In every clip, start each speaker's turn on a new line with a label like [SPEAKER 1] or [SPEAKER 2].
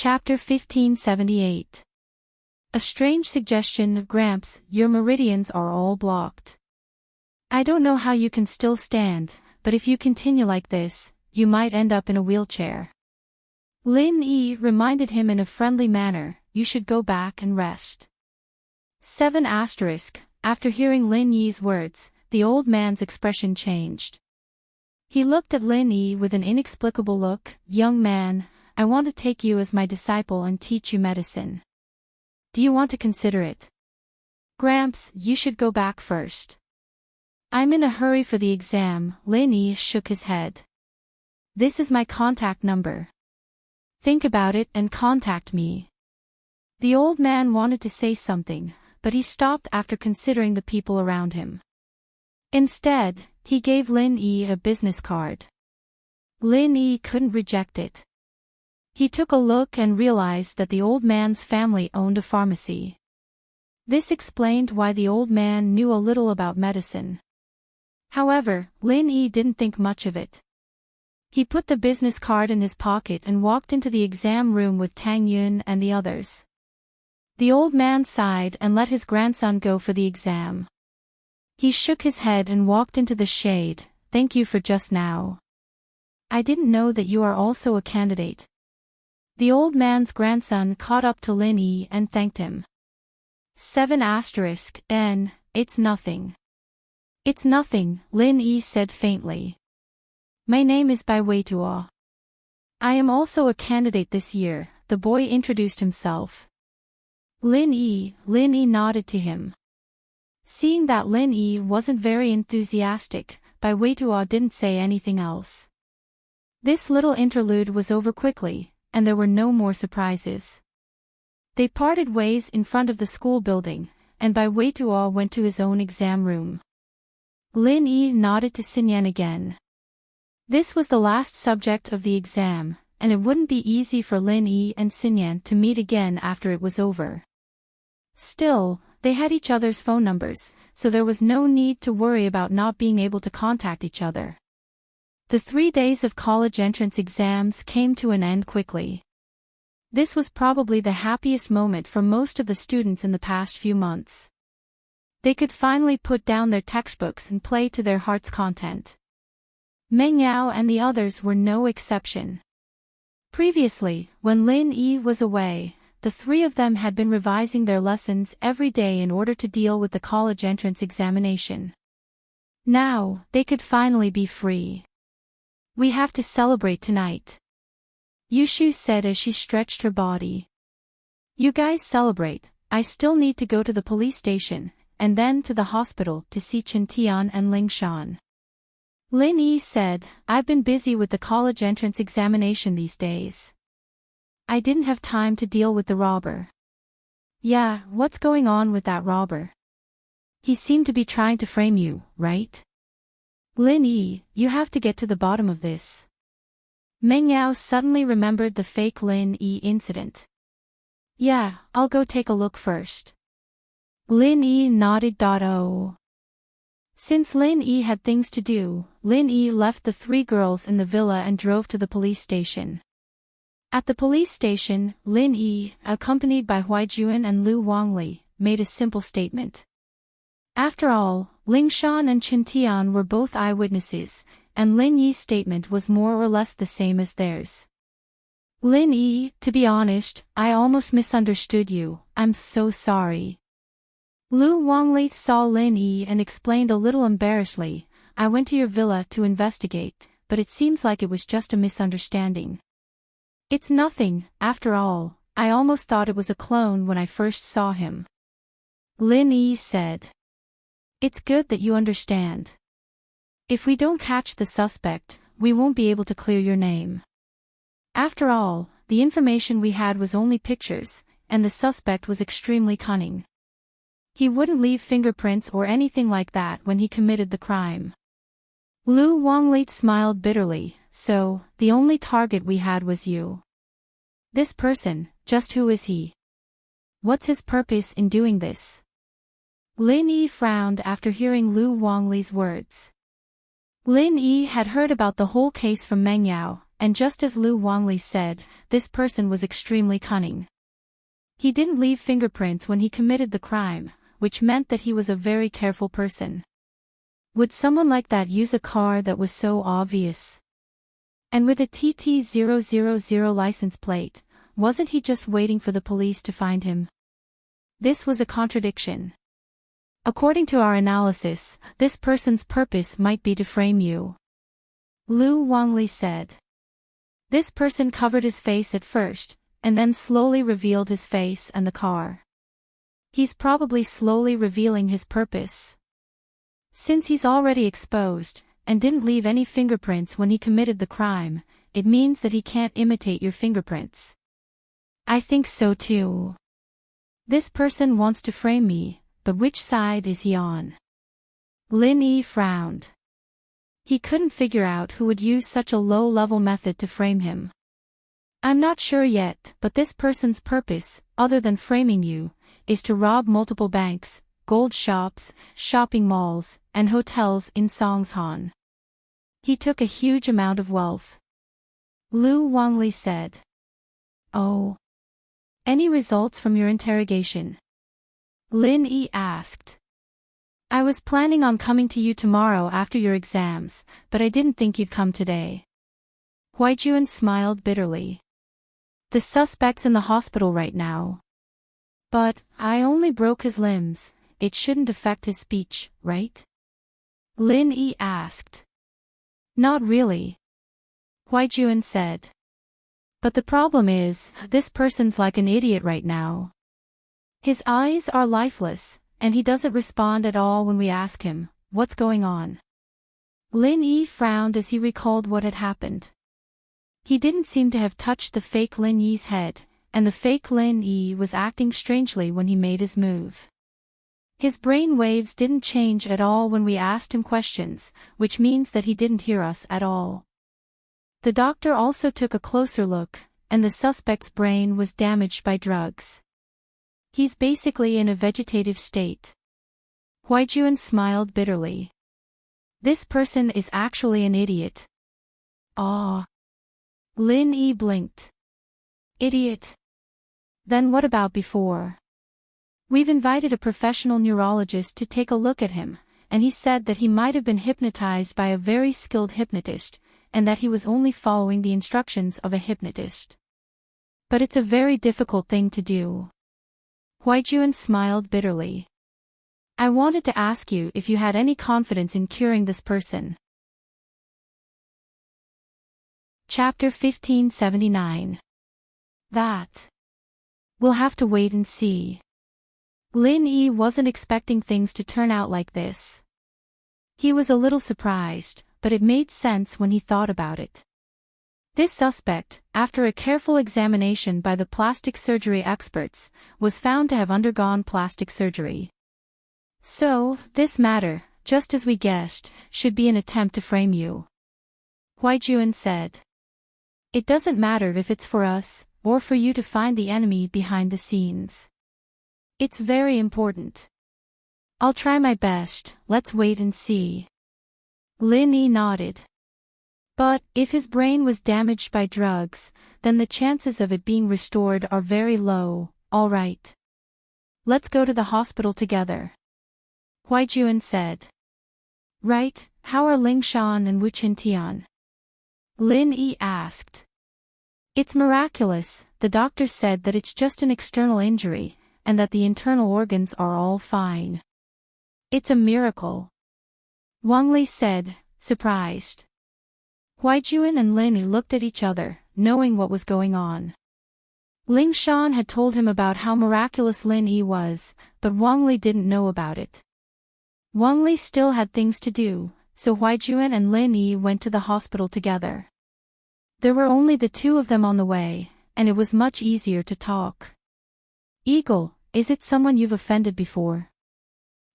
[SPEAKER 1] Chapter 1578. A strange suggestion. Gramps, your meridians are all blocked. I don't know how you can still stand, but if you continue like this, you might end up in a wheelchair. Lin Yi reminded him in a friendly manner, you should go back and rest. 7*. After hearing Lin Yi's words, the old man's expression changed. He looked at Lin Yi with an inexplicable look. Young man, I want to take you as my disciple and teach you medicine. Do you want to consider it? Gramps, you should go back first. I'm in a hurry for the exam. Lin Yi shook his head. This is my contact number. Think about it and contact me. The old man wanted to say something, but he stopped after considering the people around him. Instead, he gave Lin Yi a business card. Lin Yi couldn't reject it. He took a look and realized that the old man's family owned a pharmacy. This explained why the old man knew a little about medicine. However, Lin Yi didn't think much of it. He put the business card in his pocket and walked into the exam room with Tang Yun and the others. The old man sighed and let his grandson go for the exam. He shook his head and walked into the shade. Thank you for just now. I didn't know that you are also a candidate. The old man's grandson caught up to Lin Yi and thanked him. 7*. It's nothing. It's nothing, Lin Yi said faintly. My name is Bai Weituo. I am also a candidate this year, the boy introduced himself. Lin Yi nodded to him. Seeing that Lin Yi wasn't very enthusiastic, Bai Weituo didn't say anything else. This little interlude was over quickly, and there were no more surprises. They parted ways in front of the school building, and Bai Weituo went to his own exam room. Lin Yi nodded to Xinyan again. This was the last subject of the exam, and it wouldn't be easy for Lin Yi and Xinyan to meet again after it was over. Still, they had each other's phone numbers, so there was no need to worry about not being able to contact each other. The 3 days of college entrance exams came to an end quickly. This was probably the happiest moment for most of the students in the past few months. They could finally put down their textbooks and play to their heart's content. Meng Yao and the others were no exception. Previously, when Lin Yi was away, the 3 of them had been revising their lessons every day in order to deal with the college entrance examination. Now, they could finally be free. We have to celebrate tonight, Yushu said as she stretched her body. You guys celebrate, I still need to go to the police station, and then to the hospital to see Chen Tian and Ling Shan. Lin Yi said, I've been busy with the college entrance examination these days. I didn't have time to deal with the robber. Yeah, what's going on with that robber? He seemed to be trying to frame you, right? Lin Yi, you have to get to the bottom of this. Meng Yao suddenly remembered the fake Lin Yi incident. Yeah, I'll go take a look first. Lin Yi nodded. Oh. Since Lin Yi had things to do, Lin Yi left the 3 girls in the villa and drove to the police station. At the police station, Lin Yi, accompanied by Huaijuan and Lu Wangli, made a simple statement. After all, Ling Shan and Chen Tian were both eyewitnesses, and Lin Yi's statement was more or less the same as theirs. Lin Yi, to be honest, I almost misunderstood you, I'm so sorry. Lu Wangli saw Lin Yi and explained a little embarrassedly, I went to your villa to investigate, but it seems like it was just a misunderstanding. It's nothing, after all, I almost thought it was a clone when I first saw him. Lin Yi said. It's good that you understand. If we don't catch the suspect, we won't be able to clear your name. After all, the information we had was only pictures, and the suspect was extremely cunning. He wouldn't leave fingerprints or anything like that when he committed the crime. Lu Wangli smiled bitterly, so, the only target we had was you. This person, just who is he? What's his purpose in doing this? Lin Yi frowned after hearing Lu Wangli's words. Lin Yi had heard about the whole case from Meng Yao, and just as Lu Wangli said, this person was extremely cunning. He didn't leave fingerprints when he committed the crime, which meant that he was a very careful person. Would someone like that use a car that was so obvious? And with a TT000 license plate, wasn't he just waiting for the police to find him? This was a contradiction. According to our analysis, this person's purpose might be to frame you. Lu Wangli said. This person covered his face at first, and then slowly revealed his face and the car. He's probably slowly revealing his purpose. Since he's already exposed, and didn't leave any fingerprints when he committed the crime, it means that he can't imitate your fingerprints. I think so too. This person wants to frame me, but which side is he on? Lin Yi frowned. He couldn't figure out who would use such a low-level method to frame him. I'm not sure yet, but this person's purpose, other than framing you, is to rob multiple banks, gold shops, shopping malls, and hotels in Songshan. He took a huge amount of wealth. Lu Wangli said. Oh. Any results from your interrogation? Lin Yi asked. I was planning on coming to you tomorrow after your exams, but I didn't think you'd come today. Huaijuan smiled bitterly. The suspect's in the hospital right now. But, I only broke his limbs, it shouldn't affect his speech, right? Lin Yi asked. Not really. Huaijuan said. But the problem is, this person's like an idiot right now. His eyes are lifeless, and he doesn't respond at all when we ask him, what's going on? Lin Yi frowned as he recalled what had happened. He didn't seem to have touched the fake Lin Yi's head, and the fake Lin Yi was acting strangely when he made his move. His brain waves didn't change at all when we asked him questions, which means that he didn't hear us at all. The doctor also took a closer look, and the suspect's brain was damaged by drugs. He's basically in a vegetative state. Huaijuan smiled bitterly. This person is actually an idiot. Ah. Lin Yi blinked. Idiot. Then what about before? We've invited a professional neurologist to take a look at him, and he said that he might have been hypnotized by a very skilled hypnotist, and that he was only following the instructions of a hypnotist. But it's a very difficult thing to do. Huaijuan smiled bitterly. I wanted to ask you if you had any confidence in curing this person. Chapter 1579. That. We'll have to wait and see. Lin Yi wasn't expecting things to turn out like this. He was a little surprised, but it made sense when he thought about it. This suspect, after a careful examination by the plastic surgery experts, was found to have undergone plastic surgery. So, this matter, just as we guessed, should be an attempt to frame you. Huaijuan said. It doesn't matter if it's for us, or for you to find the enemy behind the scenes. It's very important. I'll try my best, let's wait and see. Lin Yi nodded. But, if his brain was damaged by drugs, then the chances of it being restored are very low, all right. Let's go to the hospital together. Huaijuan said. Right, how are Lingshan and Wuchintian? Lin Yi asked. It's miraculous, the doctor said that it's just an external injury, and that the internal organs are all fine. It's a miracle. Wangli said, surprised. Huaijuan and Lin Yi looked at each other, knowing what was going on. Lingshan had told him about how miraculous Lin Yi was, but Wangli didn't know about it. Wangli still had things to do, so Huaijuan and Lin Yi went to the hospital together. There were only the two of them on the way, and it was much easier to talk. Eagle, is it someone you've offended before?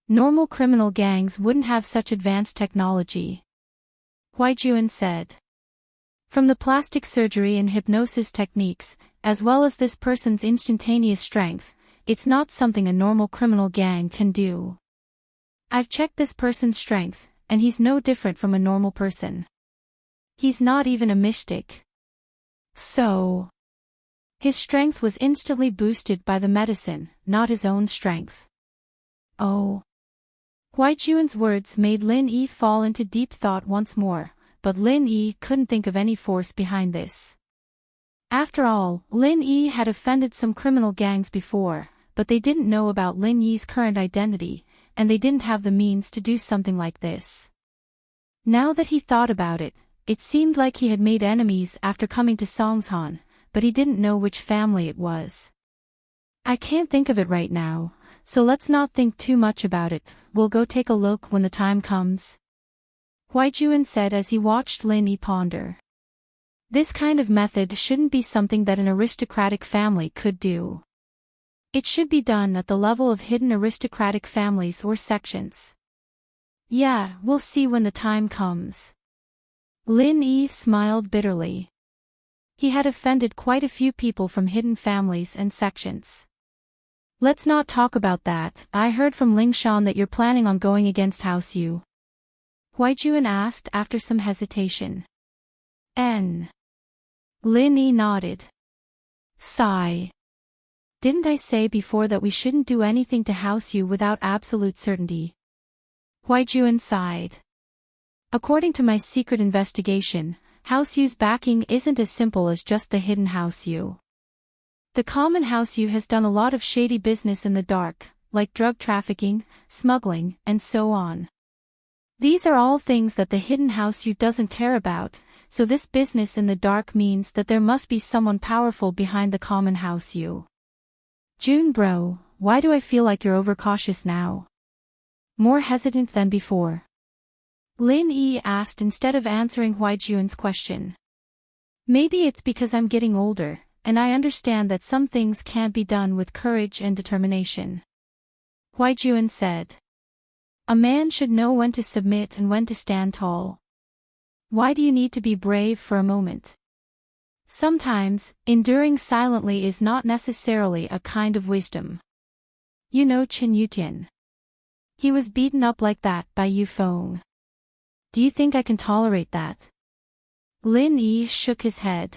[SPEAKER 1] Normal criminal gangs wouldn't have such advanced technology. Huaijuan said. From the plastic surgery and hypnosis techniques, as well as this person's instantaneous strength, it's not something a normal criminal gang can do. I've checked this person's strength, and he's no different from a normal person. He's not even a mystic. So, his strength was instantly boosted by the medicine, not his own strength. Oh. Huaijuan's words made Lin Yi fall into deep thought once more, but Lin Yi couldn't think of any force behind this. After all, Lin Yi had offended some criminal gangs before, but they didn't know about Lin Yi's current identity, and they didn't have the means to do something like this. Now that he thought about it, it seemed like he had made enemies after coming to Songshan, but he didn't know which family it was. I can't think of it right now, so let's not think too much about it, we'll go take a look when the time comes. Huaijuan said as he watched Lin Yi ponder. This kind of method shouldn't be something that an aristocratic family could do. It should be done at the level of hidden aristocratic families or sections. Yeah, we'll see when the time comes. Lin Yi smiled bitterly. He had offended quite a few people from hidden families and sections. Let's not talk about that. I heard from Lingshan that you're planning on going against House Yu. Huaijuan asked after some hesitation. Lin Yi nodded. Sigh. Didn't I say before that we shouldn't do anything to House Yu without absolute certainty? Huaijuan sighed. According to my secret investigation, House Yu's backing isn't as simple as just the hidden House Yu. The common House Yu has done a lot of shady business in the dark, like drug trafficking, smuggling, and so on. These are all things that the hidden House Yu doesn't care about, so this business in the dark means that there must be someone powerful behind the common House Yu. June bro, why do I feel like you're overcautious now? More hesitant than before. Lin Yi asked instead of answering Huaijuan's question. Maybe it's because I'm getting older, and I understand that some things can't be done with courage and determination. Huaijuan said. A man should know when to submit and when to stand tall. Why do you need to be brave for a moment? Sometimes, enduring silently is not necessarily a kind of wisdom. You know Chen Yutian. He was beaten up like that by Yu Feng. Do you think I can tolerate that? Lin Yi shook his head.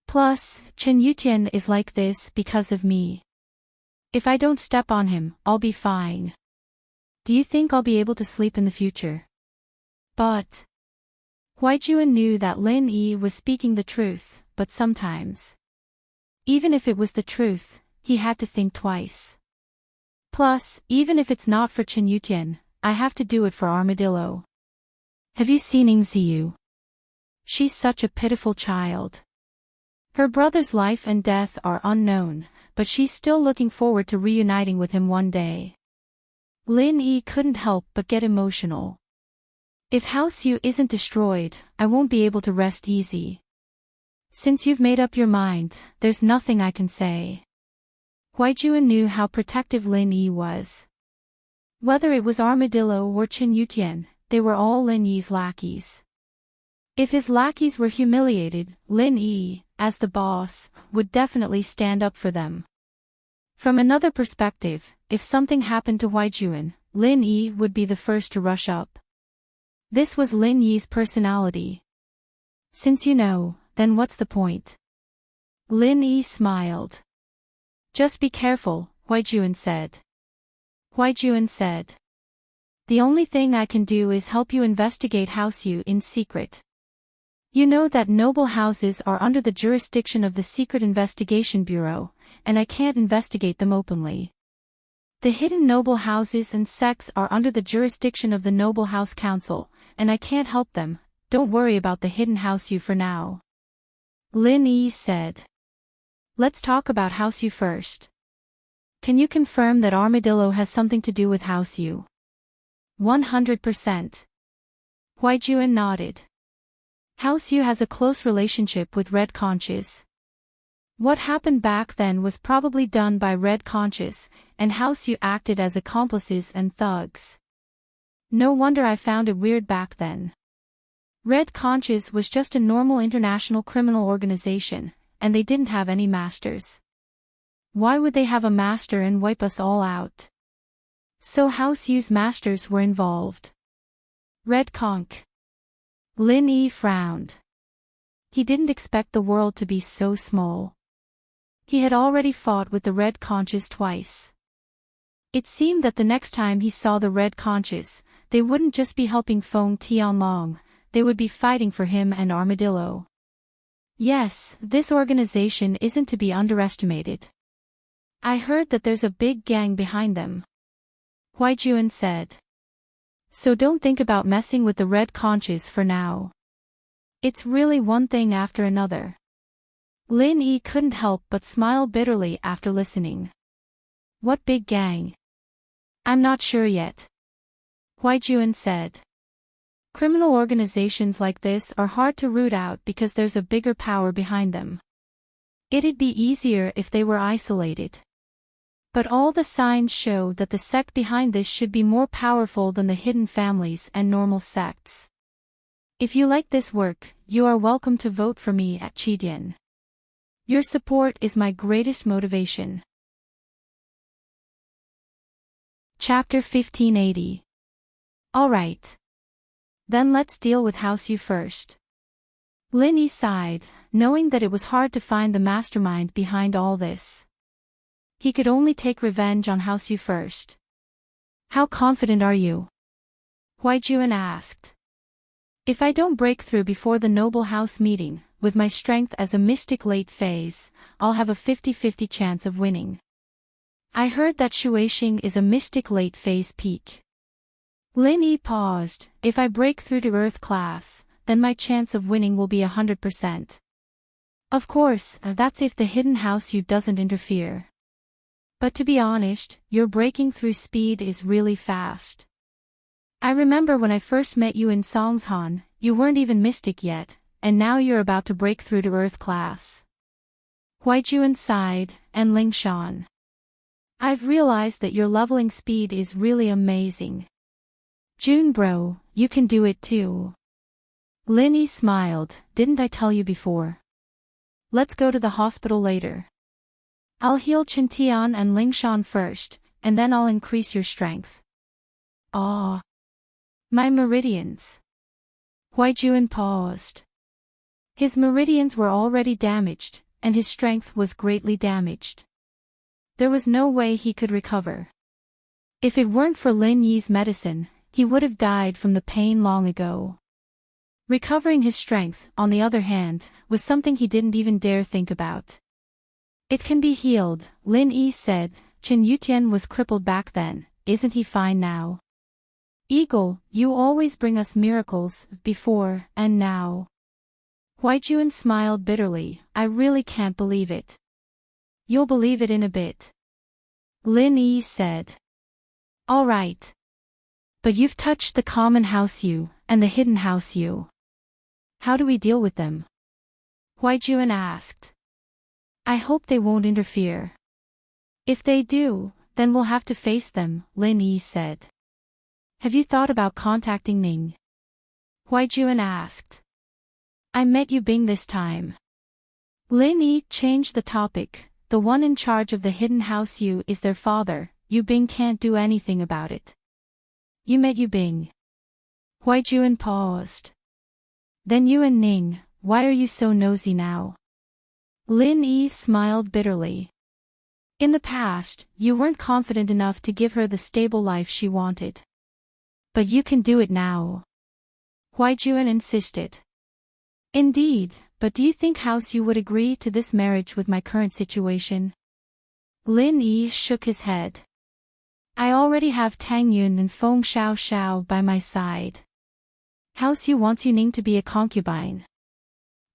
[SPEAKER 1] Plus, Chen Yutian is like this because of me. If I don't step on him, I'll be fine. Do you think I'll be able to sleep in the future? But Huaijuan knew that Lin Yi was speaking the truth, but sometimes, even if it was the truth, he had to think twice. Plus, even if it's not for Chen Yutian, I have to do it for Armadillo. Have you seen Ning Ziyu? She's such a pitiful child. Her brother's life and death are unknown, but she's still looking forward to reuniting with him one day. Lin Yi couldn't help but get emotional. If House Yu isn't destroyed, I won't be able to rest easy. Since you've made up your mind, there's nothing I can say. Huaijuan knew how protective Lin Yi was. Whether it was Armadillo or Chen Yutian, they were all Lin Yi's lackeys. If his lackeys were humiliated, Lin Yi, as the boss, would definitely stand up for them. From another perspective, if something happened to Huaijuan, Lin Yi would be the first to rush up. This was Lin Yi's personality. Since you know, then what's the point? Lin Yi smiled. Just be careful, Huaijuan said. Huaijuan said. The only thing I can do is help you investigate House Yu in secret. You know that noble houses are under the jurisdiction of the Secret Investigation Bureau, and I can't investigate them openly. The hidden noble houses and sects are under the jurisdiction of the Noble House Council, and I can't help them. Don't worry about the hidden House Yu for now. Lin Yi said. Let's talk about House Yu first. Can you confirm that Armadillo has something to do with House Yu? 100%. Huaijuan nodded. House Yu has a close relationship with Red Conches. What happened back then was probably done by Red Conches, and House Yu acted as accomplices and thugs. No wonder I found it weird back then. Red Conches was just a normal international criminal organization, and they didn't have any masters. Why would they have a master and wipe us all out? So House Yu's masters were involved. Red Conch. Lin Yi frowned. He didn't expect the world to be so small. He had already fought with the red conches twice. It seemed that the next time he saw the red conches, they wouldn't just be helping Feng Tianlong, they would be fighting for him and Armadillo. Yes, this organization isn't to be underestimated. I heard that there's a big gang behind them, Huaijuan said. So don't think about messing with the red conches for now. It's really one thing after another. Lin Yi couldn't help but smile bitterly after listening. What big gang? I'm not sure yet, Huaijuan said. Criminal organizations like this are hard to root out because there's a bigger power behind them. It'd be easier if they were isolated. But all the signs show that the sect behind this should be more powerful than the hidden families and normal sects. If you like this work, you are welcome to vote for me at Qidian. Your support is my greatest motivation. Chapter 1580. Alright. Then let's deal with House Yu first. Lin Yi sighed, knowing that it was hard to find the mastermind behind all this. He could only take revenge on House Yu first. How confident are you? Huaijuan asked. If I don't break through before the Noble House meeting, with my strength as a mystic late phase, I'll have a 50-50 chance of winning. I heard that Shueixing is a mystic late phase peak. Lin Yi paused. If I break through to Earth class, then my chance of winning will be 100%. Of course, that's if the hidden House Yu doesn't interfere. But to be honest, your breaking through speed is really fast. I remember when I first met you in Songshan, you weren't even mystic yet, and now you're about to break through to Earth class. Huaijuan sighed, and Lingshan. I've realized that your leveling speed is really amazing. Jun bro, you can do it too. Lin Yi smiled, didn't I tell you before? Let's go to the hospital later. I'll heal Chintian and Lingshan first, and then I'll increase your strength. Ah. My meridians. Huaijuan paused. His meridians were already damaged, and his strength was greatly damaged. There was no way he could recover. If it weren't for Lin Yi's medicine, he would have died from the pain long ago. Recovering his strength, on the other hand, was something he didn't even dare think about. It can be healed, Lin Yi said. Chen Yutian was crippled back then, isn't he fine now? Eagle, you always bring us miracles, before, and now. Huaijuan smiled bitterly, I really can't believe it. You'll believe it in a bit. Lin Yi said. All right. But you've touched the common House Yu, and the hidden House Yu. How do we deal with them? Huaijuan asked. I hope they won't interfere. If they do, then we'll have to face them, Lin Yi said. Have you thought about contacting Ning? Huaijuan asked. I met Yu Bing this time. Lin Yi changed the topic. The one in charge of the hidden House Yu is their father. Yu Bing can't do anything about it. You met Yu Bing. Huaijuan paused. Then you and Ning, why are you so nosy now? Lin Yi smiled bitterly. In the past, you weren't confident enough to give her the stable life she wanted. But you can do it now. Huaijuan insisted. Indeed, but do you think House Yu would agree to this marriage with my current situation? Lin Yi shook his head. I already have Tang Yun and Feng Xiao Xiao by my side. House Yu wants Yu Ning to be a concubine.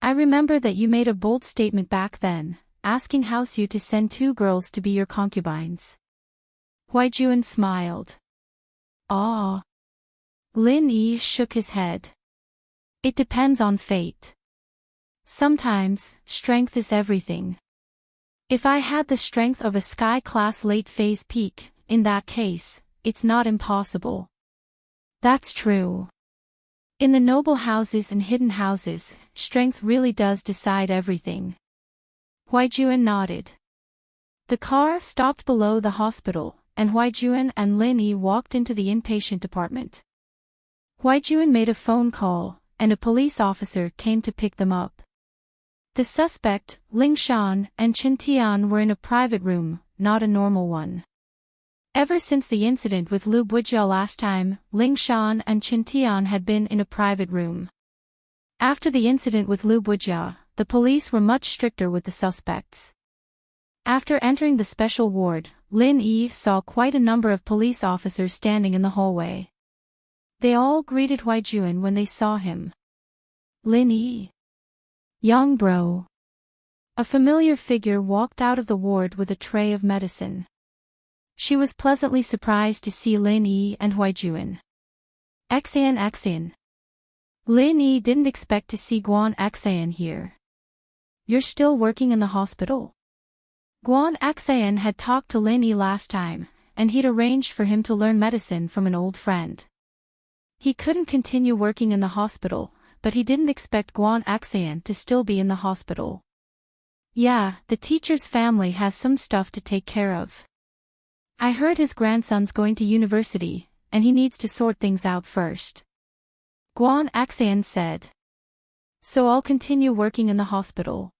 [SPEAKER 1] I remember that you made a bold statement back then, asking House Yu to send 2 girls to be your concubines. Huaijuan smiled. Ah. Lin Yi shook his head. It depends on fate. Sometimes, strength is everything. If I had the strength of a sky-class late-phase peak, in that case, it's not impossible. That's true. In the noble houses and hidden houses, strength really does decide everything. Huaijuan nodded. The car stopped below the hospital, and Huaijuan and Lin Yi walked into the inpatient department. Huaijuan made a phone call, and a police officer came to pick them up. The suspect, Ling Shan, and Chen Tian were in a private room, not a normal one. Ever since the incident with Lu Bujia last time, Ling Shan and Chen Tian had been in a private room. After the incident with Lu Bujia, the police were much stricter with the suspects. After entering the special ward, Lin Yi saw quite a number of police officers standing in the hallway. They all greeted Huaijuan when they saw him. Lin Yi. Young bro. A familiar figure walked out of the ward with a tray of medicine. She was pleasantly surprised to see Lin Yi and Huaijuan. Xian. Lin Yi didn't expect to see Guan Xian here. You're still working in the hospital? Guan Xian had talked to Lin Yi last time, and he'd arranged for him to learn medicine from an old friend. He couldn't continue working in the hospital, but he didn't expect Guan Xian to still be in the hospital. Yeah, the teacher's family has some stuff to take care of. I heard his grandson's going to university, and he needs to sort things out first. Guan Xian said. So I'll continue working in the hospital.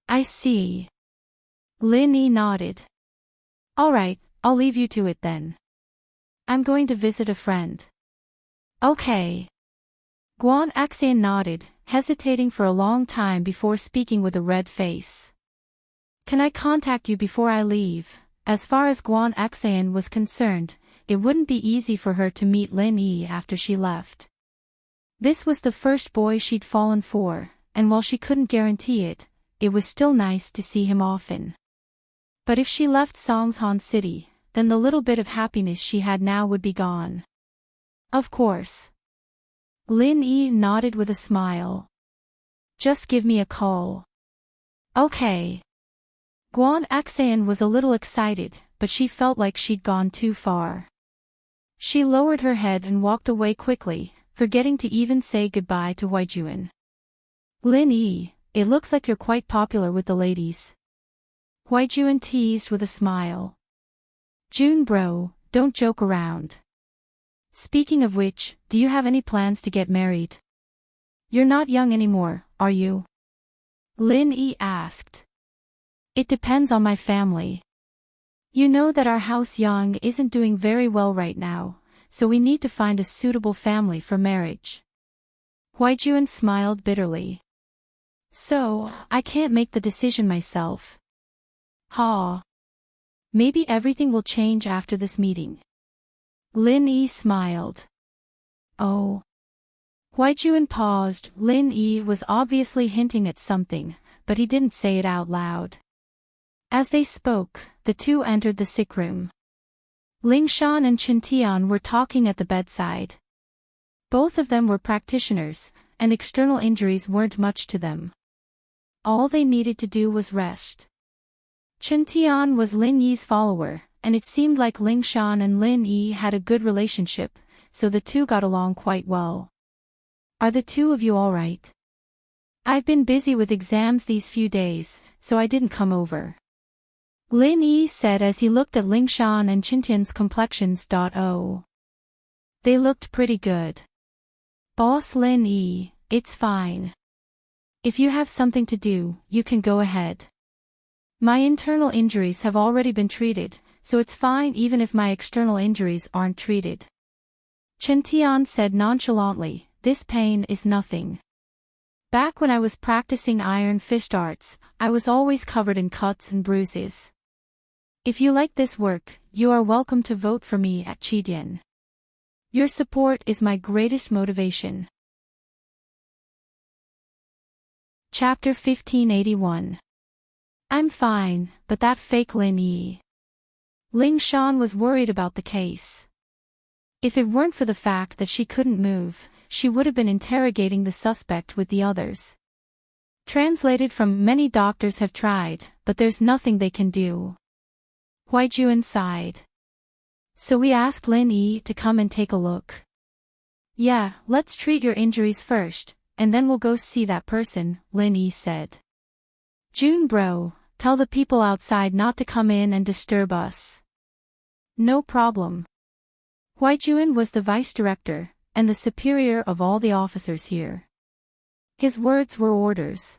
[SPEAKER 1] I see. Lin Yi nodded. Alright, I'll leave you to it then. I'm going to visit a friend. Okay. Guan Xian nodded, hesitating for a long time before speaking with a red face. Can I contact you before I leave? As far as Guan Xian was concerned, it wouldn't be easy for her to meet Lin Yi after she left. This was the first boy she'd fallen for, and while she couldn't guarantee it, it was still nice to see him often. But if she left Songshan City, then the little bit of happiness she had now would be gone. Of course. Lin Yi nodded with a smile. Just give me a call. Okay. Guan Xian was a little excited, but she felt like she'd gone too far. She lowered her head and walked away quickly, forgetting to even say goodbye to Huaijuan. Lin Yi, it looks like you're quite popular with the ladies. Huaijuan teased with a smile. Jun bro, don't joke around. Speaking of which, do you have any plans to get married? You're not young anymore, are you? Lin Yi asked. It depends on my family. You know that our house Yang isn't doing very well right now, so we need to find a suitable family for marriage. Huaijuan smiled bitterly. So, I can't make the decision myself. Ha. Maybe everything will change after this meeting. Lin Yi smiled. Oh. Huaijuan paused. Lin Yi was obviously hinting at something, but he didn't say it out loud. As they spoke, the two entered the sick room. Ling Shan and Chen Tian were talking at the bedside. Both of them were practitioners, and external injuries weren't much to them. All they needed to do was rest. Chen Tian was Lin Yi's follower, and it seemed like Ling Shan and Lin Yi had a good relationship, so the two got along quite well. Are the two of you all right? I've been busy with exams these few days, so I didn't come over. Lin Yi said as he looked at Ling Shan and Chen Tian's complexions. Oh. They looked pretty good. Boss Lin Yi, it's fine. If you have something to do, you can go ahead. My internal injuries have already been treated, so it's fine even if my external injuries aren't treated. Chen Tian said nonchalantly, this pain is nothing. Back when I was practicing iron fist arts, I was always covered in cuts and bruises. If you like this work, you are welcome to vote for me at Chidian. Your support is my greatest motivation. Chapter 1581. I'm fine, but that fake Lin Yi. Ling Shan was worried about the case. If it weren't for the fact that she couldn't move, she would have been interrogating the suspect with the others. Translated from many doctors have tried, but there's nothing they can do. Huaijuan sighed. So we asked Lin Yi to come and take a look. Yeah, let's treat your injuries first, and then we'll go see that person, Lin Yi said. Jun bro, tell the people outside not to come in and disturb us. No problem. Huaijuan was the vice director, and the superior of all the officers here. His words were orders.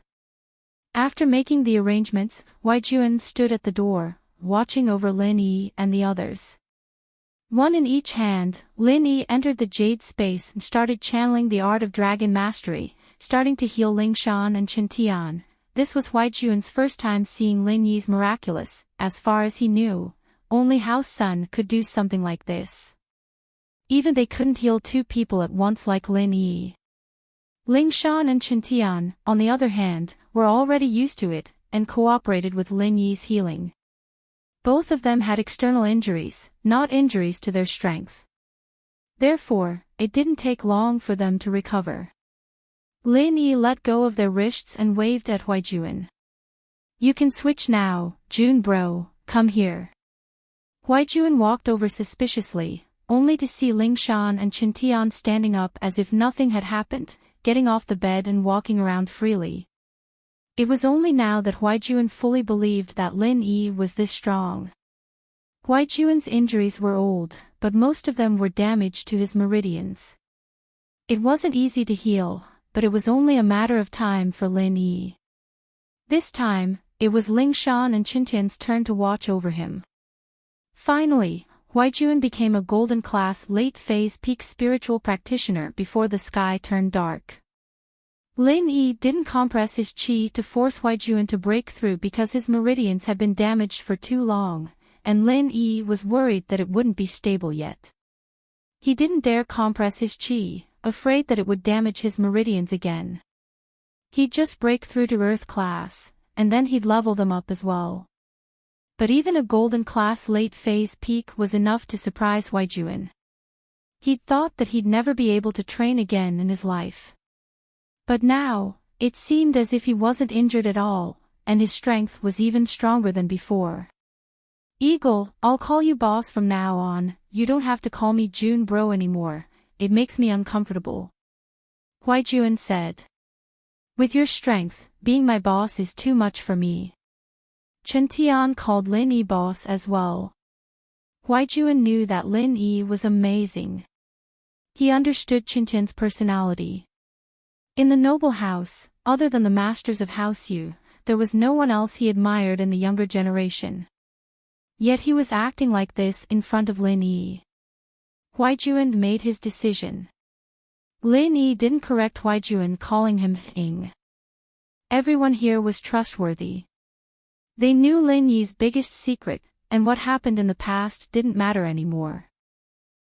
[SPEAKER 1] After making the arrangements, Huijuan stood at the door, watching over Lin Yi and the others. One in each hand, Lin Yi entered the jade space and started channeling the art of dragon mastery, starting to heal Lingshan and Qintian. This was Huijuan's first time seeing Lin Yi's miraculous. As far as he knew, only House Sun could do something like this. Even they couldn't heal two people at once like Lin Yi. Lingshan and Qintian, on the other hand, were already used to it, and cooperated with Lin Yi's healing. Both of them had external injuries, not injuries to their strength. Therefore, it didn't take long for them to recover. Lin Yi let go of their wrists and waved at Huijuan. "You can switch now, Jun bro, come here." Huijuan walked over suspiciously, only to see Lingshan and Qintian standing up as if nothing had happened, getting off the bed and walking around freely. It was only now that Huijuan fully believed that Lin Yi was this strong. Huijuan's injuries were old, but most of them were damage to his meridians. It wasn't easy to heal, but it was only a matter of time for Lin Yi. This time, it was Lingshan and Qintian's turn to watch over him. Finally, Huijuan became a golden class late phase peak spiritual practitioner before the sky turned dark. Lin Yi didn't compress his qi to force Huijuan to break through because his meridians had been damaged for too long, and Lin Yi was worried that it wouldn't be stable yet. He didn't dare compress his qi, afraid that it would damage his meridians again. He'd just break through to Earth class, and then he'd level them up as well. But even a golden class late phase peak was enough to surprise Huijuan. He'd thought that he'd never be able to train again in his life. But now, it seemed as if he wasn't injured at all, and his strength was even stronger than before. "Eagle, I'll call you boss from now on, you don't have to call me Jun bro anymore, it makes me uncomfortable," Huijuan said. "With your strength, being my boss is too much for me." Qintian called Lin Yi boss as well. Huijuan knew that Lin Yi was amazing. He understood Qintian's personality. In the noble house, other than the masters of House Yu, there was no one else he admired in the younger generation. Yet he was acting like this in front of Lin Yi. Huijuan made his decision. Lin Yi didn't correct Huijuan, calling him Ing. Everyone here was trustworthy. They knew Lin Yi's biggest secret, and what happened in the past didn't matter anymore.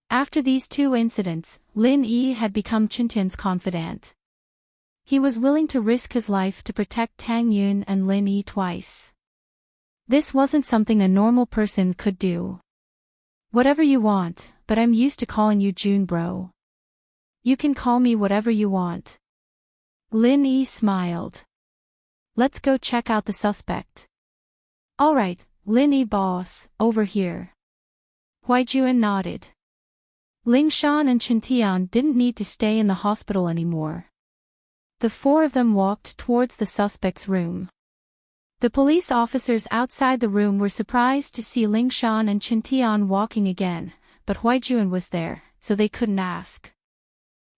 [SPEAKER 1] After these two incidents, Lin Yi had become Qintian's confidant. He was willing to risk his life to protect Tang Yun and Lin Yi twice. This wasn't something a normal person could do. "Whatever you want, but I'm used to calling you Jun bro. You can call me whatever you want." Lin Yi smiled. "Let's go check out the suspect." "Alright, Lin Yi boss, over here." Huijuan nodded. Lingshan and Qintian didn't need to stay in the hospital anymore. The four of them walked towards the suspect's room. The police officers outside the room were surprised to see Lingshan and Qintian walking again, but Huijuan was there, so they couldn't ask.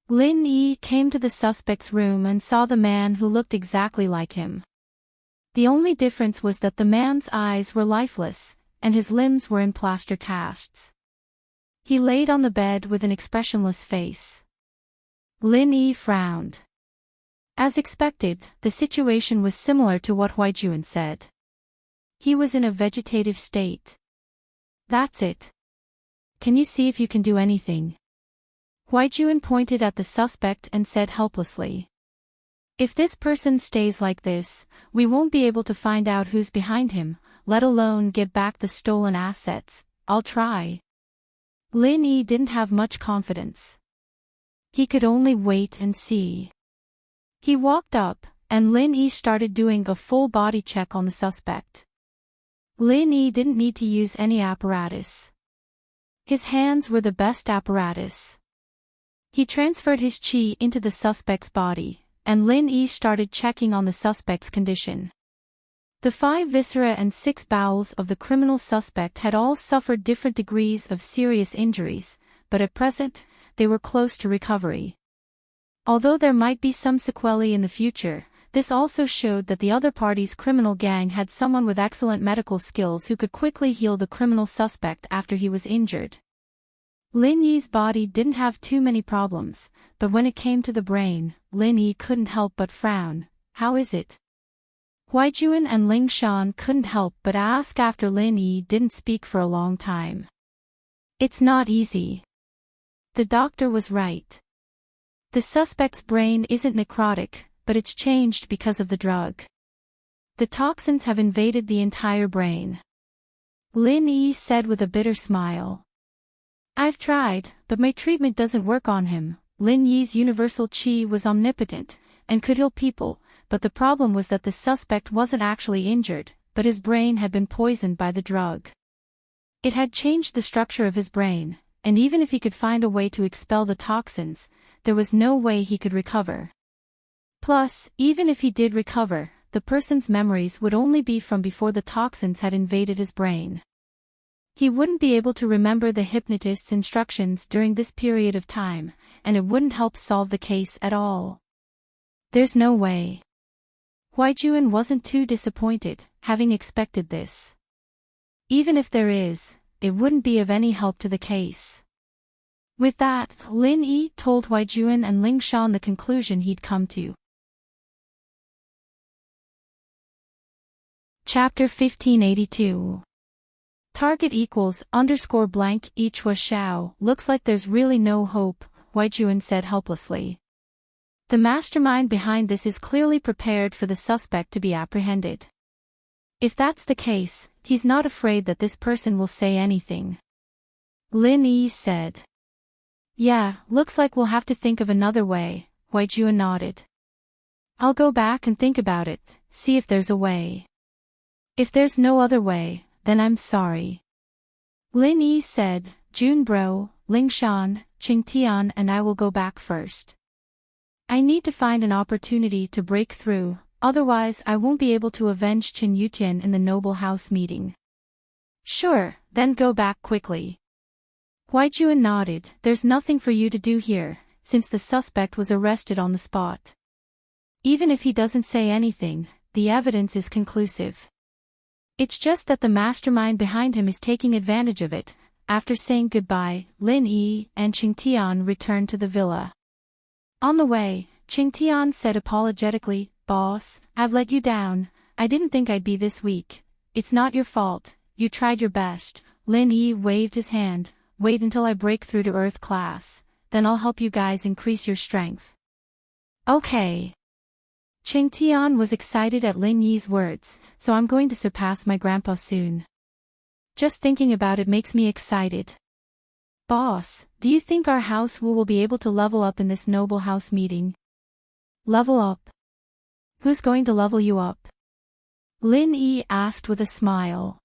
[SPEAKER 1] Lin Yi came to the suspect's room and saw the man who looked exactly like him. The only difference was that the man's eyes were lifeless, and his limbs were in plaster casts. He laid on the bed with an expressionless face. Lin Yi frowned. As expected, the situation was similar to what Huijuan said. He was in a vegetative state. "That's it. Can you see if you can do anything?" Huijuan pointed at the suspect and said helplessly. "If this person stays like this, we won't be able to find out who's behind him, let alone get back the stolen assets. I'll try." Lin Yi didn't have much confidence. He could only wait and see. He walked up, and Lin Yi started doing a full body check on the suspect. Lin Yi didn't need to use any apparatus. His hands were the best apparatus. He transferred his qi into the suspect's body, and Lin Yi started checking on the suspect's condition. The 5 viscera and 6 bowels of the criminal suspect had all suffered different degrees of serious injuries, but at present, they were close to recovery. Although there might be some sequelae in the future, This also showed that the other party's criminal gang had someone with excellent medical skills who could quickly heal the criminal suspect after he was injured. Lin Yi's body didn't have too many problems, but when it came to the brain, Lin Yi couldn't help but frown. How is it? Huaijuan and Ling Shan couldn't help but ask after Lin Yi didn't speak for a long time. It's not easy. The doctor was right. The suspect's brain isn't necrotic, but it's changed because of the drug. The toxins have invaded the entire brain. Lin Yi said with a bitter smile. I've tried, but my treatment doesn't work on him. Lin Yi's universal qi was omnipotent, and could heal people, but the problem was that the suspect wasn't actually injured, but his brain had been poisoned by the drug. It had changed the structure of his brain, and even if he could find a way to expel the toxins, there was no way he could recover. Plus, even if he did recover, the person's memories would only be from before the toxins had invaded his brain. He wouldn't be able to remember the hypnotist's instructions during this period of time, and it wouldn't help solve the case at all. There's no way. Huaijuan wasn't too disappointed, having expected this. Even if there is, it wouldn't be of any help to the case. With that, Lin Yi told Huaijuan and Ling Shan the conclusion he'd come to. Chapter 1582. Target equals _blank each was Xiao. Looks like there's really no hope, Huaijuan said helplessly. The mastermind behind this is clearly prepared for the suspect to be apprehended. If that's the case, he's not afraid that this person will say anything. Lin Yi said. Yeah, looks like we'll have to think of another way, Huaijuan nodded. I'll go back and think about it, see if there's a way. If there's no other way, then I'm sorry. Lin Yi said, Junbro, Ling Shan, Qingtian and I will go back first. I need to find an opportunity to break through, otherwise I won't be able to avenge Qin Yutian in the noble house meeting. Sure, then go back quickly. Huaijuan nodded. There's nothing for you to do here, since the suspect was arrested on the spot. Even if he doesn't say anything, the evidence is conclusive. It's just that the mastermind behind him is taking advantage of it. After saying goodbye, Lin Yi and Qingtian returned to the villa. On the way, Qingtian said apologetically, Boss, I've let you down. I didn't think I'd be this weak. It's not your fault, you tried your best. Lin Yi waved his hand. Wait until I break through to Earth class, then I'll help you guys increase your strength. Okay. Qingtian was excited at Lin Yi's words, so I'm going to surpass my grandpa soon. Just thinking about it makes me excited. Boss, do you think our house will be able to level up in this noble house meeting? Level up? Who's going to level you up? Lin Yi asked with a smile.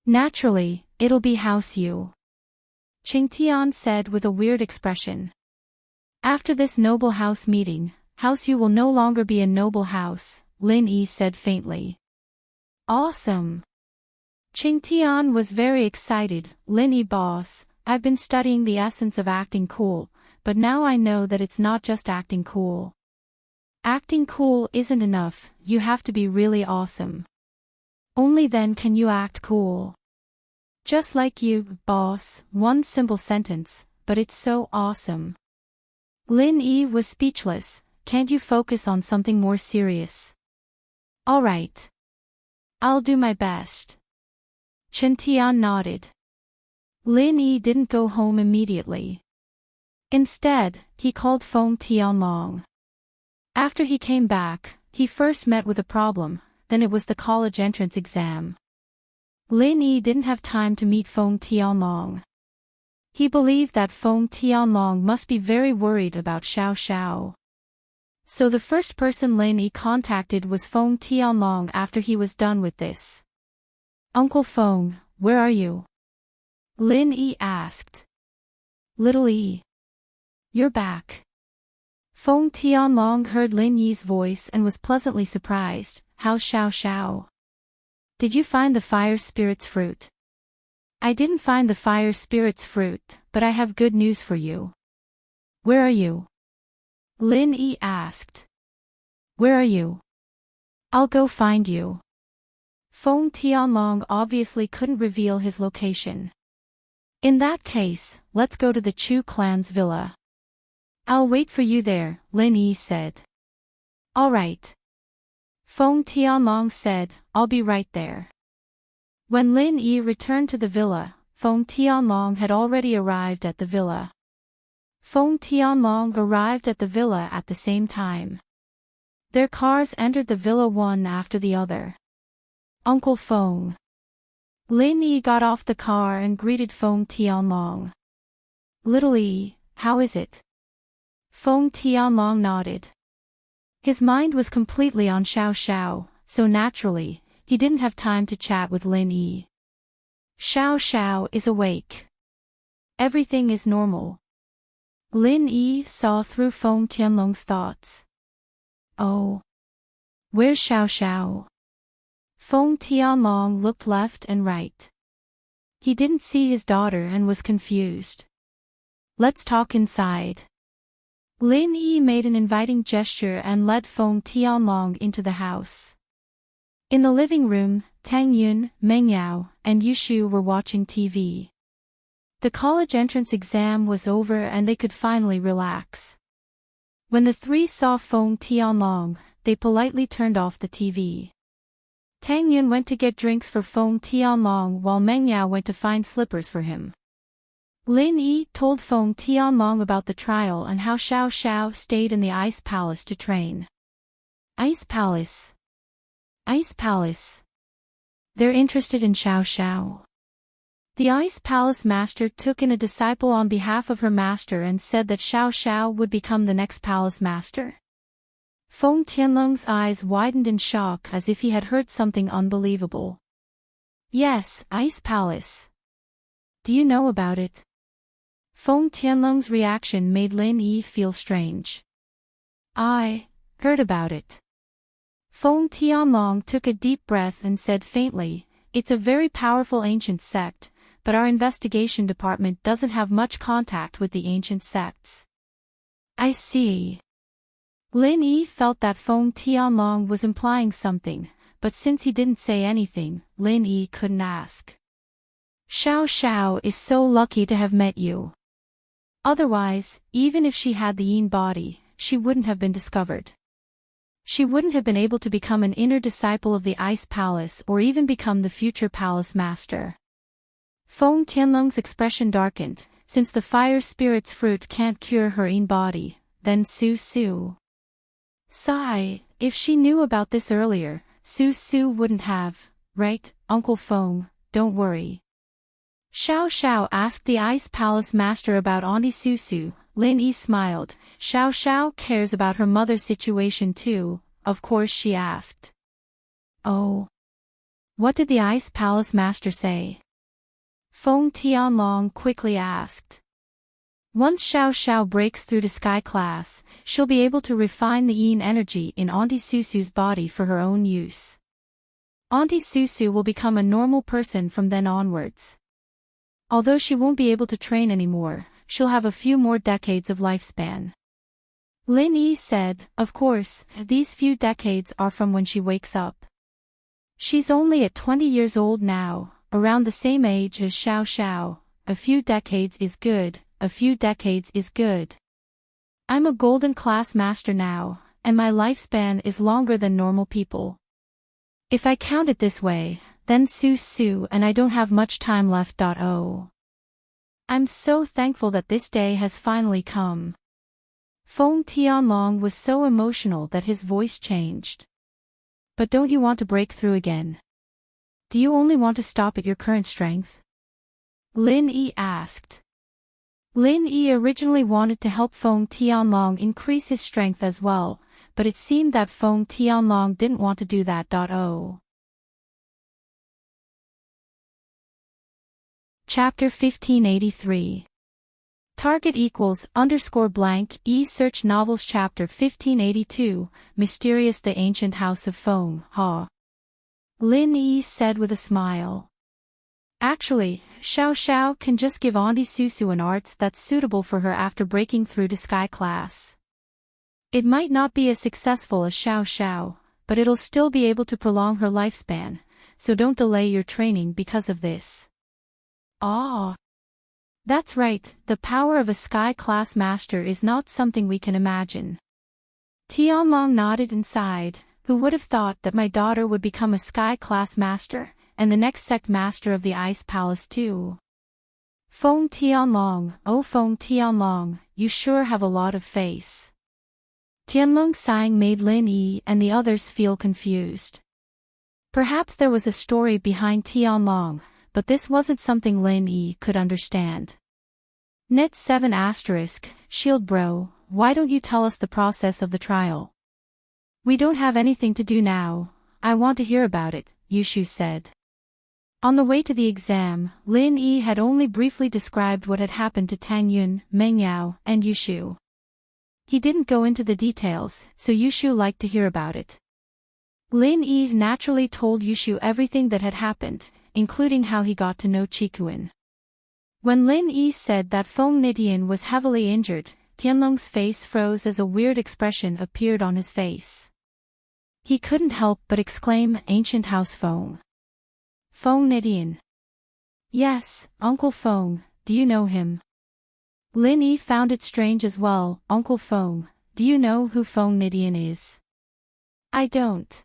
[SPEAKER 1] Naturally, it'll be House Yu. Qingtian said with a weird expression. After this noble house meeting, House Yu will no longer be a noble house, Lin Yi said faintly. Awesome. Qingtian was very excited. Lin Yi boss, I've been studying the essence of acting cool, but now I know that it's not just acting cool. Acting cool isn't enough, you have to be really awesome. Only then can you act cool. Just like you, boss, one simple sentence, but it's so awesome. Lin Yi was speechless. Can't you focus on something more serious? All right. I'll do my best. Qingtian nodded. Lin Yi didn't go home immediately. Instead, he called Feng Tianlong. After he came back, he first met with a problem, then it was the college entrance exam. Lin Yi didn't have time to meet Feng Tianlong. He believed that Feng Tianlong must be very worried about Xiao Xiao. So the first person Lin Yi contacted was Feng Tianlong after he was done with this. Uncle Feng, where are you? Lin Yi asked. Little Yi. You're back. Feng Tianlong heard Lin Yi's voice and was pleasantly surprised. How's Xiao Xiao? Did you find the fire spirit's fruit? I didn't find the fire spirit's fruit, but I have good news for you. Where are you? Lin Yi asked. Where are you? I'll go find you. Feng Tianlong obviously couldn't reveal his location. In that case, let's go to the Chu clan's villa. I'll wait for you there, Lin Yi said. All right. Feng Tianlong said, I'll be right there. When Lin Yi returned to the villa, Feng Tianlong had already arrived at the villa. Feng Tianlong arrived at the villa at the same time. Their cars entered the villa one after the other. Uncle Feng. Lin Yi got off the car and greeted Feng Tianlong. Little Yi, how is it? Feng Tianlong nodded. His mind was completely on Xiao Xiao, so naturally, he didn't have time to chat with Lin Yi. Xiao Xiao is awake. Everything is normal. Lin Yi saw through Feng Tianlong's thoughts. Oh. Where's Xiao Xiao? Feng Tianlong looked left and right. He didn't see his daughter and was confused. Let's talk inside. Lin Yi made an inviting gesture and led Feng Tianlong into the house. In the living room, Tang Yun, Meng Yao, and Yushu were watching TV. The college entrance exam was over and they could finally relax. When the three saw Feng Tianlong, they politely turned off the TV. Tang Yun went to get drinks for Feng Tianlong while Meng Yao went to find slippers for him. Lin Yi told Feng Tianlong about the trial and how Xiao Xiao stayed in the Ice Palace to train. Ice Palace. Ice Palace. They're interested in Xiao Xiao. The Ice Palace master took in a disciple on behalf of her master and said that Xiao Xiao would become the next palace master. Feng Tianlong's eyes widened in shock as if he had heard something unbelievable. Yes, Ice Palace. Do you know about it? Feng Tianlong's reaction made Lin Yi feel strange. I heard about it. Feng Tianlong took a deep breath and said faintly, it's a very powerful ancient sect, but our investigation department doesn't have much contact with the ancient sects. I see. Lin Yi felt that Feng Tianlong was implying something, but since he didn't say anything, Lin Yi couldn't ask. Xiao Xiao is so lucky to have met you. Otherwise, even if she had the Yin body, she wouldn't have been discovered. She wouldn't have been able to become an inner disciple of the Ice Palace or even become the future palace master. Feng Tianlong's expression darkened, since the fire spirit's fruit can't cure her Yin body, then Su Su. Sigh, if she knew about this earlier, Su Su wouldn't have, right, Uncle Feng, don't worry. Xiao Xiao asked the Ice Palace master about Auntie Su Su. Lin Yi smiled. Xiao Xiao cares about her mother's situation too, of course she asked. Oh. What did the Ice Palace master say? Feng Tianlong quickly asked. Once Xiao Xiao breaks through to Sky Class, she'll be able to refine the Yin energy in Auntie Su Su's body for her own use. Auntie Su Su will become a normal person from then onwards. Although she won't be able to train anymore, she'll have a few more decades of lifespan. Lin Yi said, of course, these few decades are from when she wakes up. She's only at 20 years old now, around the same age as Xiao Xiao. A few decades is good, a few decades is good. I'm a golden class master now, and my lifespan is longer than normal people. If I count it this way, then Su Su and I don't have much time left. Oh. I'm so thankful that this day has finally come. Feng Tianlong was so emotional that his voice changed. But don't you want to break through again? Do you only want to stop at your current strength? Lin Yi asked. Lin Yi originally wanted to help Feng Tianlong increase his strength as well, but it seemed that Feng Tianlong didn't want to do that. Oh. Chapter 1583. Target equals _ E search novels chapter 1582, Mysterious the Ancient House of Feng, Ha. Lin Yi said with a smile. Actually, Xiao Xiao can just give Auntie Su Su an arts that's suitable for her after breaking through to Sky Class. It might not be as successful as Xiao Xiao, but it'll still be able to prolong her lifespan, so don't delay your training because of this. Ah. That's right, the power of a Sky-class master is not something we can imagine. Tianlong nodded and sighed. Who would have thought that my daughter would become a Sky-class master, and the next sect master of the Ice Palace too? Feng Tianlong, oh Feng Tianlong, you sure have a lot of face. Tianlong's sighing made Lin Yi and the others feel confused. Perhaps there was a story behind Tianlong, but this wasn't something Lin Yi could understand. Net 7 asterisk, Shield Bro, why don't you tell us the process of the trial? We don't have anything to do now, I want to hear about it, Yushu said. On the way to the exam, Lin Yi had only briefly described what had happened to Tang Yun, Meng Yao, and Yushu. He didn't go into the details, so Yushu liked to hear about it. Lin Yi naturally told Yushu everything that had happened, including how he got to know Qikuan. When Lin Yi said that Feng Nidian was heavily injured, Tianlong's face froze as a weird expression appeared on his face. He couldn't help but exclaim, Ancient House Feng. Feng Nidian. Yes, Uncle Feng, do you know him? Lin Yi found it strange as well. Uncle Feng, do you know who Feng Nidian is? I don't.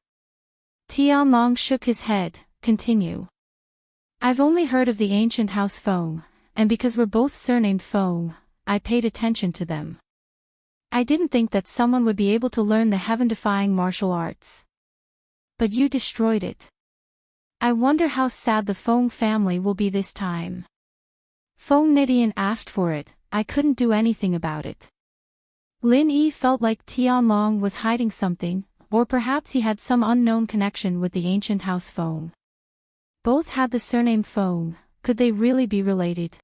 [SPEAKER 1] Tianlong shook his head. Continue. I've only heard of the Ancient House Feng, and because we're both surnamed Feng, I paid attention to them. I didn't think that someone would be able to learn the heaven-defying martial arts. But you destroyed it. I wonder how sad the Feng family will be this time. Feng Nidian asked for it, I couldn't do anything about it. Lin Yi felt like Tianlong was hiding something, or perhaps he had some unknown connection with the Ancient House Feng. Both had the surname Feng, could they really be related?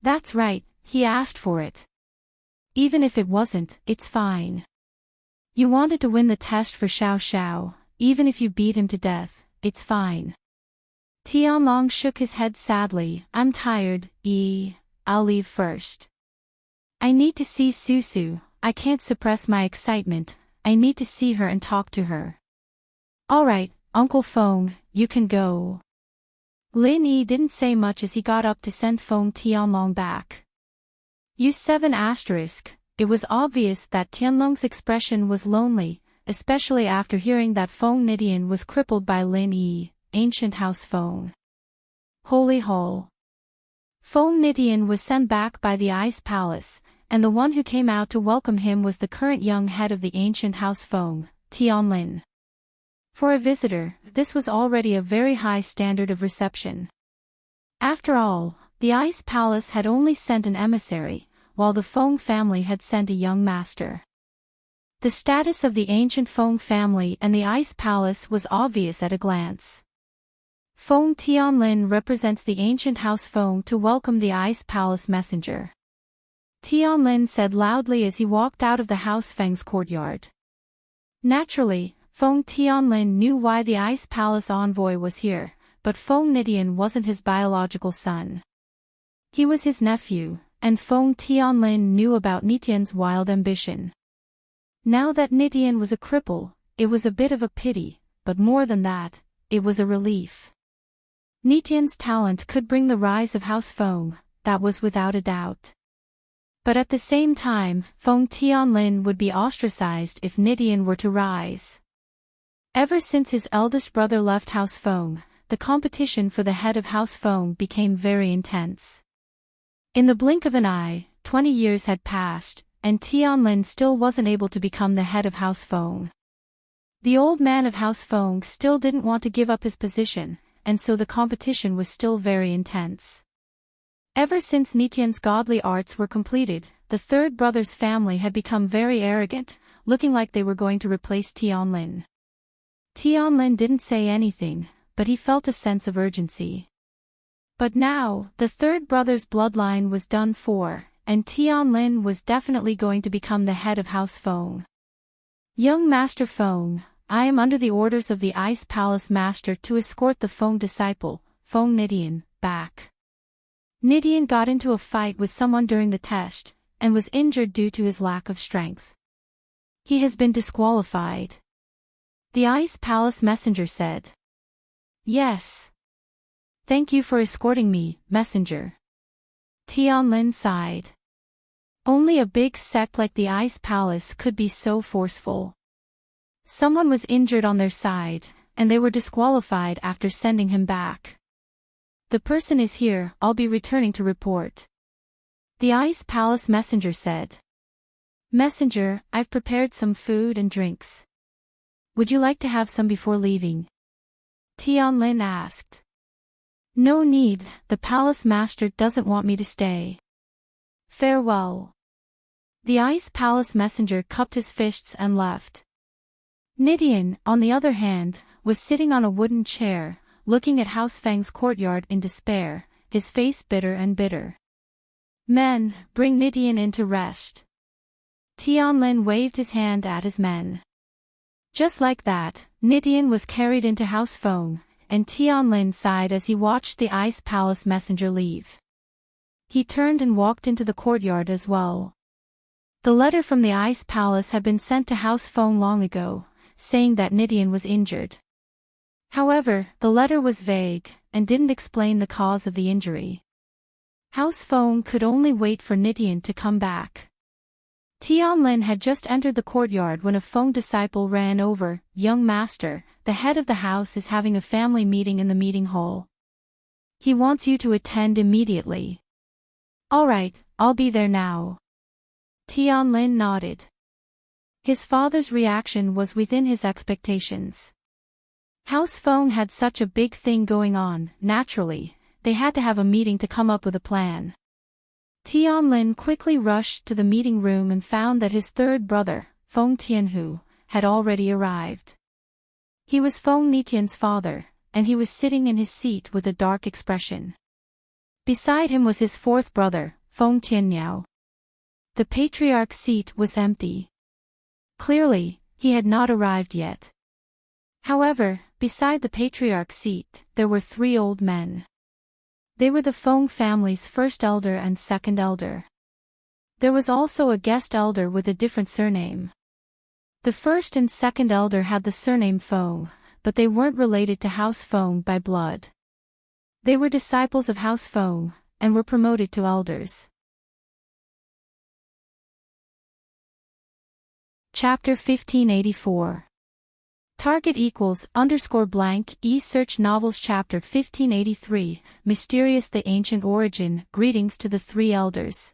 [SPEAKER 1] That's right, he asked for it. Even if it wasn't, it's fine. You wanted to win the test for Xiao Xiao, even if you beat him to death, it's fine. Tianlong shook his head sadly, I'm tired, I'll leave first. I need to see Susu, I can't suppress my excitement, I need to see her and talk to her. Alright, Uncle Feng, you can go. Lin Yi didn't say much as he got up to send Feng Tianlong back. Use 7 asterisk, it was obvious that Tianlong's expression was lonely, especially after hearing that Feng Nidian was crippled by Lin Yi, Ancient House Feng. Holy Hall. Feng Nidian was sent back by the Ice Palace, and the one who came out to welcome him was the current young head of the Ancient House Feng, Tianlin. For a visitor, this was already a very high standard of reception. After all, the Ice Palace had only sent an emissary, while the Feng family had sent a young master. The status of the ancient Feng family and the Ice Palace was obvious at a glance. Feng Tianlin represents the ancient House Feng to welcome the Ice Palace messenger. Tianlin said loudly as he walked out of the House Feng's courtyard. Naturally, Feng Tianlin knew why the Ice Palace envoy was here, but Feng Nidian wasn't his biological son. He was his nephew, and Feng Tianlin knew about Nitian's wild ambition. Now that Nitian was a cripple, it was a bit of a pity, but more than that, it was a relief. Nitian's talent could bring the rise of House Feng, that was without a doubt. But at the same time, Feng Tianlin would be ostracized if Nitian were to rise. Ever since his eldest brother left House Feng, the competition for the head of House Feng became very intense. In the blink of an eye, 20 years had passed, and Tianlin still wasn't able to become the head of House Feng. The old man of House Feng still didn't want to give up his position, and so the competition was still very intense. Ever since Nitian's godly arts were completed, the third brother's family had become very arrogant, looking like they were going to replace Tianlin. Tianlin didn't say anything, but he felt a sense of urgency. But now, the third brother's bloodline was done for, and Tianlin was definitely going to become the head of House Feng. Young Master Feng, I am under the orders of the Ice Palace Master to escort the Feng disciple, Feng Nidian, back. Nidian got into a fight with someone during the test, and was injured due to his lack of strength. He has been disqualified. The Ice Palace messenger said. Yes. Thank you for escorting me, messenger. Tianlin sighed. Only a big sect like the Ice Palace could be so forceful. Someone was injured on their side, and they were disqualified after sending him back. The person is here, I'll be returning to report. The Ice Palace messenger said. Messenger, I've prepared some food and drinks. Would you like to have some before leaving? Tianlin asked. No need, the palace master doesn't want me to stay. Farewell. The Ice Palace messenger cupped his fists and left. Nidian, on the other hand, was sitting on a wooden chair, looking at House Fang's courtyard in despair, his face bitter and bitter. Men, bring Nidian in to rest. Tianlin waved his hand at his men. Just like that, Nidian was carried into House Feng, and Tianlin sighed as he watched the Ice Palace messenger leave. He turned and walked into the courtyard as well. The letter from the Ice Palace had been sent to House Feng long ago, saying that Nidian was injured. However, the letter was vague, and didn't explain the cause of the injury. House Feng could only wait for Nidian to come back. Tianlin had just entered the courtyard when a Feng disciple ran over. Young master, the head of the house is having a family meeting in the meeting hall. He wants you to attend immediately. All right, I'll be there now. Tianlin nodded. His father's reaction was within his expectations. House Feng had such a big thing going on, naturally, they had to have a meeting to come up with a plan. Tianlin quickly rushed to the meeting room and found that his third brother, Feng Tianhu, had already arrived. He was Feng Nitian's father, and he was sitting in his seat with a dark expression. Beside him was his fourth brother, Feng Tianyao. The patriarch's seat was empty. Clearly, he had not arrived yet. However, beside the patriarch's seat, there were three old men. They were the Feng family's first elder and second elder. There was also a guest elder with a different surname. The first and second elder had the surname Feng, but they weren't related to House Feng by blood. They were disciples of House Feng, and were promoted to elders. Chapter 1584. Target equals _ e-search novels. Chapter 1583, Mysterious the Ancient Origin. Greetings to the three elders.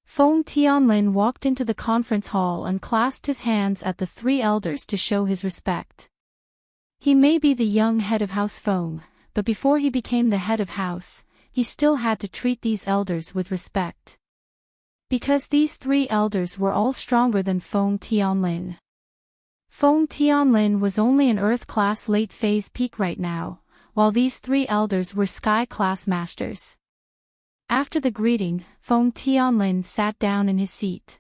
[SPEAKER 1] Feng Tianlin walked into the conference hall and clasped his hands at the three elders to show his respect. He may be the young head of House Feng, but before he became the head of house, he still had to treat these elders with respect. Because these three elders were all stronger than Feng Tianlin. Feng Tianlin was only an Earth-class late-phase peak right now, while these three elders were Sky-class masters. After the greeting, Feng Tianlin sat down in his seat.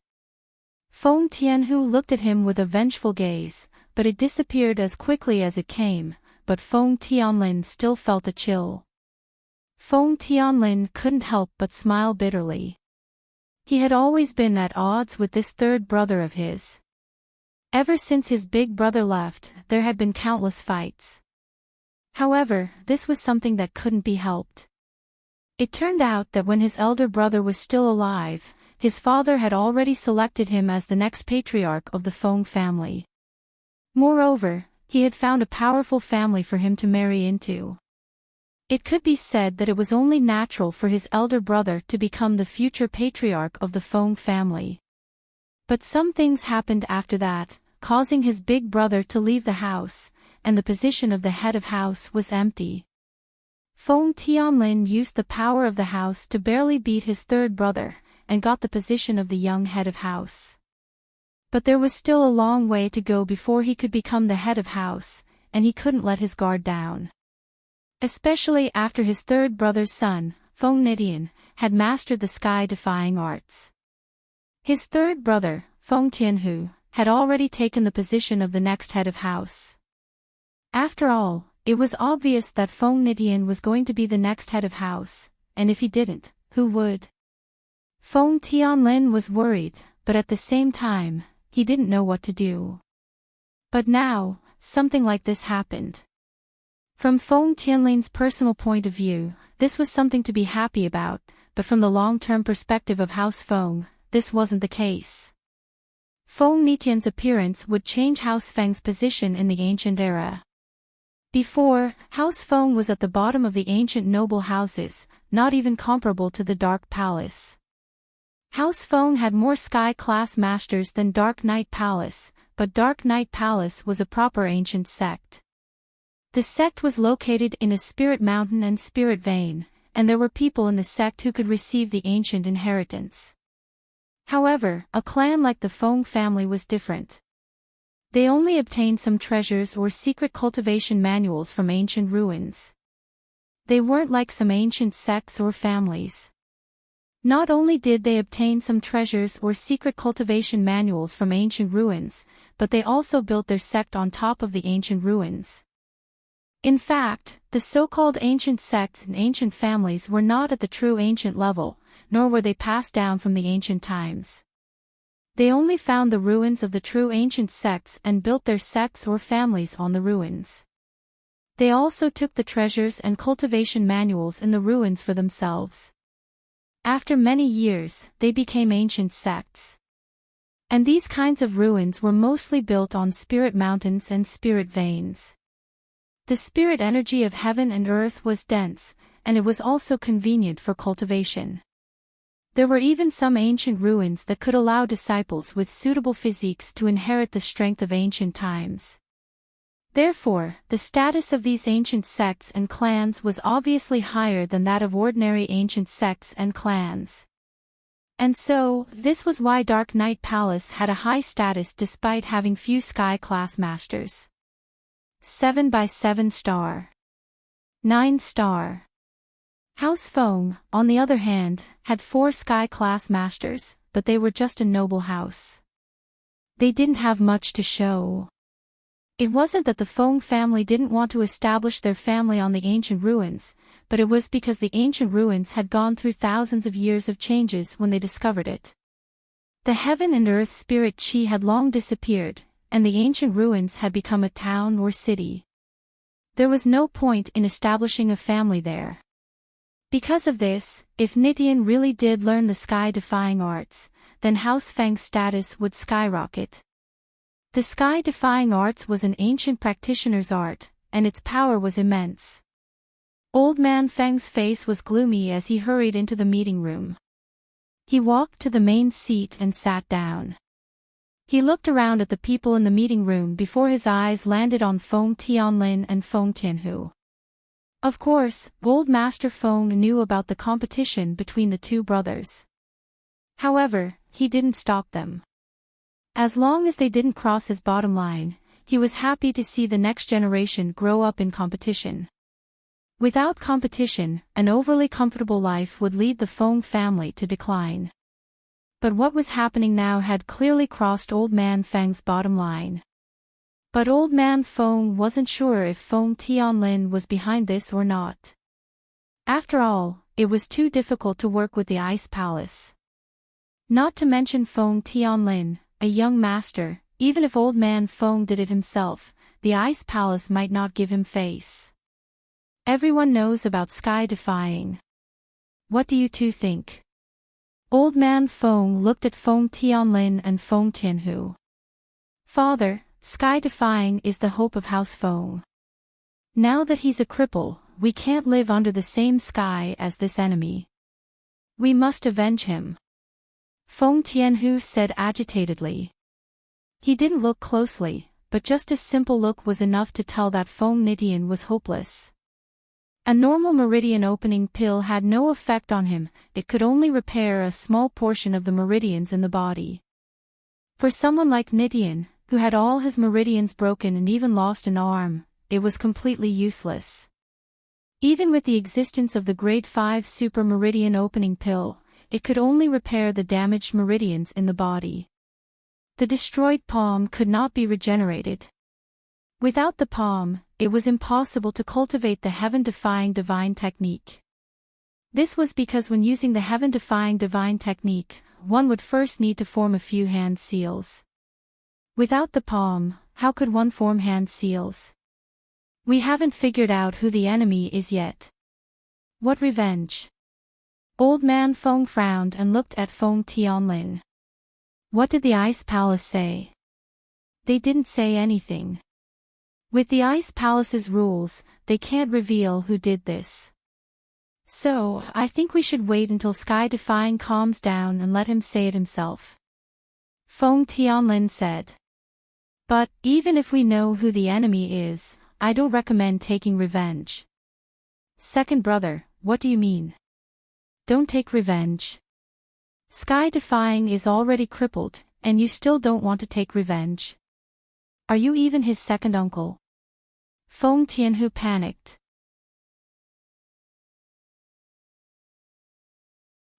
[SPEAKER 1] Feng Tianhu looked at him with a vengeful gaze, but it disappeared as quickly as it came, but Feng Tianlin still felt a chill. Feng Tianlin couldn't help but smile bitterly. He had always been at odds with this third brother of his. Ever since his big brother left, there had been countless fights. However, this was something that couldn't be helped. It turned out that when his elder brother was still alive, his father had already selected him as the next patriarch of the Feng family. Moreover, he had found a powerful family for him to marry into. It could be said that it was only natural for his elder brother to become the future patriarch of the Feng family. But some things happened after that, causing his big brother to leave the house, and the position of the head of house was empty. Feng Tianlin used the power of the house to barely beat his third brother, and got the position of the young head of house. But there was still a long way to go before he could become the head of house, and he couldn't let his guard down. Especially after his third brother's son, Feng Nidian, had mastered the sky-defying arts. His third brother, Feng Tianhu, had already taken the position of the next head of house. After all, it was obvious that Feng Nidian was going to be the next head of house, and if he didn't, who would? Feng Tianlin was worried, but at the same time, he didn't know what to do. But now, something like this happened. From Feng Tianlin's personal point of view, this was something to be happy about, but from the long-term perspective of House Feng, this wasn't the case. Feng Nitian's appearance would change House Feng's position in the ancient era. Before, House Feng was at the bottom of the ancient noble houses, not even comparable to the Dark Palace. House Feng had more sky-class masters than Dark Knight Palace, but Dark Knight Palace was a proper ancient sect. The sect was located in a spirit mountain and spirit vein, and there were people in the sect who could receive the ancient inheritance. However, a clan like the Feng family was different. They only obtained some treasures or secret cultivation manuals from ancient ruins. They weren't like some ancient sects or families. Not only did they obtain some treasures or secret cultivation manuals from ancient ruins, but they also built their sect on top of the ancient ruins. In fact, the so-called ancient sects and ancient families were not at the true ancient level, nor were they passed down from the ancient times. They only found the ruins of the true ancient sects and built their sects or families on the ruins. They also took the treasures and cultivation manuals in the ruins for themselves. After many years, they became ancient sects. And these kinds of ruins were mostly built on spirit mountains and spirit veins. The spirit energy of heaven and earth was dense, and it was also convenient for cultivation. There were even some ancient ruins that could allow disciples with suitable physiques to inherit the strength of ancient times. Therefore, the status of these ancient sects and clans was obviously higher than that of ordinary ancient sects and clans. And so, this was why Dark Knight Palace had a high status despite having few sky-class masters. 7 by 7 star. 9 star. House Feng, on the other hand, had 4 sky-class masters, but they were just a noble house. They didn't have much to show. It wasn't that the Feng family didn't want to establish their family on the ancient ruins, but it was because the ancient ruins had gone through thousands of years of changes when they discovered it. The heaven and earth spirit chi had long disappeared, and the ancient ruins had become a town or city. There was no point in establishing a family there. Because of this, if Nitian really did learn the sky-defying arts, then House Feng's status would skyrocket. The sky-defying arts was an ancient practitioner's art, and its power was immense. Old Man Feng's face was gloomy as he hurried into the meeting room. He walked to the main seat and sat down. He looked around at the people in the meeting room before his eyes landed on Feng Tianlin and Feng Tianhu. Of course, Old Master Feng knew about the competition between the two brothers. However, he didn't stop them. As long as they didn't cross his bottom line, he was happy to see the next generation grow up in competition. Without competition, an overly comfortable life would lead the Feng family to decline. But what was happening now had clearly crossed Old Man Feng's bottom line. But Old Man Feng wasn't sure if Feng Tianlin was behind this or not. After all, it was too difficult to work with the Ice Palace. Not to mention Feng Tianlin, a young master, even if Old Man Feng did it himself, the Ice Palace might not give him face. Everyone knows about sky-defying. What do you two think? Old Man Feng looked at Feng Tianlin and Feng Tianhu. Father, sky-defying is the hope of House Feng. Now that he's a cripple, we can't live under the same sky as this enemy. We must avenge him. Feng Tianhu said agitatedly. He didn't look closely, but just a simple look was enough to tell that Feng Nitian was hopeless. A normal meridian opening pill had no effect on him, it could only repair a small portion of the meridians in the body. For someone like Nitian, who had all his meridians broken and even lost an arm, it was completely useless. Even with the existence of the Grade 5 Super Meridian Opening Pill, it could only repair the damaged meridians in the body. The destroyed palm could not be regenerated. Without the palm, it was impossible to cultivate the heaven-defying divine technique. This was because when using the heaven-defying divine technique, one would first need to form a few hand seals. Without the palm, how could one form hand seals? We haven't figured out who the enemy is yet. What revenge? Old Man Feng frowned and looked at Feng Tianlin. What did the Ice Palace say? They didn't say anything. With the Ice Palace's rules, they can't reveal who did this. So, I think we should wait until Sky Defying calms down and let him say it himself. Feng Tianlin said. But, even if we know who the enemy is, I don't recommend taking revenge. Second brother, what do you mean? Don't take revenge. Sky Defying is already crippled, and you still don't want to take revenge. Are you even his second uncle? Feng Tianhu panicked.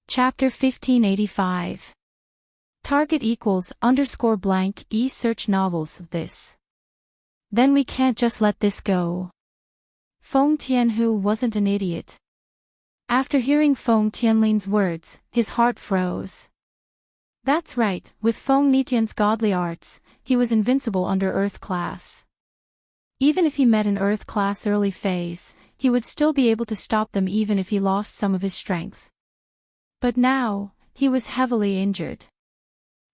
[SPEAKER 1] Chapter 1585. Target equals _ e search novels this. Then we can't just let this go. Feng Tianhu wasn't an idiot. After hearing Feng Tianlin's words, his heart froze. That's right, with Feng Nitian's godly arts, he was invincible under Earth class. Even if he met an Earth class early phase, he would still be able to stop them even if he lost some of his strength. But now, he was heavily injured.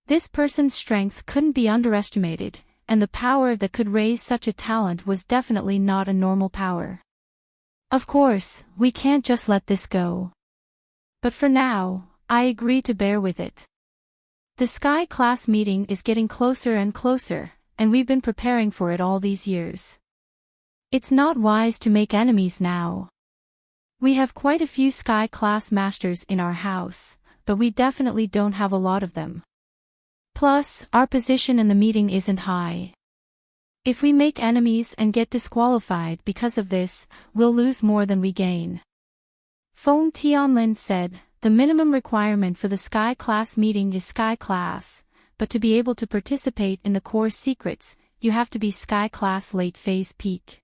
[SPEAKER 1] This person's strength couldn't be underestimated, and the power that could raise such a talent was definitely not a normal power. Of course, we can't just let this go. But for now, I agree to bear with it. The Sky class meeting is getting closer and closer, and we've been preparing for it all these years. It's not wise to make enemies now. We have quite a few Sky class masters in our house, but we definitely don't have a lot of them. Plus, our position in the meeting isn't high. If we make enemies and get disqualified because of this, we'll lose more than we gain. Feng Tianlin said, the minimum requirement for the Sky class meeting is Sky class, but to be able to participate in the core secrets, you have to be Sky class late phase peak.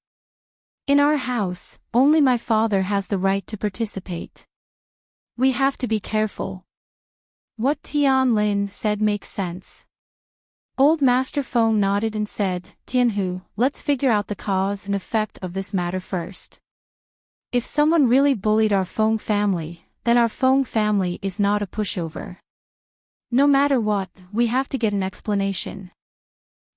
[SPEAKER 1] In our house, only my father has the right to participate. We have to be careful. What Tianlin said makes sense. Old Master Feng nodded and said, Tianhu, let's figure out the cause and effect of this matter first. If someone really bullied our Feng family, then our Feng family is not a pushover. No matter what, we have to get an explanation.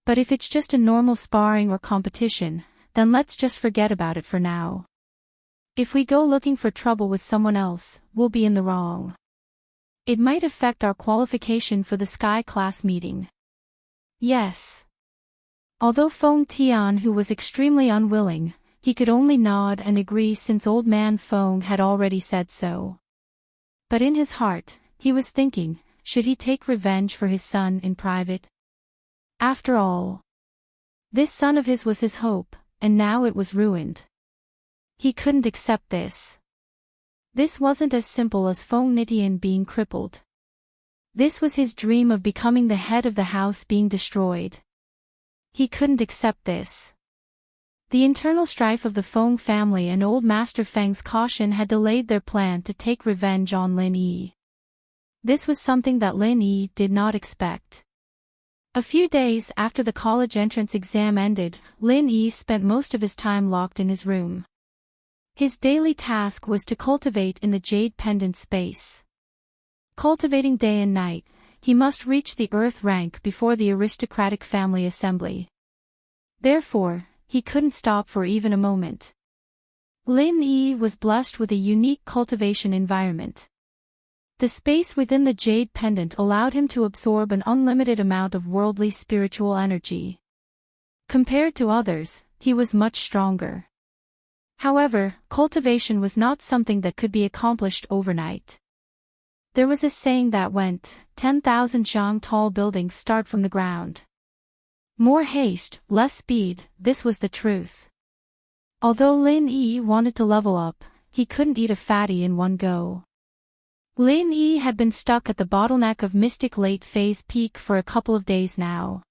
[SPEAKER 1] But if it's just a normal sparring or competition, then let's just forget about it for now. If we go looking for trouble with someone else, we'll be in the wrong. It might affect our qualification for the Sky class meeting. Yes. Although Feng Tianhu was extremely unwilling, he could only nod and agree since Old Man Feng had already said so. But in his heart, he was thinking, should he take revenge for his son in private? After all, this son of his was his hope, and now it was ruined. He couldn't accept this. This wasn't as simple as Feng Nitian being crippled. This was his dream of becoming the head of the house being destroyed. He couldn't accept this. The internal strife of the Feng family and Old Master Feng's caution had delayed their plan to take revenge on Lin Yi. This was something that Lin Yi did not expect. A few days after the college entrance exam ended, Lin Yi spent most of his time locked in his room. His daily task was to cultivate in the Jade Pendant space. Cultivating day and night, he must reach the Earth rank before the aristocratic family assembly. Therefore, he couldn't stop for even a moment. Lin Yi was blessed with a unique cultivation environment. The space within the Jade Pendant allowed him to absorb an unlimited amount of worldly spiritual energy. Compared to others, he was much stronger. However, cultivation was not something that could be accomplished overnight. There was a saying that went, 10,000 zhang tall buildings start from the ground. More haste, less speed, this was the truth. Although Lin Yi wanted to level up, he couldn't eat a fatty in one go. Lin Yi had been stuck at the bottleneck of Mystic Late Phase Peak for a couple of days now.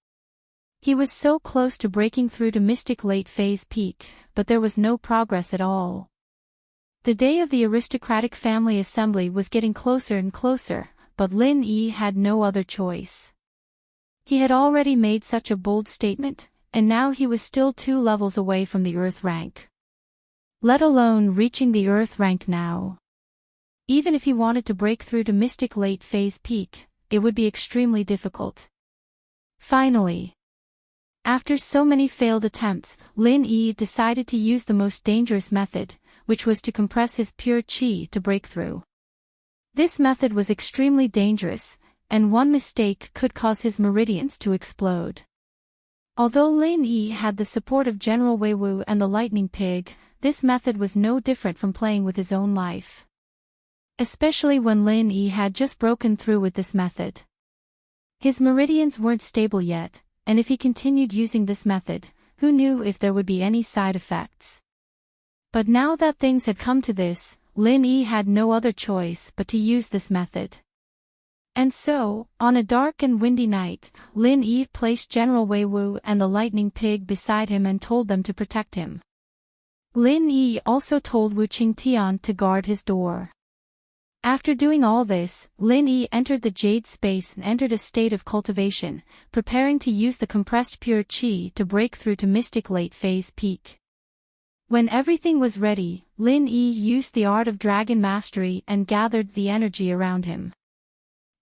[SPEAKER 1] He was so close to breaking through to Mystic Late Phase Peak, but there was no progress at all. The day of the aristocratic family assembly was getting closer and closer, but Lin Yi had no other choice. He had already made such a bold statement, and now he was still 2 levels away from the Earth rank. Let alone reaching the Earth rank now. Even if he wanted to break through to Mystic Late Phase Peak, it would be extremely difficult. Finally, after so many failed attempts, Lin Yi decided to use the most dangerous method, which was to compress his pure qi to break through. This method was extremely dangerous, and one mistake could cause his meridians to explode. Although Lin Yi had the support of General Wei Wu and the Lightning Pig, this method was no different from playing with his own life. Especially when Lin Yi had just broken through with this method. His meridians weren't stable yet, and if he continued using this method, who knew if there would be any side effects. But now that things had come to this, Lin Yi had no other choice but to use this method. And so, on a dark and windy night, Lin Yi placed General Wei Wu and the Lightning Pig beside him and told them to protect him. Lin Yi also told Wu Qingtian to guard his door. After doing all this, Lin Yi entered the Jade Space and entered a state of cultivation, preparing to use the compressed pure qi to break through to Mystic Late Phase Peak. When everything was ready, Lin Yi used the art of Dragon Mastery and gathered the energy around him.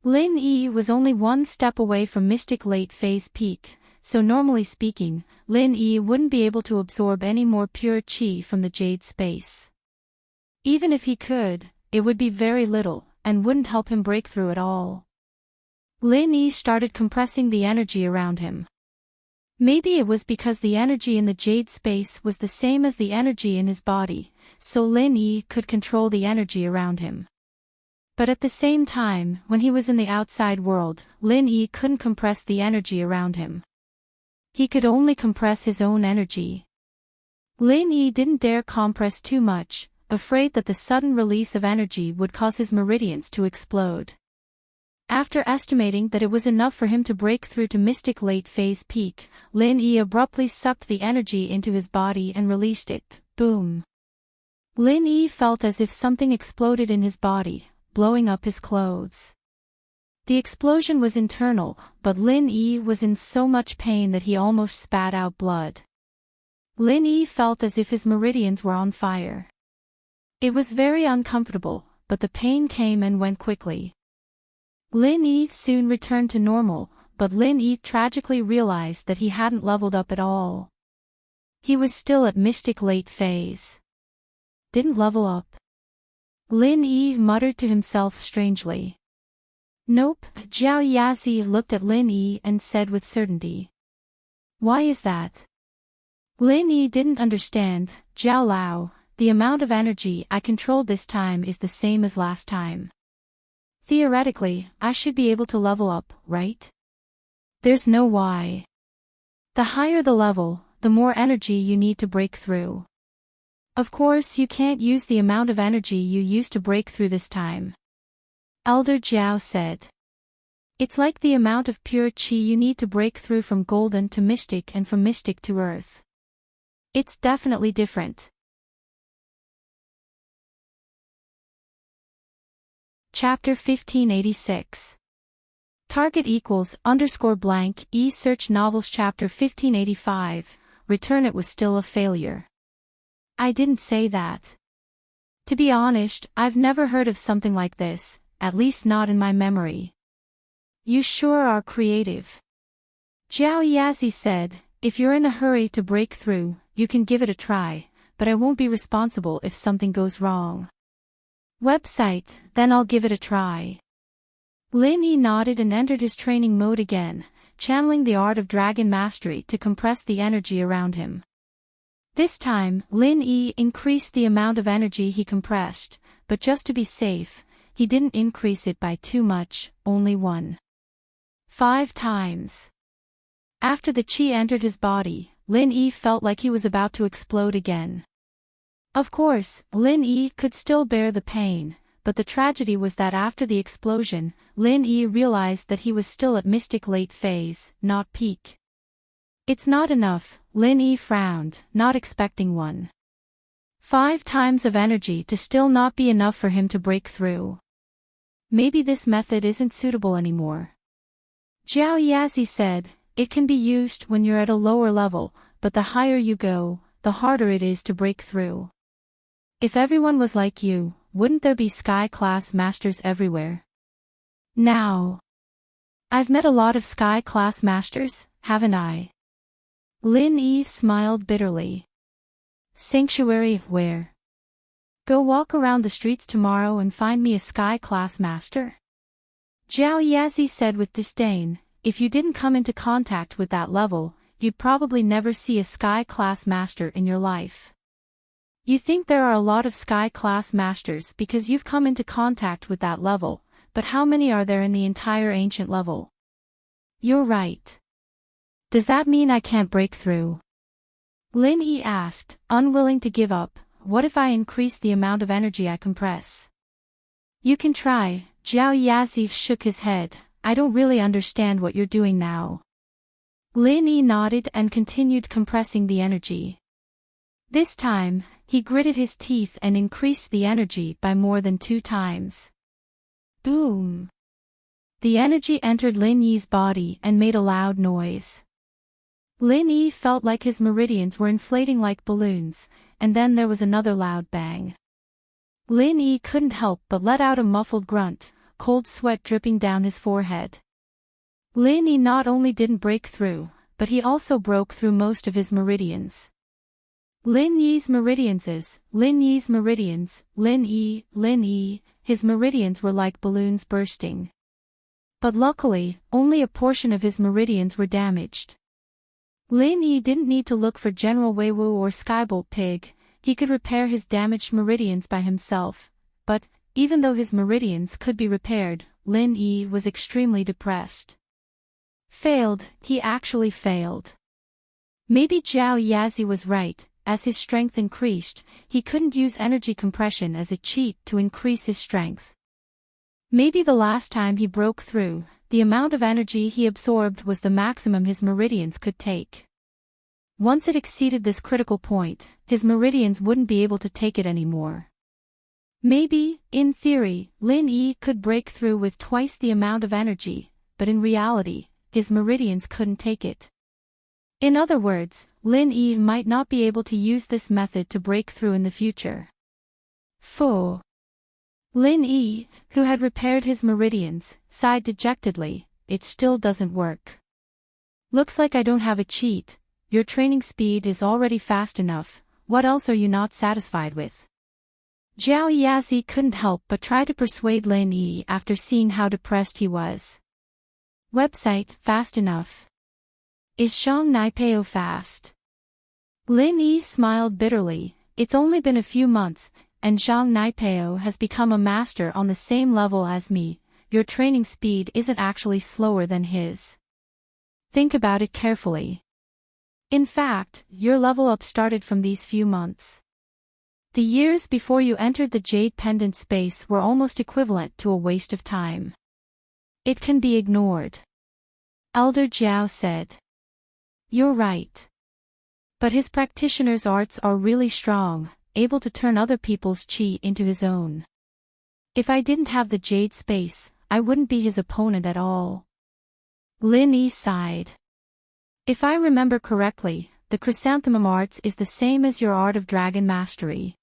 [SPEAKER 1] Lin Yi was only 1 step away from Mystic Late Phase Peak, so normally speaking, Lin Yi wouldn't be able to absorb any more pure qi from the Jade Space. Even if he could, it would be very little, and wouldn't help him break through at all. Lin Yi started compressing the energy around him. Maybe it was because the energy in the Jade Space was the same as the energy in his body, so Lin Yi could control the energy around him. But at the same time, when he was in the outside world, Lin Yi couldn't compress the energy around him. He could only compress his own energy. Lin Yi didn't dare compress too much, afraid that the sudden release of energy would cause his meridians to explode. After estimating that it was enough for him to break through to Mystic Late Phase Peak, Lin Yi abruptly sucked the energy into his body and released it. Boom! Lin Yi felt as if something exploded in his body, blowing up his clothes. The explosion was internal, but Lin Yi was in so much pain that he almost spat out blood. Lin Yi felt as if his meridians were on fire. It was very uncomfortable, but the pain came and went quickly. Lin Yi soon returned to normal, but Lin Yi tragically realized that he hadn't leveled up at all. He was still at Mystic Late Phase. Didn't level up. Lin Yi muttered to himself strangely. Nope, Zhao Yazi looked at Lin Yi and said with certainty. Why is that? Lin Yi didn't understand. Zhao Lao, the amount of energy I controlled this time is the same as last time. Theoretically, I should be able to level up, right? There's no why. The higher the level, the more energy you need to break through. Of course you can't use the amount of energy you used to break through this time. Elder Jiao said. It's like the amount of pure qi you need to break through from golden to mystic and from mystic to earth. It's definitely different. Chapter 1586. Target equals _blank e-search novels Chapter 1585, Return It was still a failure. I didn't say that. To be honest, I've never heard of something like this, at least not in my memory. You sure are creative. Zhao Yazi said, if you're in a hurry to break through, you can give it a try, but I won't be responsible if something goes wrong. Website, then I'll give it a try. Lin Yi nodded and entered his training mode again, channeling the art of Dragon Mastery to compress the energy around him. This time, Lin Yi increased the amount of energy he compressed, but just to be safe, he didn't increase it by too much, only 1.5 times. After the qi entered his body, Lin Yi felt like he was about to explode again. Of course, Lin Yi could still bear the pain, but the tragedy was that after the explosion, Lin Yi realized that he was still at Mystic Late Phase, not peak. It's not enough, Lin Yi frowned, not expecting 1.5 times of energy to still not be enough for him to break through. Maybe this method isn't suitable anymore. Zhao Yazi said, it can be used when you're at a lower level, but the higher you go, the harder it is to break through. If everyone was like you, wouldn't there be sky-class masters everywhere? Now, I've met a lot of sky-class masters, haven't I? Lin Yi smiled bitterly. Sanctuary where? Go walk around the streets tomorrow and find me a sky-class master? Zhao Yazi said with disdain, if you didn't come into contact with that level, you'd probably never see a sky-class master in your life. You think there are a lot of sky-class masters because you've come into contact with that level, but how many are there in the entire ancient level? You're right. Does that mean I can't break through? Lin Yi asked, unwilling to give up. What if I increase the amount of energy I compress? You can try. Zhao Yazi shook his head. I don't really understand what you're doing now. Lin Yi nodded and continued compressing the energy. This time, he gritted his teeth and increased the energy by more than 2 times. Boom! The energy entered Lin Yi's body and made a loud noise. Lin Yi felt like his meridians were inflating like balloons, and then there was another loud bang. Lin Yi couldn't help but let out a muffled grunt, cold sweat dripping down his forehead. Lin Yi not only didn't break through, but he also broke through most of his meridians. Lin Yi's meridians, Lin Yi, his meridians were like balloons bursting. But luckily, only a portion of his meridians were damaged. Lin Yi didn't need to look for General Weiwu or Skybolt Pig, he could repair his damaged meridians by himself, but, even though his meridians could be repaired, Lin Yi was extremely depressed. Failed, he actually failed. Maybe Zhao Yazi was right, as his strength increased, he couldn't use energy compression as a cheat to increase his strength. Maybe the last time he broke through, the amount of energy he absorbed was the maximum his meridians could take. Once it exceeded this critical point, his meridians wouldn't be able to take it anymore. Maybe, in theory, Lin Yi could break through with twice the amount of energy, but in reality, his meridians couldn't take it. In other words, Lin Yi might not be able to use this method to break through in the future. 4. Lin Yi, who had repaired his meridians, sighed dejectedly, it still doesn't work. Looks like I don't have a cheat, your training speed is already fast enough, what else are you not satisfied with? Zhao Yazi couldn't help but try to persuade Lin Yi after seeing how depressed he was. Website, fast enough. Is Zhang Naipeo fast? Lin Yi smiled bitterly, it's only been a few months, and Zhang Naipeo has become a master on the same level as me, your training speed isn't actually slower than his. Think about it carefully. In fact, your level up started from these few months. The years before you entered the Jade Pendant space were almost equivalent to a waste of time. It can be ignored. Elder Zhao said. You're right. But his practitioner's arts are really strong, able to turn other people's chi into his own. If I didn't have the Jade space, I wouldn't be his opponent at all. Lin Yi sighed. If I remember correctly, the Chrysanthemum arts is the same as your art of dragon mastery.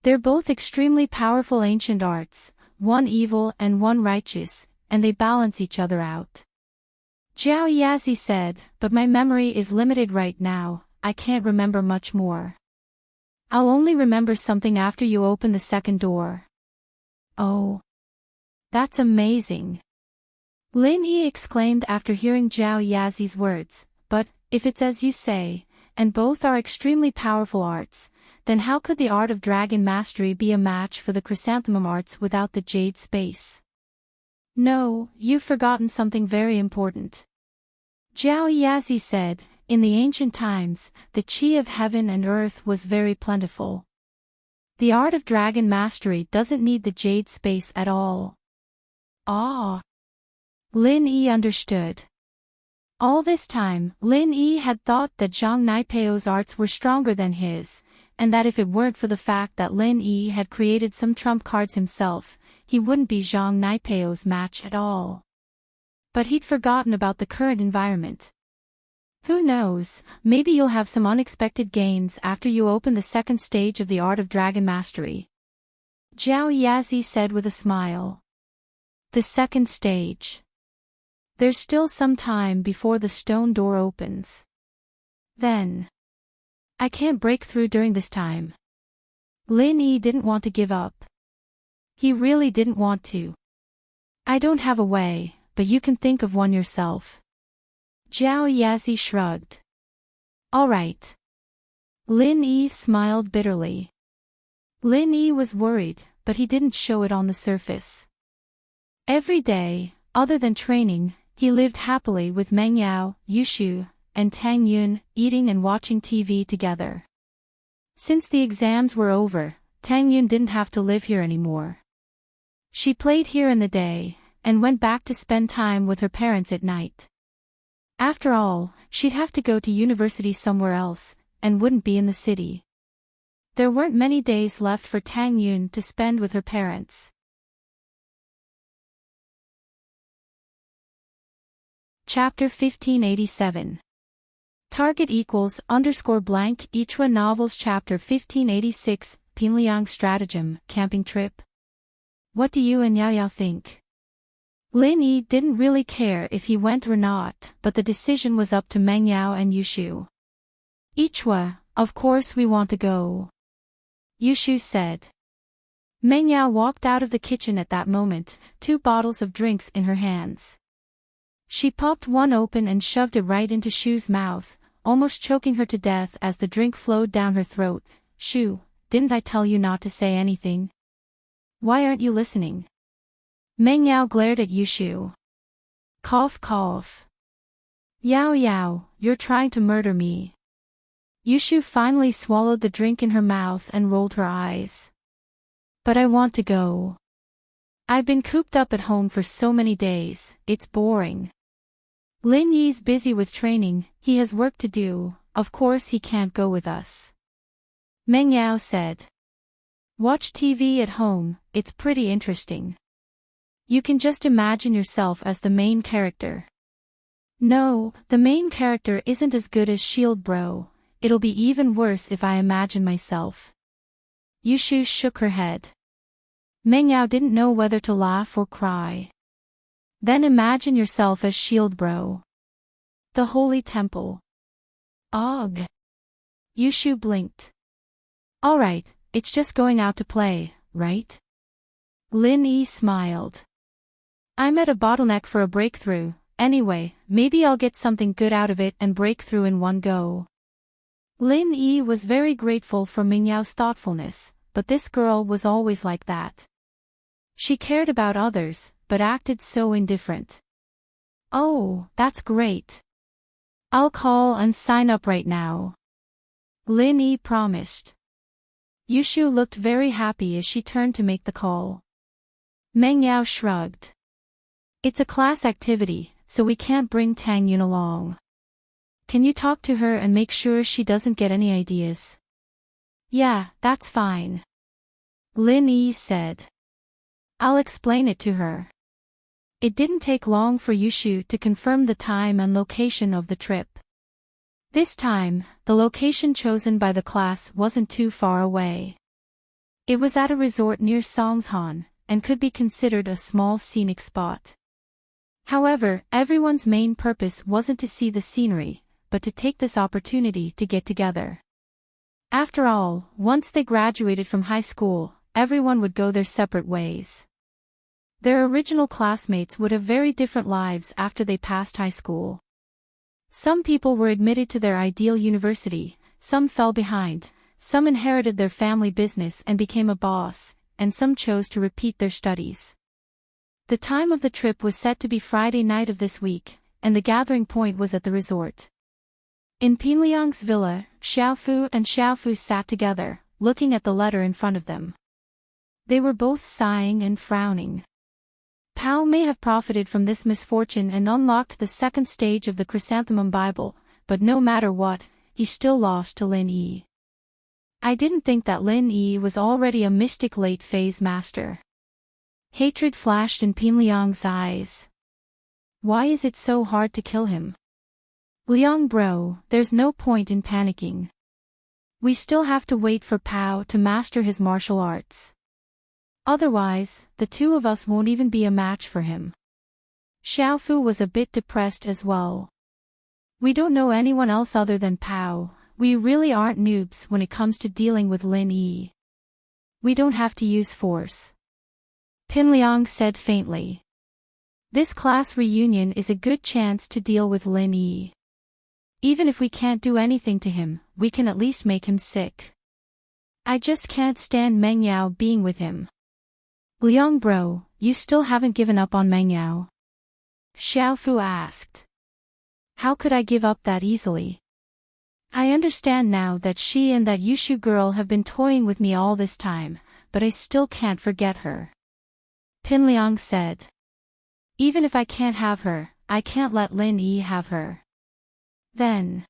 [SPEAKER 1] They're both extremely powerful ancient arts, one evil and one righteous, and they balance each other out. Zhao Yazi said, but my memory is limited right now, I can't remember much more. I'll only remember something after you open the second door. Oh. That's amazing. Lin Yi exclaimed after hearing Zhao Yazi's words, but, if it's as you say, and both are extremely powerful arts, then how could the art of dragon mastery be a match for the Chrysanthemum arts without the Jade space? No, you've forgotten something very important. Zhao Yazi said, in the ancient times, the chi of heaven and earth was very plentiful. The art of dragon mastery doesn't need the Jade space at all. Ah. Lin Yi understood. All this time, Lin Yi had thought that Zhang Naipeo's arts were stronger than his, and that if it weren't for the fact that Lin Yi had created some trump cards himself, he wouldn't be Zhang Naipeo's match at all. But he'd forgotten about the current environment. Who knows, maybe you'll have some unexpected gains after you open the second stage of the Art of Dragon Mastery. Zhao Yazi said with a smile. The second stage. There's still some time before the stone door opens. Then. I can't break through during this time. Lin Yi didn't want to give up. He really didn't want to. I don't have a way, but you can think of one yourself. Zhao Yazi shrugged. All right. Lin Yi smiled bitterly. Lin Yi was worried, but he didn't show it on the surface. Every day, other than training, he lived happily with Meng Yao, Yushu, and Tang Yun, eating and watching TV together. Since the exams were over, Tang Yun didn't have to live here anymore. She played here in the day, and went back to spend time with her parents at night. After all, she'd have to go to university somewhere else, and wouldn't be in the city. There weren't many days left for Tang Yun to spend with her parents. Chapter 1587. Target equals _blank Ichua Novels Chapter 1586, Pinliang Stratagem, Camping Trip. What do you and Yao Yao think? Lin Yi didn't really care if he went or not, but the decision was up to Meng Yao and Yushu. Ichua, of course we want to go. Yushu said. Meng Yao walked out of the kitchen at that moment, 2 bottles of drinks in her hands. She popped one open and shoved it right into Shu's mouth, almost choking her to death as the drink flowed down her throat. Shu, didn't I tell you not to say anything? Why aren't you listening? Meng Yao glared at Yushu. Cough cough. Yao Yao, you're trying to murder me. Yushu finally swallowed the drink in her mouth and rolled her eyes. But I want to go. I've been cooped up at home for so many days, it's boring. Lin Yi's busy with training, he has work to do, of course he can't go with us. Meng Yao said. Watch TV at home, it's pretty interesting. You can just imagine yourself as the main character. No, the main character isn't as good as Shield Bro, it'll be even worse if I imagine myself. Yushu shook her head. Meng Yao didn't know whether to laugh or cry. Then imagine yourself as Shield Bro. The Holy Temple. Ugh. Yushu blinked. Alright, it's just going out to play, right? Lin Yi smiled. I'm at a bottleneck for a breakthrough, anyway, maybe I'll get something good out of it and break through in one go. Lin Yi was very grateful for Meng Yao's thoughtfulness, but this girl was always like that. She cared about others, but acted so indifferent. Oh, that's great. I'll call and sign up right now. Lin Yi promised. Yushu looked very happy as she turned to make the call. Meng Yao shrugged. It's a class activity, so we can't bring Tang Yun along. Can you talk to her and make sure she doesn't get any ideas? Yeah, that's fine. Lin Yi said. I'll explain it to her. It didn't take long for Yushu to confirm the time and location of the trip. This time, the location chosen by the class wasn't too far away. It was at a resort near Songshan, and could be considered a small scenic spot. However, everyone's main purpose wasn't to see the scenery, but to take this opportunity to get together. After all, once they graduated from high school, everyone would go their separate ways. Their original classmates would have very different lives after they passed high school. Some people were admitted to their ideal university, some fell behind, some inherited their family business and became a boss, and some chose to repeat their studies. The time of the trip was set to be Friday night of this week, and the gathering point was at the resort. In Pinliang's villa, Xiaofu and Xiaofu sat together, looking at the letter in front of them. They were both sighing and frowning. Pao may have profited from this misfortune and unlocked the second stage of the Chrysanthemum Bible, but no matter what, he still lost to Lin Yi. I didn't think that Lin Yi was already a mystic late-phase master. Hatred flashed in Pinliang's eyes. Why is it so hard to kill him? Liang bro, there's no point in panicking. We still have to wait for Pao to master his martial arts. Otherwise, the two of us won't even be a match for him. Xiaofu was a bit depressed as well. We don't know anyone else other than Pao. We really aren't noobs when it comes to dealing with Lin Yi. We don't have to use force. Pin Liang said faintly. This class reunion is a good chance to deal with Lin Yi. Even if we can't do anything to him, we can at least make him sick. I just can't stand Meng Yao being with him. Liang bro, you still haven't given up on Meng Yao? Xiaofu asked. How could I give up that easily? I understand now that she and that Yushu girl have been toying with me all this time, but I still can't forget her. Pin Liang said. Even if I can't have her, I can't let Lin Yi have her. Then.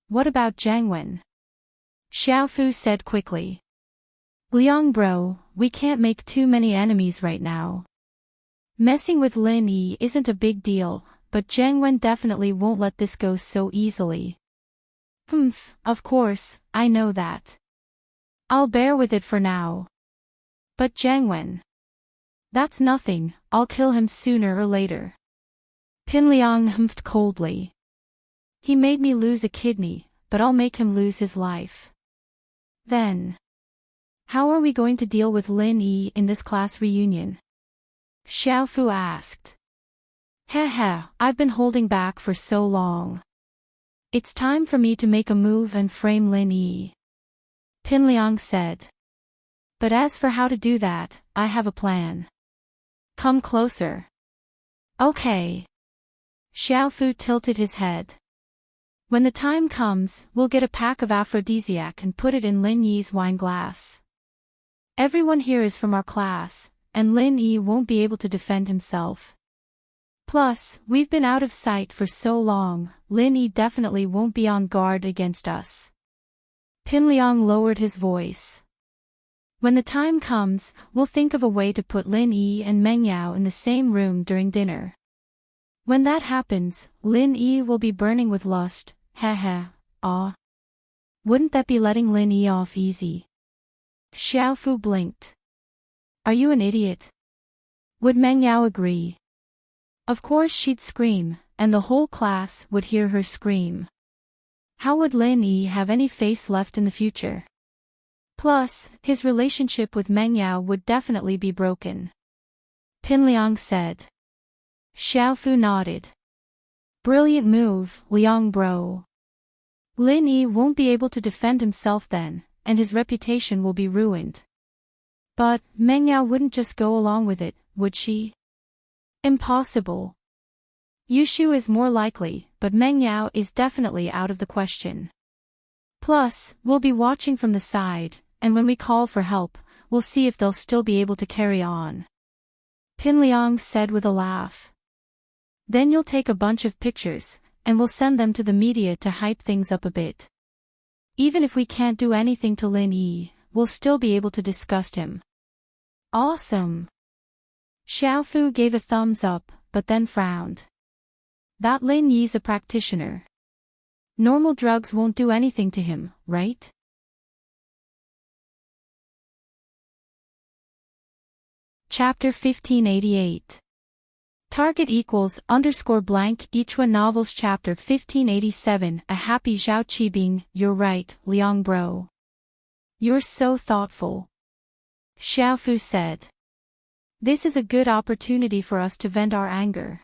[SPEAKER 1] What about Jiang Wen? Xiaofu said quickly. Liang bro, we can't make too many enemies right now. Messing with Lin Yi isn't a big deal, but Jiang Wen definitely won't let this go so easily. Of course, I know that. I'll bear with it for now. But Jiang Wen. That's nothing, I'll kill him sooner or later. Pin Liang humphed coldly. He made me lose a kidney, but I'll make him lose his life. Then. How are we going to deal with Lin Yi in this class reunion? Xiaofu asked. I've been holding back for so long. It's time for me to make a move and frame Lin Yi. Pin Liang said. But as for how to do that, I have a plan. Come closer. Okay. Xiaofu tilted his head. When the time comes, we'll get a pack of aphrodisiac and put it in Lin Yi's wine glass. Everyone here is from our class, and Lin Yi won't be able to defend himself. Plus, we've been out of sight for so long, Lin Yi definitely won't be on guard against us. Pin Liang lowered his voice. When the time comes, we'll think of a way to put Lin Yi and Meng Yao in the same room during dinner. When that happens, Lin Yi will be burning with lust, Wouldn't that be letting Lin Yi off easy? Xiaofu blinked. Are you an idiot? Would Meng Yao agree? Of course she'd scream, and the whole class would hear her scream. How would Lin Yi have any face left in the future? Plus, his relationship with Meng Yao would definitely be broken. Pin Liang said. Xiaofu nodded. Brilliant move, Liang bro. Lin Yi won't be able to defend himself then, and his reputation will be ruined. But, Meng Yao wouldn't just go along with it, would she? Impossible. Yushu is more likely, but Meng Yao is definitely out of the question. Plus, we'll be watching from the side, and when we call for help, we'll see if they'll still be able to carry on. Pin Liang said with a laugh. Then you'll take a bunch of pictures, and we'll send them to the media to hype things up a bit. Even if we can't do anything to Lin Yi, we'll still be able to disgust him. Awesome. Xiaofu gave a thumbs up, but then frowned. That Lin Yi's a practitioner. Normal drugs won't do anything to him, right? Chapter 1588. Target equals _blank Yichua Novels Chapter 1587 A Happy Zhao Qibing. You're right, Liang bro. You're so thoughtful. Xiaofu said. This is a good opportunity for us to vent our anger.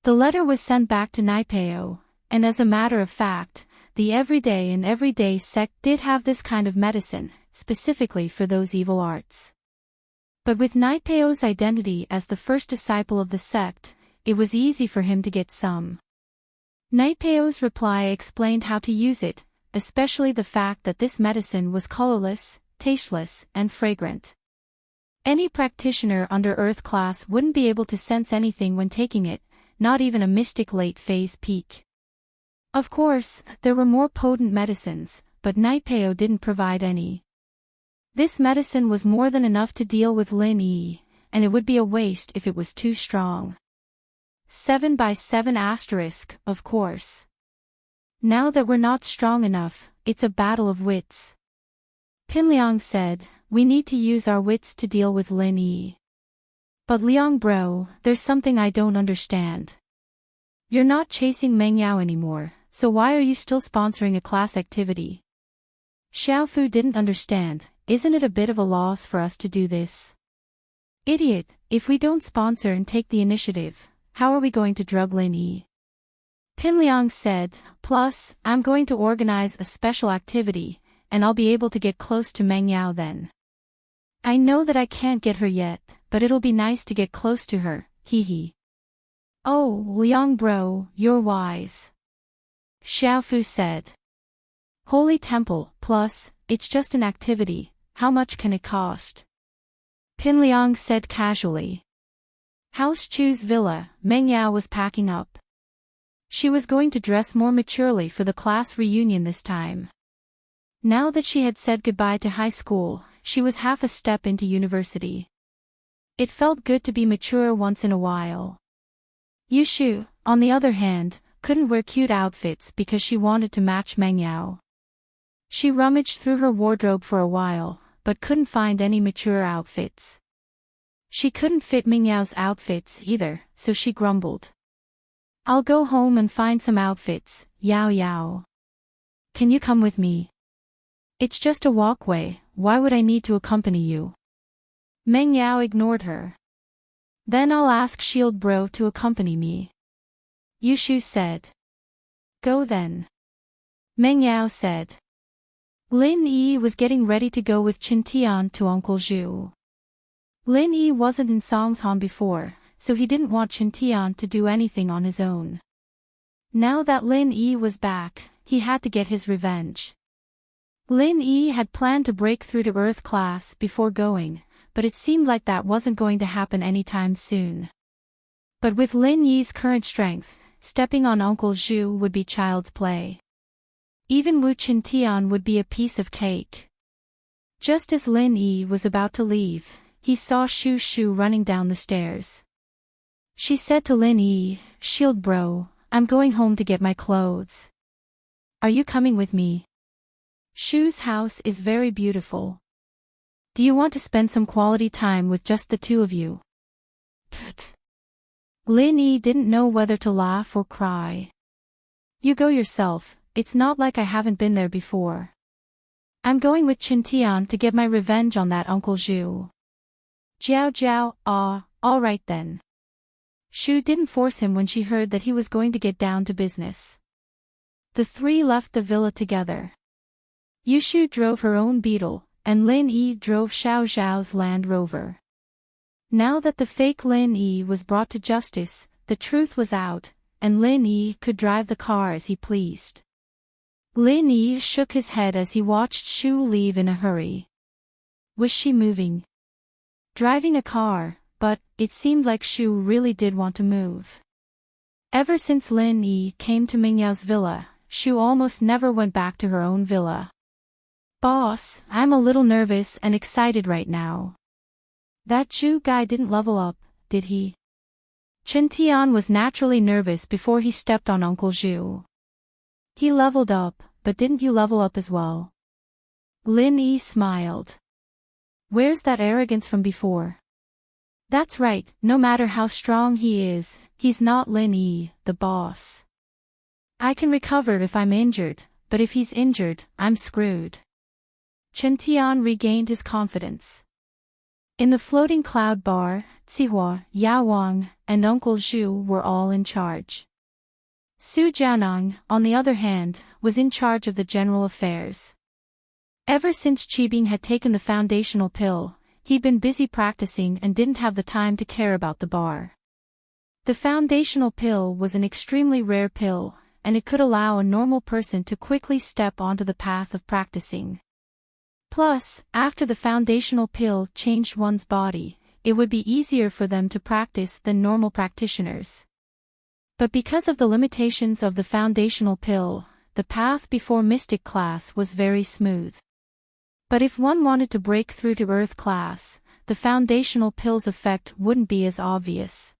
[SPEAKER 1] The letter was sent back to Naipeo, and as a matter of fact, the everyday sect did have this kind of medicine, specifically for those evil arts. But with Naipeo's identity as the first disciple of the sect, it was easy for him to get some. Naipeo's reply explained how to use it, especially the fact that this medicine was colorless, tasteless, and fragrant. Any practitioner under Earth class wouldn't be able to sense anything when taking it, not even a mystic late-phase peak. Of course, there were more potent medicines, but Naipeo didn't provide any. This medicine was more than enough to deal with Lin Yi, and it would be a waste if it was too strong. 7 by 7 asterisk, of course. Now that we're not strong enough, it's a battle of wits. Pinliang said, we need to use our wits to deal with Lin Yi. But Liang bro, there's something I don't understand. You're not chasing Meng Yao anymore, so why are you still sponsoring a class activity? Xiaofu didn't understand, isn't it a bit of a loss for us to do this? Idiot, if we don't sponsor and take the initiative, how are we going to drug Lin Yi? Pinliang said, plus, I'm going to organize a special activity, and I'll be able to get close to Meng Yao then. I know that I can't get her yet, but it'll be nice to get close to her, hee hee. Oh, Liang bro, you're wise. Xiaofu said. Holy Temple, plus, it's just an activity, how much can it cost? Pinliang said casually. House Chu's villa, Meng Yao was packing up. She was going to dress more maturely for the class reunion this time. Now that she had said goodbye to high school, she was half a step into university. It felt good to be mature once in a while. Yushu, on the other hand, couldn't wear cute outfits because she wanted to match Meng Yao. She rummaged through her wardrobe for a while, but couldn't find any mature outfits. She couldn't fit Meng Yao's outfits either, so she grumbled. I'll go home and find some outfits, Yao Yao. Can you come with me? It's just a walkway, why would I need to accompany you? Meng Yao ignored her. Then I'll ask Shield Bro to accompany me. Yushu said. Go then. Meng Yao said. Lin Yi was getting ready to go with Qintian to Uncle Zhu. Lin Yi wasn't in Songhan before, so he didn't want Qintian to do anything on his own. Now that Lin Yi was back, he had to get his revenge. Lin Yi had planned to break through to Earth class before going, but it seemed like that wasn't going to happen anytime soon. But with Lin Yi's current strength, stepping on Uncle Zhu would be child's play. Even Wu Qintian would be a piece of cake. Just as Lin Yi was about to leave, he saw Shu Shu running down the stairs. She said to Lin Yi, Shield Bro, I'm going home to get my clothes. Are you coming with me? Shu's house is very beautiful. Do you want to spend some quality time with just the two of you? Pfft. Lin Yi didn't know whether to laugh or cry. You go yourself, it's not like I haven't been there before. I'm going with Qintian to get my revenge on that Uncle Zhu. Jiao Jiao, alright then. Shu didn't force him when she heard that he was going to get down to business. The three left the villa together. Yushu drove her own Beetle, and Lin Yi drove Xiao Zhao's Land Rover. Now that the fake Lin Yi was brought to justice, the truth was out, and Lin Yi could drive the car as he pleased. Lin Yi shook his head as he watched Shu leave in a hurry. Was she moving? Driving a car, but it seemed like Shu really did want to move. Ever since Lin Yi came to Meng Yao's villa, Shu almost never went back to her own villa. Boss, I'm a little nervous and excited right now. That Zhu guy didn't level up, did he? Qintian was naturally nervous before he stepped on Uncle Zhu. He leveled up, but didn't you level up as well? Lin Yi smiled. Where's that arrogance from before? That's right, no matter how strong he is, he's not Lin Yi, the boss. I can recover if I'm injured, but if he's injured, I'm screwed. Qintian regained his confidence. In the floating cloud bar, Zihua, Yao Wang, and Uncle Zhu were all in charge. Su Jianang, on the other hand, was in charge of the general affairs. Ever since Qibing had taken the foundational pill, he'd been busy practicing and didn't have the time to care about the bar. The foundational pill was an extremely rare pill, and it could allow a normal person to quickly step onto the path of practicing. Plus, after the foundational pill changed one's body, it would be easier for them to practice than normal practitioners. But because of the limitations of the foundational pill, the path before Mystic class was very smooth. But if one wanted to break through to Earth class, the foundational pill's effect wouldn't be as obvious.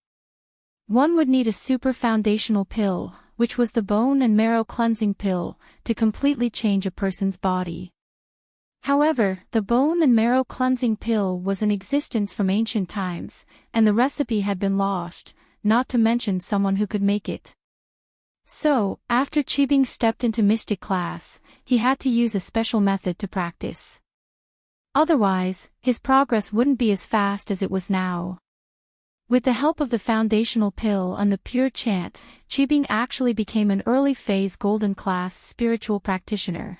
[SPEAKER 1] One would need a super foundational pill, which was the bone and marrow cleansing pill, to completely change a person's body. However, the bone and marrow cleansing pill was in existence from ancient times, and the recipe had been lost, not to mention someone who could make it. So, after Qibing stepped into mystic class, he had to use a special method to practice. Otherwise, his progress wouldn't be as fast as it was now. With the help of the foundational pill and the pure chant, Qibing actually became an early-phase golden class spiritual practitioner.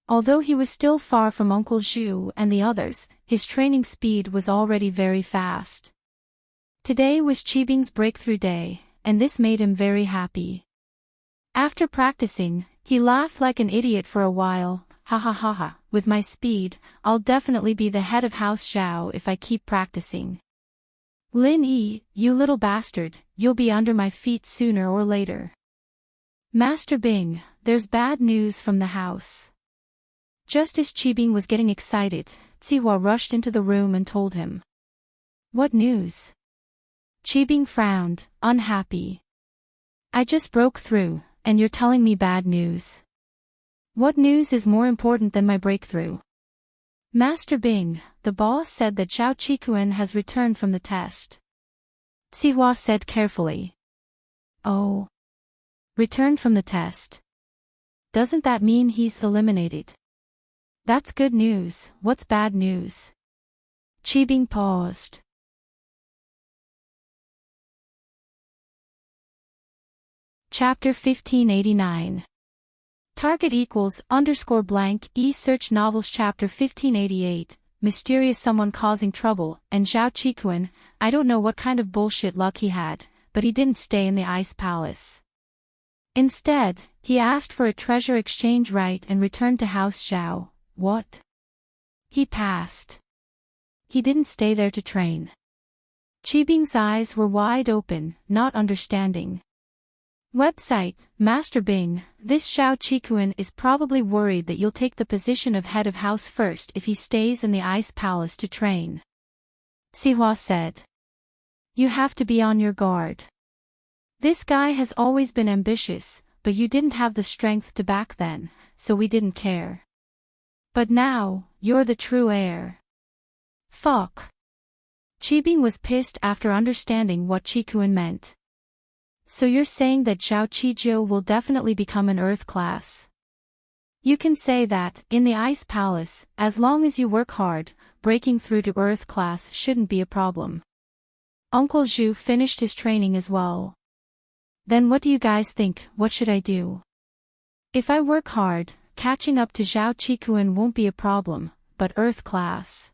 [SPEAKER 1] Although he was still far from Uncle Zhu and the others, his training speed was already very fast. Today was Qibing's breakthrough day, and this made him very happy. After practicing, he laughed like an idiot for a while. Ha ha ha ha, with my speed, I'll definitely be the head of House Zhao if I keep practicing. Lin Yi, you little bastard, you'll be under my feet sooner or later. Master Bing, there's bad news from the house. Just as Qibing was getting excited, Zihua rushed into the room and told him. What news? Qibing frowned, unhappy. I just broke through, and you're telling me bad news. What news is more important than my breakthrough? Master Bing, the boss said that Zhao Qikuan has returned from the test. Zihua said carefully. Oh. Returned from the test. Doesn't that mean he's eliminated? That's good news. What's bad news? Qibing paused. Chapter 1589. Target equals _ search novels chapter 1588, mysterious someone causing trouble, and Zhao Qikuan, I don't know what kind of bullshit luck he had, but he didn't stay in the Ice Palace. Instead, he asked for a treasure exchange right and returned to House Zhao. What? He passed. He didn't stay there to train. Qibing's eyes were wide open, not understanding. Website, Master Bing, this Zhao Qikuan is probably worried that you'll take the position of head of house first if he stays in the Ice Palace to train. Zihua said. You have to be on your guard. This guy has always been ambitious, but you didn't have the strength to back then, so we didn't care. But now, you're the true heir. Fuck. Qibing was pissed after understanding what Qikuan meant. So you're saying that Zhao Qijiu will definitely become an Earth class? You can say that, in the Ice Palace, as long as you work hard, breaking through to Earth class shouldn't be a problem. Uncle Zhu finished his training as well. Then what do you guys think, what should I do? If I work hard, catching up to Zhao Qikuan won't be a problem, but Earth class.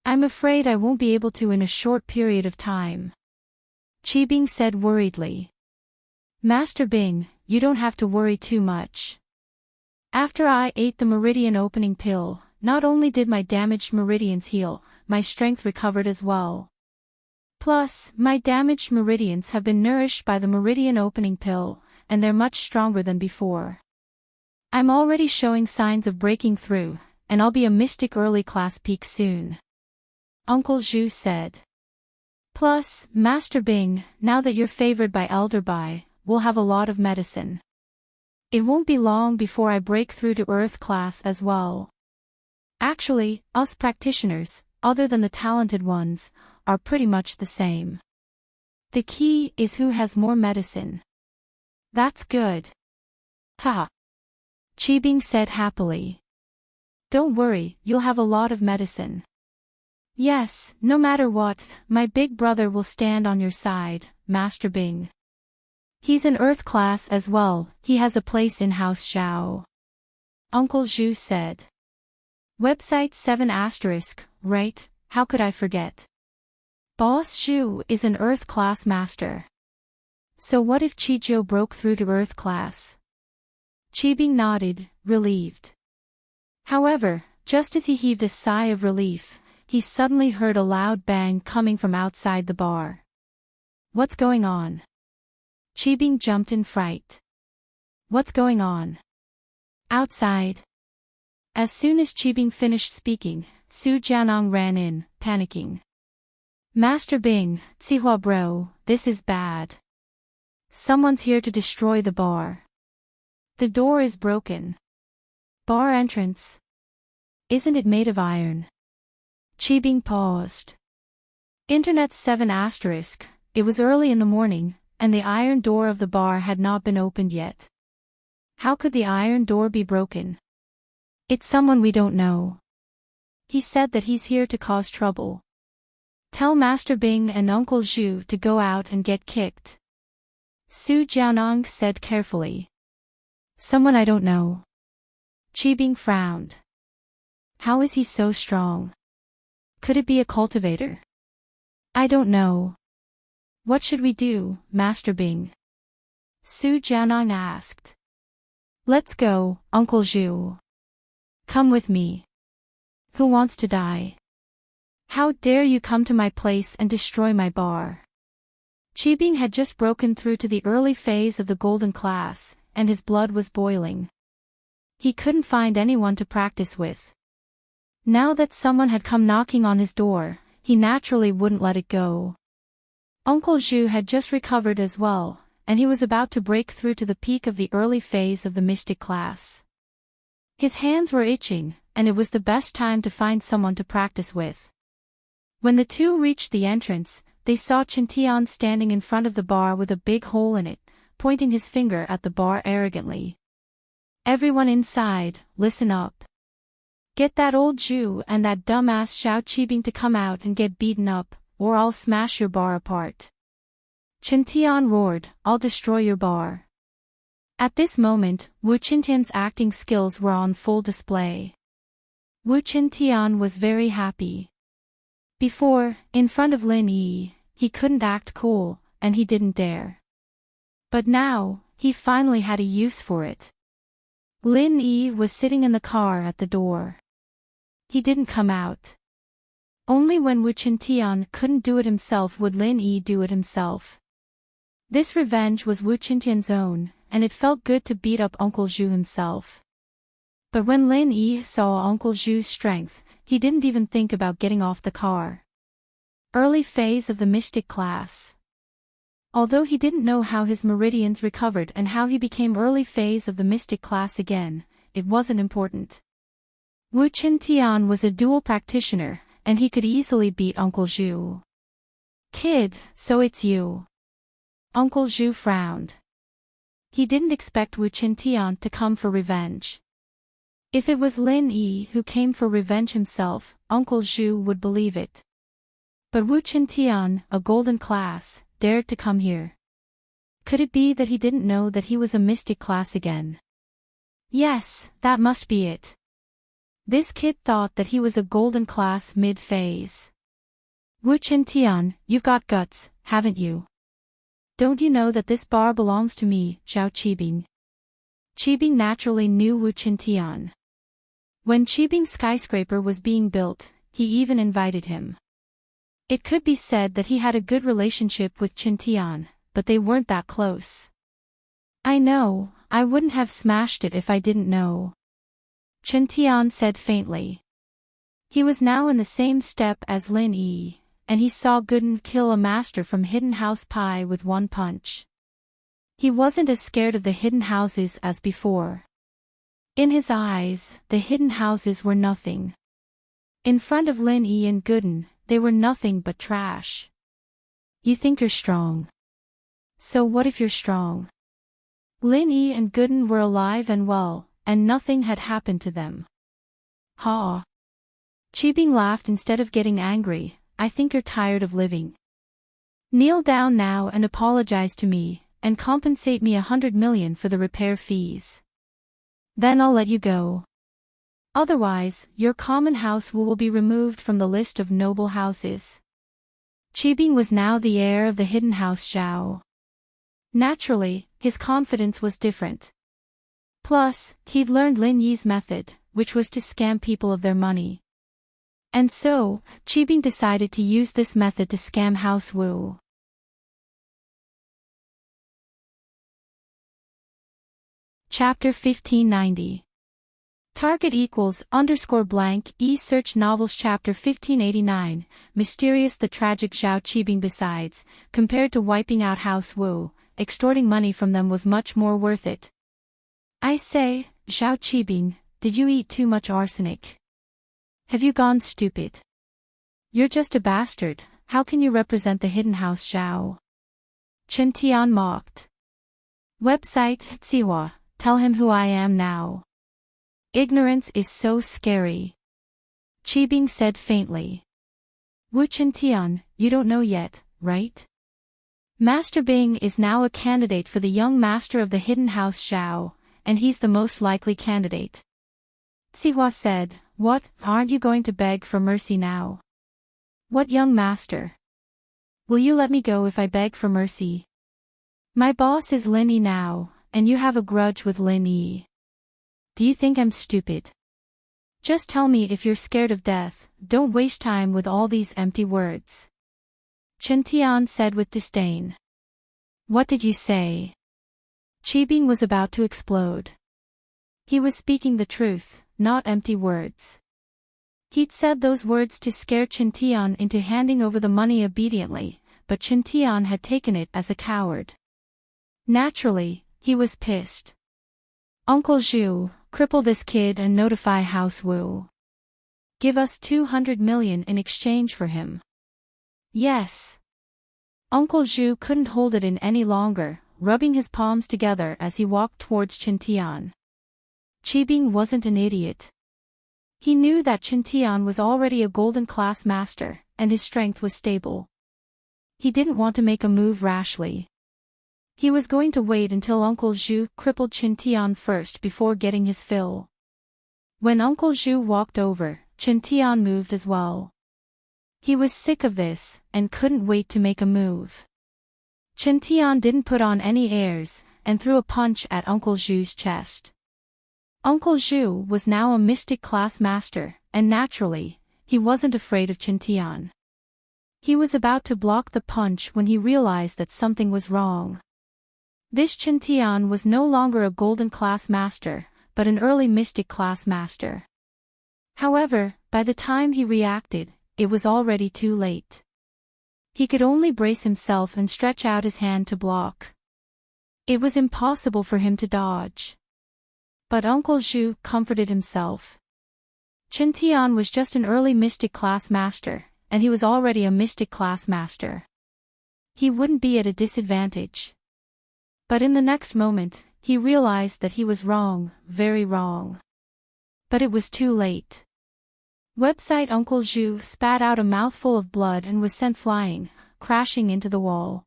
[SPEAKER 1] I'm afraid I won't be able to in a short period of time. Qibing said worriedly. Master Bing, you don't have to worry too much. After I ate the meridian opening pill, not only did my damaged meridians heal, my strength recovered as well. Plus, my damaged meridians have been nourished by the meridian opening pill, and they're much stronger than before. I'm already showing signs of breaking through, and I'll be a mystic early class peak soon. Uncle Zhu said. Plus, Master Bing, now that you're favored by Elder Bai, we'll have a lot of medicine. It won't be long before I break through to Earth class as well. Actually, us practitioners, other than the talented ones, are pretty much the same. The key is who has more medicine. That's good. Haha. Qibing said happily. Don't worry, you'll have a lot of medicine. Yes, no matter what, my big brother will stand on your side, Master Bing. He's an Earth class as well, he has a place in House Zhao. Uncle Zhu said. Website 7 *, right, how could I forget? Boss Zhu is an Earth class master. So what if Qijiu broke through to Earth class? Qibing nodded, relieved. However, just as he heaved a sigh of relief, he suddenly heard a loud bang coming from outside the bar. What's going on? Qibing jumped in fright. What's going on? Outside. As soon as Qibing finished speaking, Su Jianong ran in, panicking. Master Bing, Tsihua bro, this is bad. Someone's here to destroy the bar. The door is broken. Bar entrance. Isn't it made of iron? Qibing paused. Internet 7 asterisk, it was early in the morning, and the iron door of the bar had not been opened yet. How could the iron door be broken? It's someone we don't know. He said that he's here to cause trouble. Tell Master Bing and Uncle Zhu to go out and get kicked. Su Jianong said carefully. Someone I don't know. Qibing frowned. How is he so strong? Could it be a cultivator? I don't know. What should we do, Master Bing? Su Jianong asked. Let's go, Uncle Zhu. Come with me. Who wants to die? How dare you come to my place and destroy my bar? Qibing had just broken through to the early phase of the golden class, and his blood was boiling. He couldn't find anyone to practice with. Now that someone had come knocking on his door, he naturally wouldn't let it go. Uncle Zhu had just recovered as well, and he was about to break through to the peak of the early phase of the mystic class. His hands were itching, and it was the best time to find someone to practice with. When the two reached the entrance, they saw Chintian standing in front of the bar with a big hole in it, pointing his finger at the bar arrogantly. Everyone inside, listen up. Get that old Zhu and that dumbass Xiao Qibing to come out and get beaten up, or I'll smash your bar apart. Chintian roared, I'll destroy your bar. At this moment, Wu Qintian's acting skills were on full display. Wu Qintian was very happy. Before, in front of Lin Yi, he couldn't act cool, and he didn't dare. But now, he finally had a use for it. Lin Yi was sitting in the car at the door. He didn't come out. Only when Wu Qintian couldn't do it himself would Lin Yi do it himself. This revenge was Wu Qintian's own, and it felt good to beat up Uncle Zhu himself. But when Lin Yi saw Uncle Zhu's strength, he didn't even think about getting off the car. Early phase of the mystic class. Although he didn't know how his meridians recovered and how he became early phase of the mystic class again, it wasn't important. Wu Qintian was a dual practitioner, and he could easily beat Uncle Zhu. Kid, so it's you. Uncle Zhu frowned. He didn't expect Wu Qintian to come for revenge. If it was Lin Yi who came for revenge himself, Uncle Zhu would believe it. But Wu Qintian, a golden class, dared to come here. Could it be that he didn't know that he was a mystic class again? Yes, that must be it. This kid thought that he was a golden class mid-phase. Wu Qintian, you've got guts, haven't you? Don't you know that this bar belongs to me, Xiao Qibing? Qibing naturally knew Wu Qintian. When Qibing's skyscraper was being built, he even invited him. It could be said that he had a good relationship with Qintian, but they weren't that close. I know, I wouldn't have smashed it if I didn't know. Qintian said faintly. He was now in the same step as Lin Yi, and he saw Gooden kill a master from Hidden House Pie with one punch. He wasn't as scared of the hidden houses as before. In his eyes, the hidden houses were nothing. In front of Lin Yi and Gooden, they were nothing but trash. You think you're strong. So what if you're strong? Lin Yi and Gooden were alive and well, and nothing had happened to them. Ha! Qibing laughed instead of getting angry. I think you're tired of living. Kneel down now and apologize to me, and compensate me 100 million for the repair fees. Then I'll let you go. Otherwise, your common house will be removed from the list of noble houses. Qibing was now the heir of the hidden house Xiao. Naturally, his confidence was different. Plus, he'd learned Lin Yi's method, which was to scam people of their money. And so, Qibing decided to use this method to scam House Wu. Chapter 1590. Target equals underscore blank search novels chapter 1589, mysterious the tragic Zhao Qibing. Besides, compared to wiping out House Wu, extorting money from them was much more worth it. I say, Zhao Qibing, did you eat too much arsenic? Have you gone stupid? You're just a bastard, how can you represent the hidden house Zhao? Chen Tian mocked. Website, Tsiwa, tell him who I am now. Ignorance is so scary. Qibing said faintly. Wu Chen Tian, you don't know yet, right? Master Bing is now a candidate for the young master of the hidden house Zhao, and he's the most likely candidate. Tsiwa said, what, aren't you going to beg for mercy now? What young master? Will you let me go if I beg for mercy? My boss is Lin Yi now, and you have a grudge with Lin Yi. Do you think I'm stupid? Just tell me if you're scared of death, don't waste time with all these empty words. Chen Tian said with disdain. What did you say? Qibing was about to explode. He was speaking the truth, not empty words. He'd said those words to scare Chen Tian into handing over the money obediently, but Chen Tian had taken it as a coward. Naturally, he was pissed. Uncle Zhu, cripple this kid and notify House Wu. Give us 200 million in exchange for him. Yes. Uncle Zhu couldn't hold it in any longer, rubbing his palms together as he walked towards Chen Tian. Qibing wasn't an idiot. He knew that Chen Tian was already a golden class master, and his strength was stable. He didn't want to make a move rashly. He was going to wait until Uncle Zhu crippled Chen Tian first before getting his fill. When Uncle Zhu walked over, Chen Tian moved as well. He was sick of this, and couldn't wait to make a move. Chen Tian didn't put on any airs, and threw a punch at Uncle Zhu's chest. Uncle Zhu was now a mystic class master, and naturally, he wasn't afraid of Chen Tian. He was about to block the punch when he realized that something was wrong. This Chen Tian was no longer a golden class master, but an early mystic class master. However, by the time he reacted, it was already too late. He could only brace himself and stretch out his hand to block. It was impossible for him to dodge. But Uncle Zhu comforted himself. Chen Tian was just an early mystic class master, and he was already a mystic class master. He wouldn't be at a disadvantage. But in the next moment, he realized that he was wrong, very wrong. But it was too late. Website Uncle Zhu spat out a mouthful of blood and was sent flying, crashing into the wall.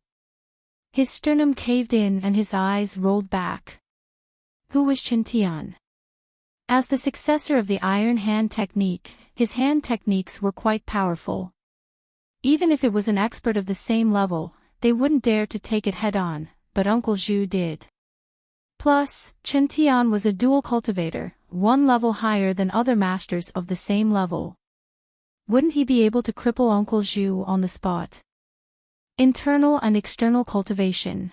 [SPEAKER 1] His sternum caved in and his eyes rolled back. Who was Chen Tian? As the successor of the iron hand technique, his hand techniques were quite powerful. Even if it was an expert of the same level, they wouldn't dare to take it head-on, but Uncle Zhu did. Plus, Chen Tian was a dual cultivator, one level higher than other masters of the same level. Wouldn't he be able to cripple Uncle Zhu on the spot? Internal and external cultivation.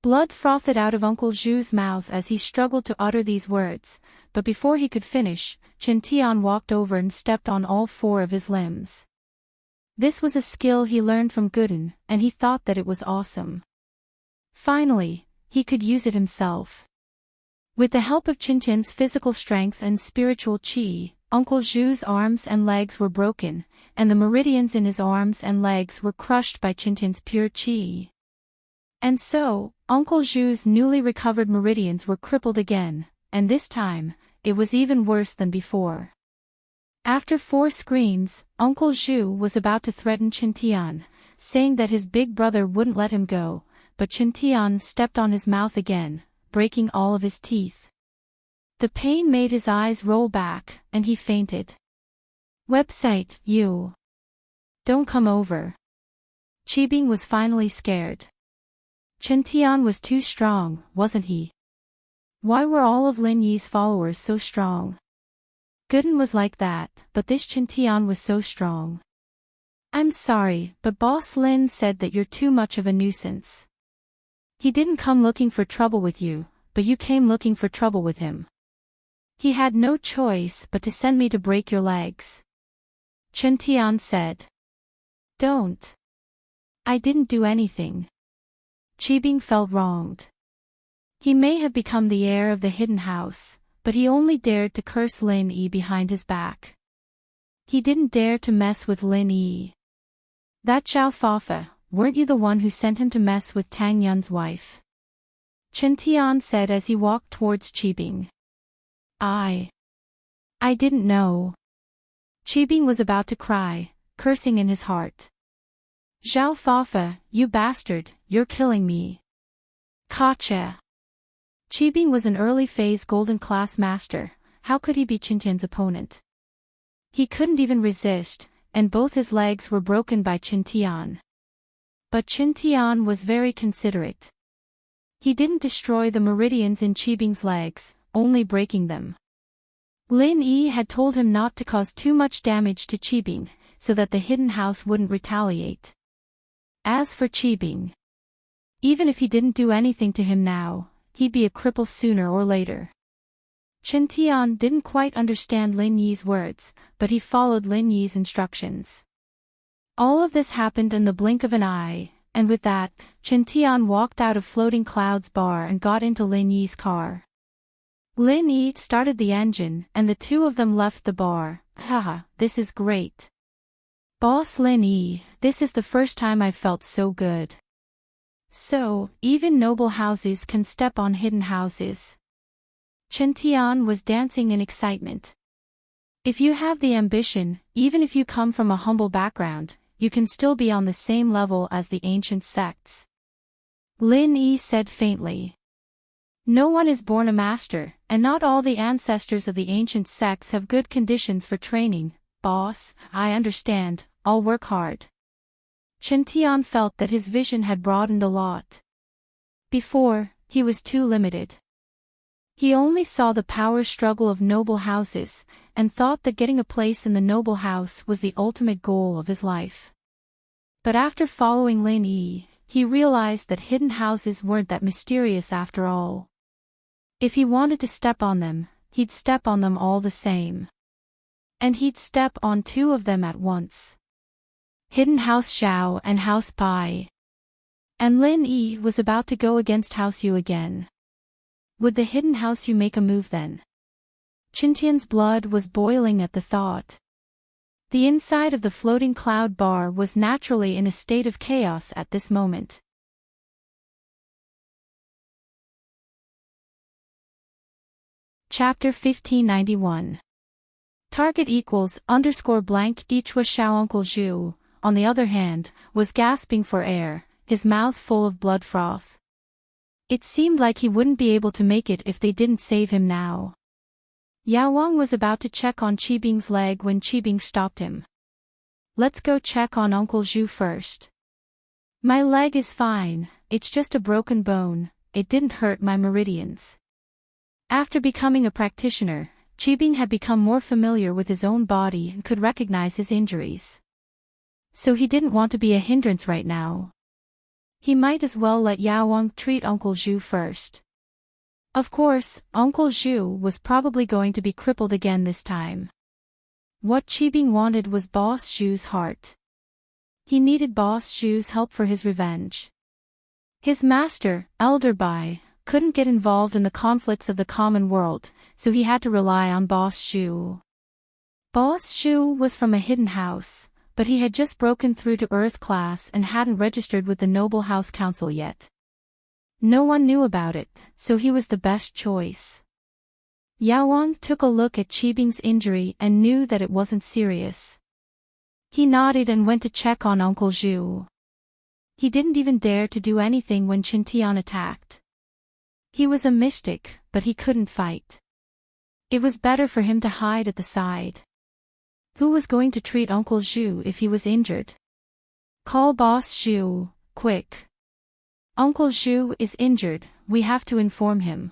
[SPEAKER 1] Blood frothed out of Uncle Zhu's mouth as he struggled to utter these words, but before he could finish, Chen Tian walked over and stepped on all four of his limbs. This was a skill he learned from Gooden, and he thought that it was awesome. Finally, he could use it himself. With the help of Chen Tian's physical strength and spiritual qi, Uncle Zhu's arms and legs were broken, and the meridians in his arms and legs were crushed by Chen Tian's pure qi. And so, Uncle Zhu's newly recovered meridians were crippled again, and this time, it was even worse than before. After 4 screams, Uncle Zhu was about to threaten Chen Tian, saying that his big brother wouldn't let him go, but Chen Tian stepped on his mouth again, breaking all of his teeth. The pain made his eyes roll back, and he fainted. Website, you. Don't come over. Qibing was finally scared. Chen Tian was too strong, wasn't he? Why were all of Lin Yi's followers so strong? Gooden was like that, but this Chen Tian was so strong. I'm sorry, but Boss Lin said that you're too much of a nuisance. He didn't come looking for trouble with you, but you came looking for trouble with him. He had no choice but to send me to break your legs. Chen Tian said. Don't. I didn't do anything. Qibing felt wronged. He may have become the heir of the hidden house, but he only dared to curse Lin Yi behind his back. He didn't dare to mess with Lin Yi. That Zhao Fafa, weren't you the one who sent him to mess with Tang Yun's wife? Chen Tian said as he walked towards Qibing. I didn't know. Qibing was about to cry, cursing in his heart. Zhao Fafa, you bastard, you're killing me. Gotcha. Qibing was an early-phase golden class master, how could he be Chen Tian's opponent? He couldn't even resist, and both his legs were broken by Chen Tian. But Chen Tian was very considerate. He didn't destroy the meridians in Qibing's legs, only breaking them. Lin Yi had told him not to cause too much damage to Qibing, so that the hidden house wouldn't retaliate. As for Qibing, even if he didn't do anything to him now, he'd be a cripple sooner or later. Chen Tian didn't quite understand Lin Yi's words, but he followed Lin Yi's instructions. All of this happened in the blink of an eye, and with that, Chen Tian walked out of Floating Clouds Bar and got into Lin Yi's car. Lin Yi started the engine and the two of them left the bar. Haha, this is great. Boss Lin Yi, this is the first time I've felt so good. So, even noble houses can step on hidden houses. Chen Tian was dancing in excitement. If you have the ambition, even if you come from a humble background, you can still be on the same level as the ancient sects. Lin Yi said faintly. No one is born a master, and not all the ancestors of the ancient sects have good conditions for training. Boss, I understand, I'll work hard. Chen Tian felt that his vision had broadened a lot. Before, he was too limited. He only saw the power struggle of noble houses, and thought that getting a place in the noble house was the ultimate goal of his life. But after following Lin Yi, he realized that hidden houses weren't that mysterious after all. If he wanted to step on them, he'd step on them all the same. And he'd step on two of them at once. Hidden House Xiao and House Pai. And Lin Yi was about to go against House Yu again. Would the Hidden House Yu make a move then? Chen Tian's blood was boiling at the thought. The inside of the Floating Cloud Bar was naturally in a state of chaos at this moment. Chapter 1591. Target equals _blank each was Xiao. Uncle Zhu, on the other hand, was gasping for air, his mouth full of blood froth. It seemed like he wouldn't be able to make it if they didn't save him now. Yao Wang was about to check on Qibing's leg when Qibing stopped him. Let's go check on Uncle Zhu first. My leg is fine, it's just a broken bone, it didn't hurt my meridians. After becoming a practitioner, Qibing had become more familiar with his own body and could recognize his injuries. So he didn't want to be a hindrance right now. He might as well let Yao Wang treat Uncle Zhu first. Of course, Uncle Zhu was probably going to be crippled again this time. What Qibing wanted was Boss Zhu's heart. He needed Boss Zhu's help for his revenge. His master, Elder Bai, couldn't get involved in the conflicts of the common world, so he had to rely on Boss Zhu. Boss Zhu was from a hidden house, but he had just broken through to Earth class and hadn't registered with the Noble House Council yet. No one knew about it, so he was the best choice. Yao Wang took a look at Qibing's injury and knew that it wasn't serious. He nodded and went to check on Uncle Zhu. He didn't even dare to do anything when Chen Tian attacked. He was a mystic, but he couldn't fight. It was better for him to hide at the side. Who was going to treat Uncle Zhu if he was injured? Call Boss Zhu, quick. Uncle Zhu is injured, we have to inform him.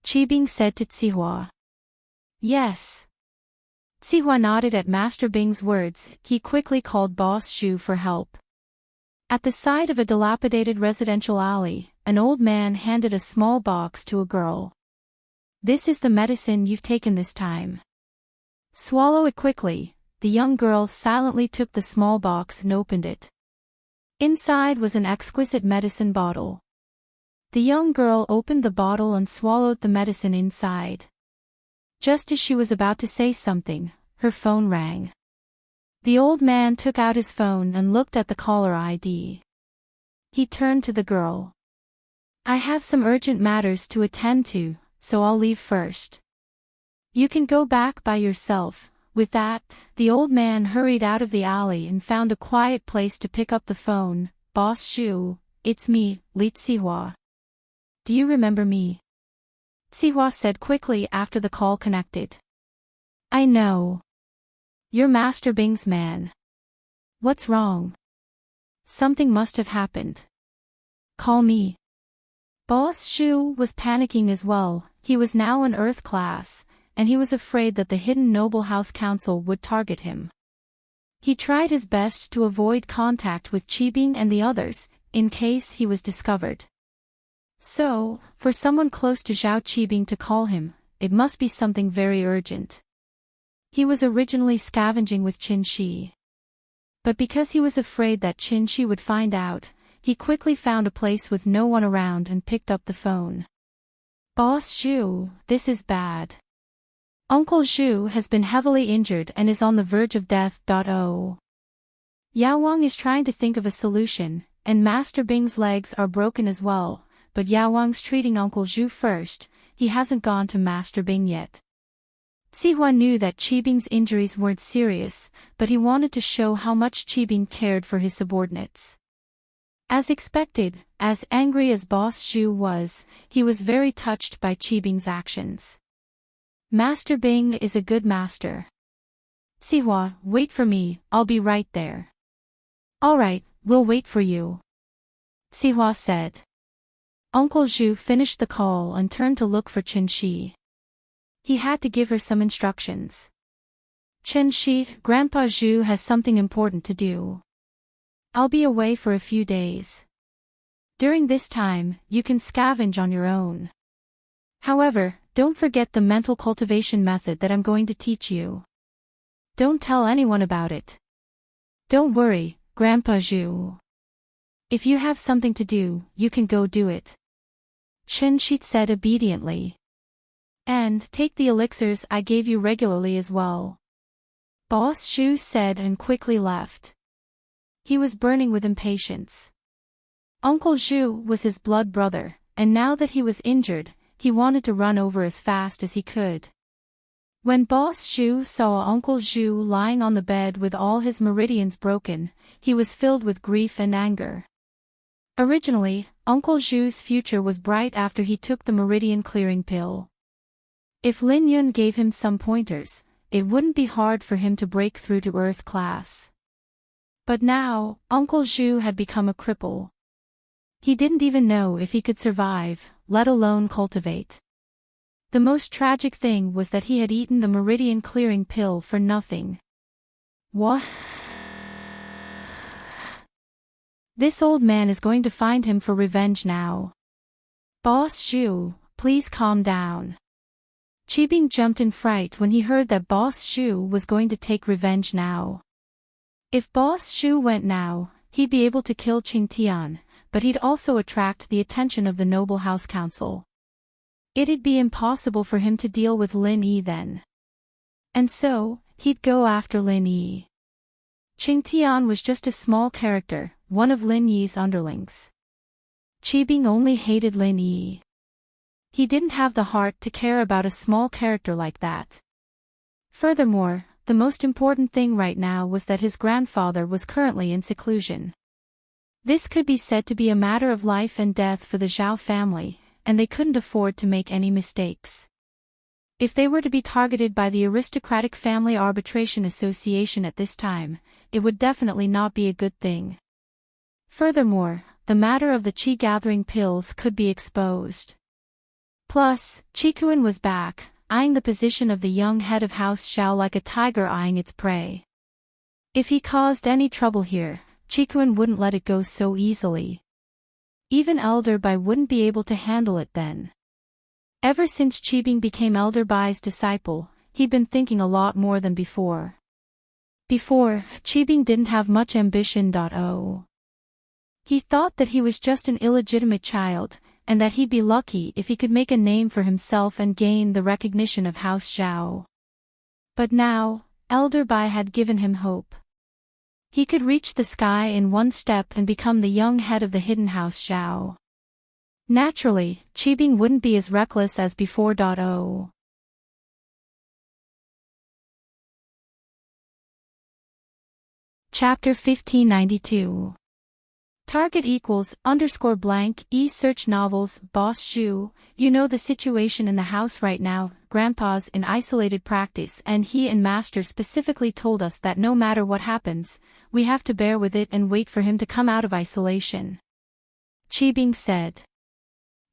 [SPEAKER 1] Qibing said to Cihua. Yes. Cihua nodded at Master Bing's words. He quickly called Boss Zhu for help. At the side of a dilapidated residential alley, an old man handed a small box to a girl. This is the medicine you've taken this time. Swallow it quickly. The young girl silently took the small box and opened it. Inside was an exquisite medicine bottle. The young girl opened the bottle and swallowed the medicine inside. Just as she was about to say something, her phone rang. The old man took out his phone and looked at the caller ID. He turned to the girl. I have some urgent matters to attend to, so I'll leave first. You can go back by yourself. With that, the old man hurried out of the alley and found a quiet place to pick up the phone. Boss Shu, it's me, Li Zihua. Do you remember me? Zihua said quickly after the call connected. I know. You're Master Bing's man. What's wrong? Something must have happened. Call me. Boss Shu was panicking as well. He was now in Earth class, and he was afraid that the hidden Noble House Council would target him. He tried his best to avoid contact with Qibing and the others, in case he was discovered. So, for someone close to Zhao Qibing to call him, it must be something very urgent. He was originally scavenging with Qin Shi. But because he was afraid that Qin Shi would find out, he quickly found a place with no one around and picked up the phone. Boss Zhu, this is bad. Uncle Zhu has been heavily injured and is on the verge of death. Yao Wang is trying to think of a solution, and Master Bing's legs are broken as well, but Yao Wang's treating Uncle Zhu first. He hasn't gone to Master Bing yet. Zihua knew that Qibing's injuries weren't serious, but he wanted to show how much Qibing cared for his subordinates. As expected, as angry as Boss Zhu was, he was very touched by Qibing's actions. Master Bing is a good master. Zihua, wait for me, I'll be right there. Alright, we'll wait for you. Zihua said. Uncle Zhu finished the call and turned to look for Qin Shi. He had to give her some instructions. Qin Shi, Grandpa Zhu has something important to do. I'll be away for a few days. During this time, you can scavenge on your own. However, don't forget the mental cultivation method that I'm going to teach you. Don't tell anyone about it. Don't worry, Grandpa Zhu. If you have something to do, you can go do it. Qin Shi said obediently. And take the elixirs I gave you regularly as well. Boss Zhu said and quickly left. He was burning with impatience. Uncle Zhu was his blood brother, and now that he was injured, he wanted to run over as fast as he could. When Boss Zhu saw Uncle Zhu lying on the bed with all his meridians broken, he was filled with grief and anger. Originally, Uncle Zhu's future was bright after he took the meridian clearing pill. If Lin Yun gave him some pointers, it wouldn't be hard for him to break through to Earth class. But now, Uncle Zhu had become a cripple. He didn't even know if he could survive, let alone cultivate. The most tragic thing was that he had eaten the meridian clearing pill for nothing. What? This old man is going to find him for revenge now. Boss Zhu, please calm down. Qibing jumped in fright when he heard that Boss Zhu was going to take revenge now. If Boss Zhu went now, he'd be able to kill Qing Tian, but he'd also attract the attention of the Noble House Council. It'd be impossible for him to deal with Lin Yi then. And so, he'd go after Lin Yi. Qing Tian was just a small character, one of Lin Yi's underlings. Qibing only hated Lin Yi. He didn't have the heart to care about a small character like that. Furthermore, the most important thing right now was that his grandfather was currently in seclusion. This could be said to be a matter of life and death for the Zhao family, and they couldn't afford to make any mistakes. If they were to be targeted by the Aristocratic Family Arbitration Association at this time, it would definitely not be a good thing. Furthermore, the matter of the Qi gathering pills could be exposed. Plus, Qikuan was back, eyeing the position of the young head of House Xiao like a tiger eyeing its prey. If he caused any trouble here, Qikuan wouldn't let it go so easily. Even Elder Bai wouldn't be able to handle it then. Ever since Qibing became Elder Bai's disciple, he'd been thinking a lot more than before. Before, Qibing didn't have much ambition. He thought that he was just an illegitimate child, and that he'd be lucky if he could make a name for himself and gain the recognition of House Zhao. But now, Elder Bai had given him hope. He could reach the sky in one step and become the young head of the hidden House Zhao. Naturally, Qibing wouldn't be as reckless as before. Chapter 1592. Target equals _blank search novels. Boss Zhu, you know the situation in the house right now. Grandpa's in isolated practice and he and Master specifically told us that no matter what happens, we have to bear with it and wait for him to come out of isolation. Qibing said.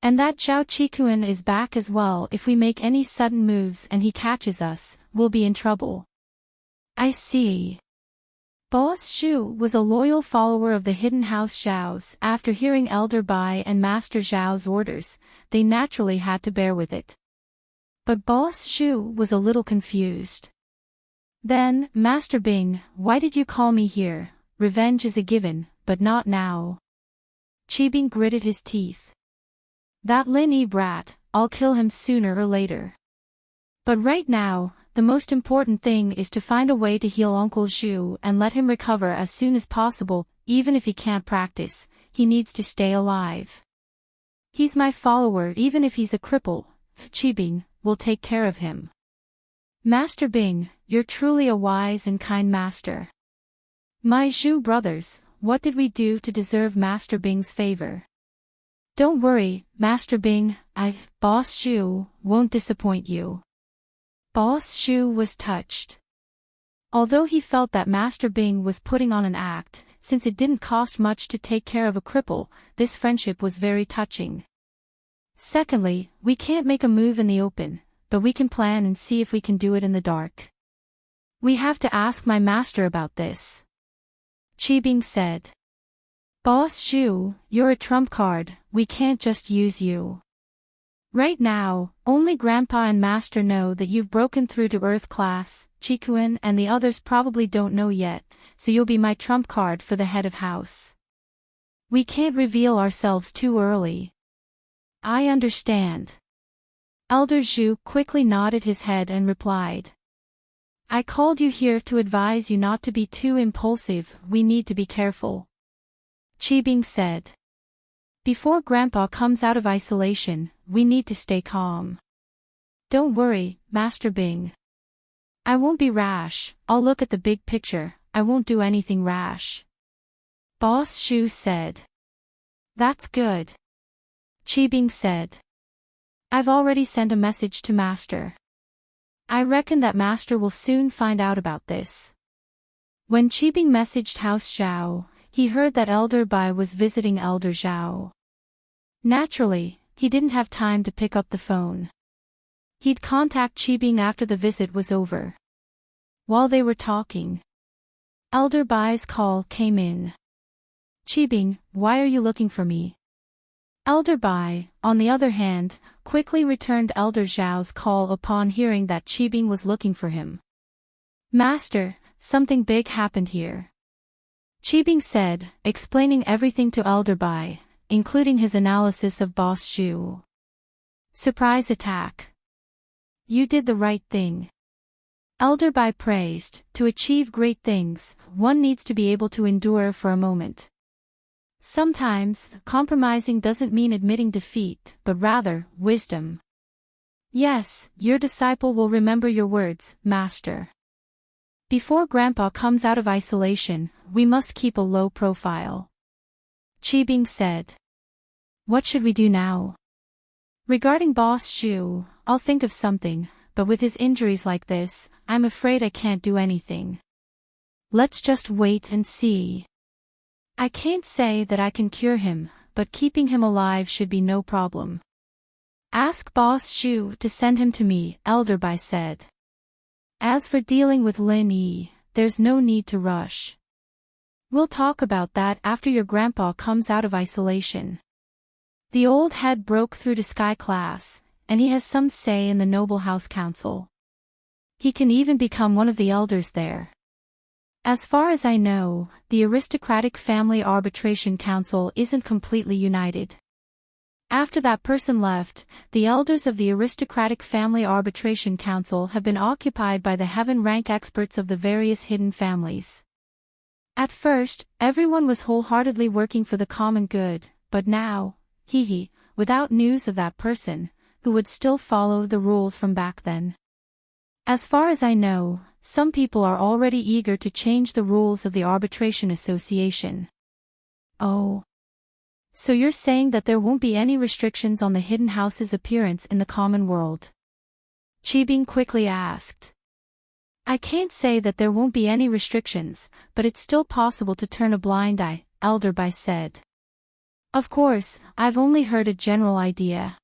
[SPEAKER 1] And that Zhao Qikuan is back as well. If we make any sudden moves and he catches us, we'll be in trouble. I see. Boss Zhu was a loyal follower of the hidden House Zhao's. After hearing Elder Bai and Master Zhao's orders, they naturally had to bear with it. But Boss Zhu was a little confused. Then, Master Bing, why did you call me here? Revenge is a given, but not now. Qibing gritted his teeth. That Lin Yi brat, I'll kill him sooner or later. But right now, the most important thing is to find a way to heal Uncle Zhu and let him recover as soon as possible. Even if he can't practice, he needs to stay alive. He's my follower. Even if he's a cripple, Qibing will take care of him. Master Bing, you're truly a wise and kind master. My Zhu brothers, what did we do to deserve Master Bing's favor? Don't worry, Master Bing, Boss Zhu won't disappoint you. Boss Zhu was touched. Although he felt that Master Bing was putting on an act, since it didn't cost much to take care of a cripple, this friendship was very touching. Secondly, we can't make a move in the open, but we can plan and see if we can do it in the dark. We have to ask my master about this. Qibing said. Boss Zhu, you're a trump card, we can't just use you. Right now, only Grandpa and Master know that you've broken through to Earth class. Qikuan and the others probably don't know yet, so you'll be my trump card for the head of house. We can't reveal ourselves too early. I understand. Elder Zhu quickly nodded his head and replied. I called you here to advise you not to be too impulsive. We need to be careful. Qibing said. Before Grandpa comes out of isolation, we need to stay calm. Don't worry, Master Bing. I won't be rash, I'll look at the big picture, I won't do anything rash. Boss Zhu said. That's good. Qibing said. I've already sent a message to Master. I reckon that Master will soon find out about this. When Qibing messaged House Zhao, he heard that Elder Bai was visiting Elder Zhao. Naturally, he didn't have time to pick up the phone. He'd contact Qibing after the visit was over. While they were talking, Elder Bai's call came in. Qibing, why are you looking for me? Elder Bai, on the other hand, quickly returned Elder Zhao's call upon hearing that Qibing was looking for him. Master, something big happened here. Qibing said, explaining everything to Elder Bai, including his analysis of Boss Zhu. Surprise attack. You did the right thing. Elder Bai praised, to achieve great things, one needs to be able to endure for a moment. Sometimes, compromising doesn't mean admitting defeat, but rather, wisdom. Yes, your disciple will remember your words, Master. Before Grandpa comes out of isolation, we must keep a low profile. Qibing said. What should we do now? Regarding Boss Zhu, I'll think of something, but with his injuries like this, I'm afraid I can't do anything. Let's just wait and see. I can't say that I can cure him, but keeping him alive should be no problem. Ask Boss Zhu to send him to me, Elder Bai said. As for dealing with Lin Yi, there's no need to rush. We'll talk about that after your grandpa comes out of isolation. The old head broke through to Sky class, and he has some say in the noble house council. He can even become one of the elders there. As far as I know, the aristocratic family arbitration council isn't completely united. After that person left, the elders of the aristocratic family arbitration council have been occupied by the heaven-rank experts of the various hidden families. At first, everyone was wholeheartedly working for the common good, but now, without news of that person, who would still follow the rules from back then. As far as I know, some people are already eager to change the rules of the arbitration association. Oh. So you're saying that there won't be any restrictions on the hidden house's appearance in the common world? Qibing quickly asked. I can't say that there won't be any restrictions, but it's still possible to turn a blind eye, Elder Bai said. Of course, I've only heard a general idea.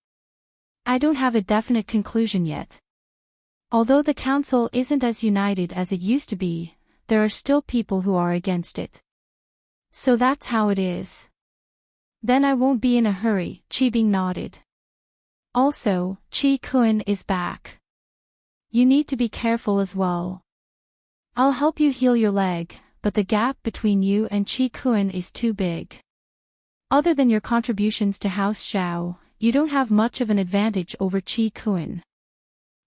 [SPEAKER 1] I don't have a definite conclusion yet. Although the council isn't as united as it used to be, there are still people who are against it. So that's how it is. Then I won't be in a hurry, Qibing nodded. Also, Qi Kun is back. You need to be careful as well. I'll help you heal your leg, but the gap between you and Qi Kun is too big. Other than your contributions to House Xiao, you don't have much of an advantage over Qi Kun.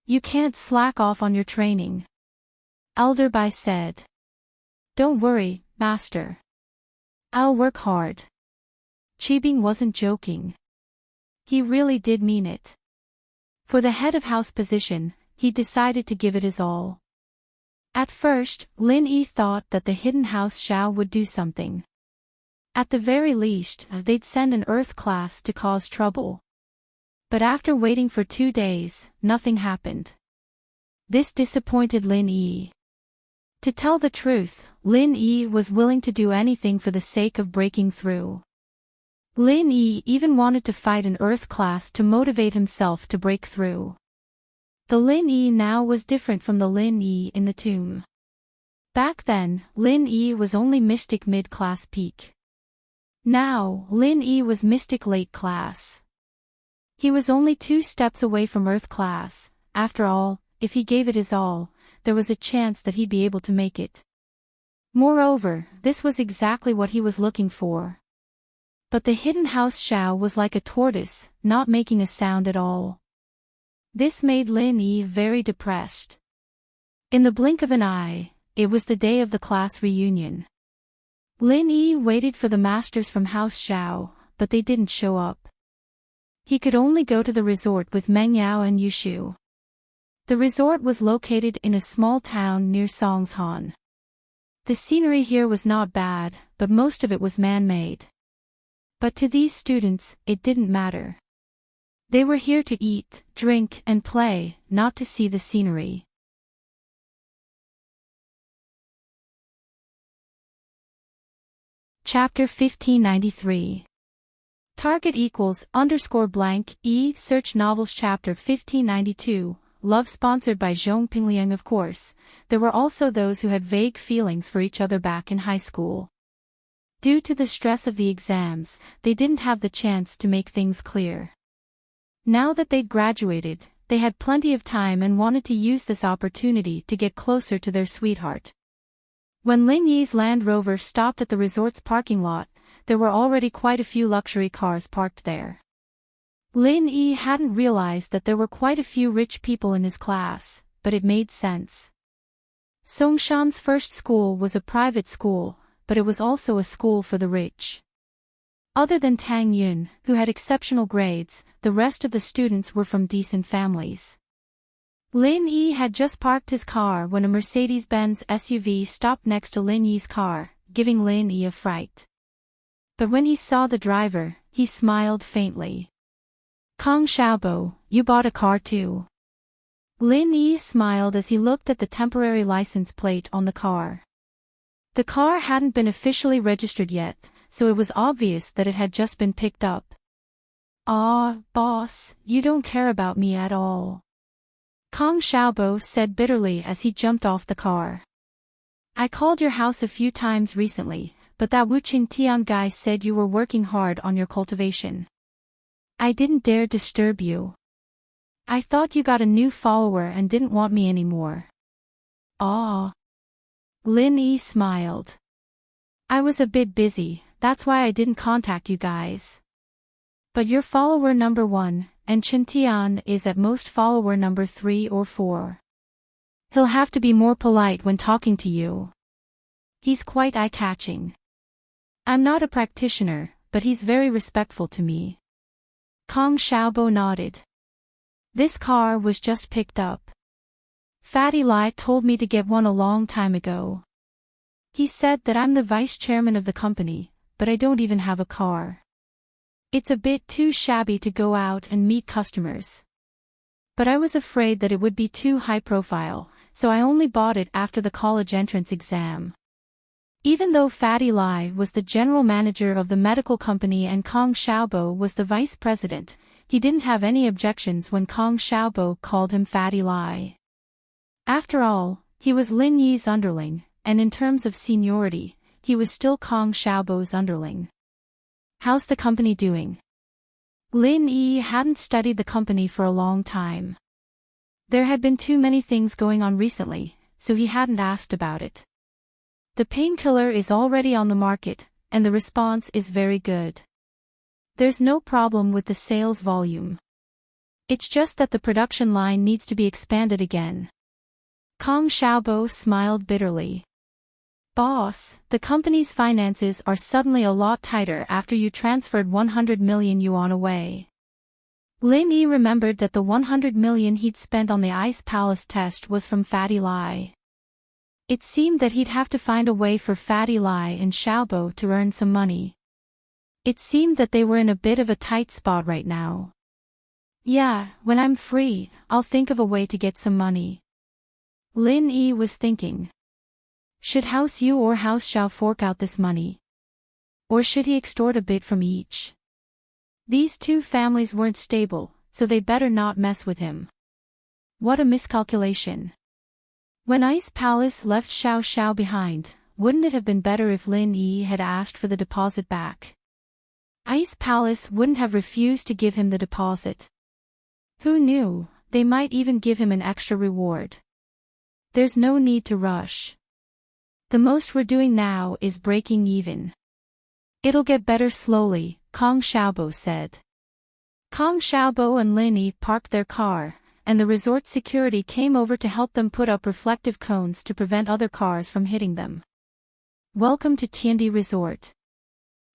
[SPEAKER 1] You can't slack off on your training. Elder Bai said. Don't worry, Master. I'll work hard. Qibing wasn't joking. He really did mean it. For the head of house position, he decided to give it his all. At first, Lin Yi thought that the hidden house Xiao would do something. At the very least, they'd send an earth class to cause trouble. But after waiting for 2 days, nothing happened. This disappointed Lin Yi. To tell the truth, Lin Yi was willing to do anything for the sake of breaking through. Lin Yi even wanted to fight an earth class to motivate himself to break through. The Lin Yi now was different from the Lin Yi in the tomb. Back then, Lin Yi was only mystic mid-class peak. Now, Lin Yi was mystic late class. He was only 2 steps away from earth class. After all, if he gave it his all, there was a chance that he'd be able to make it. Moreover, this was exactly what he was looking for. But the hidden house Xiao was like a tortoise, not making a sound at all. This made Lin Yi very depressed. In the blink of an eye, it was the day of the class reunion. Lin Yi waited for the masters from House Xiao, but they didn't show up. He could only go to the resort with Meng Yao and Yushu. The resort was located in a small town near Songshan. The scenery here was not bad, but most of it was man-made. But to these students, it didn't matter. They were here to eat, drink, and play, not to see the scenery. Chapter 1593. Target equals _ E Search Novels Chapter 1592, Love sponsored by Zhong Pingliang. Of course, there were also those who had vague feelings for each other back in high school. Due to the stress of the exams, they didn't have the chance to make things clear. Now that they'd graduated, they had plenty of time and wanted to use this opportunity to get closer to their sweetheart. When Lin Yi's Land Rover stopped at the resort's parking lot, there were already quite a few luxury cars parked there. Lin Yi hadn't realized that there were quite a few rich people in his class, but it made sense. Songshan's first school was a private school, but it was also a school for the rich. Other than Tang Yun, who had exceptional grades, the rest of the students were from decent families. Lin Yi had just parked his car when a Mercedes-Benz SUV stopped next to Lin Yi's car, giving Lin Yi a fright. But when he saw the driver, he smiled faintly. Kong Xiaobo, you bought a car too? Lin Yi smiled as he looked at the temporary license plate on the car. The car hadn't been officially registered yet, so it was obvious that it had just been picked up. "Ah, boss, you don't care about me at all," Kong Xiaobo said bitterly as he jumped off the car. "I called your house a few times recently, but that Wuqing Tian guy said you were working hard on your cultivation. I didn't dare disturb you." I thought you got a new follower and didn't want me anymore. Aw. Lin Yi smiled. I was a bit busy, that's why I didn't contact you guys. But you're follower number 1, and Chintian is at most follower number 3 or 4. He'll have to be more polite when talking to you. He's quite eye-catching. I'm not a practitioner, but he's very respectful to me. Kong Xiaobo nodded. This car was just picked up. Fatty Lai told me to get one a long time ago. He said that I'm the vice chairman of the company, but I don't even have a car. It's a bit too shabby to go out and meet customers. But I was afraid that it would be too high profile, so I only bought it after the college entrance exam. Even though Fatty Lai was the general manager of the medical company and Kong Xiaobo was the vice president, he didn't have any objections when Kong Xiaobo called him Fatty Lai. After all, he was Lin Yi's underling, and in terms of seniority, he was still Kong Xiaobo's underling. How's the company doing? Lin Yi hadn't studied the company for a long time. There had been too many things going on recently, so he hadn't asked about it. The painkiller is already on the market, and the response is very good. There's no problem with the sales volume. It's just that the production line needs to be expanded again. Kong Xiaobo smiled bitterly. Boss, the company's finances are suddenly a lot tighter after you transferred 100 million yuan away. Lin Yi remembered that the 100 million he'd spent on the Ice Palace test was from Fatty Lai. It seemed that he'd have to find a way for Fatty Lai and Xiaobo to earn some money. It seemed that they were in a bit of a tight spot right now. Yeah, when I'm free, I'll think of a way to get some money. Lin Yi was thinking. Should House Yu or House Xiao fork out this money? Or should he extort a bit from each? These two families weren't stable, so they better not mess with him. What a miscalculation. When Ice Palace left Xiao Xiao behind, wouldn't it have been better if Lin Yi had asked for the deposit back? Ice Palace wouldn't have refused to give him the deposit. Who knew, they might even give him an extra reward. There's no need to rush. The most we're doing now is breaking even. It'll get better slowly, Kong Xiaobo said. Kong Xiaobo and Lin Yi parked their car, and the resort security came over to help them put up reflective cones to prevent other cars from hitting them. Welcome to Tiandi Resort.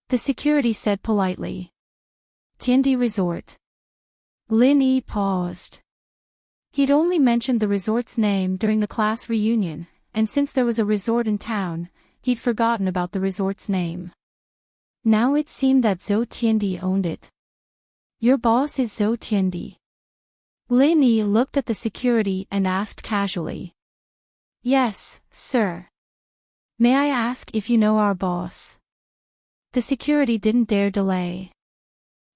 [SPEAKER 1] The security said politely. Tiandi Resort. Lin Yi paused. He'd only mentioned the resort's name during the class reunion, and since there was a resort in town, he'd forgotten about the resort's name. Now it seemed that Zhou Tiandi owned it. Your boss is Zhou Tiandi. Lin Yi looked at the security and asked casually. Yes, sir. May I ask if you know our boss? The security didn't dare delay.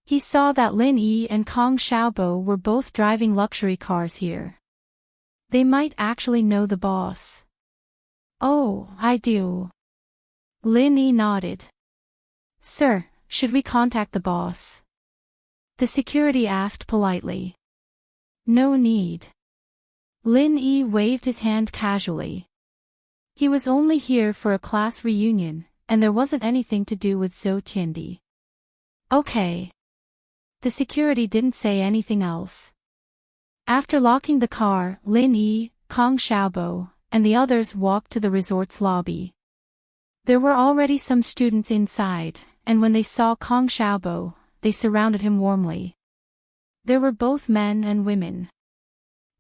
[SPEAKER 1] He saw that Lin Yi and Kong Xiaobo were both driving luxury cars here. They might actually know the boss. Oh, I do. Lin Yi nodded. Sir, should we contact the boss? The security asked politely. No need. Lin Yi waved his hand casually. He was only here for a class reunion, and there wasn't anything to do with Zhou Tiandi. Okay. The security didn't say anything else. After locking the car, Lin Yi, Kong Xiaobo, and the others walked to the resort's lobby. There were already some students inside, and when they saw Kong Xiaobo, they surrounded him warmly. There were both men and women.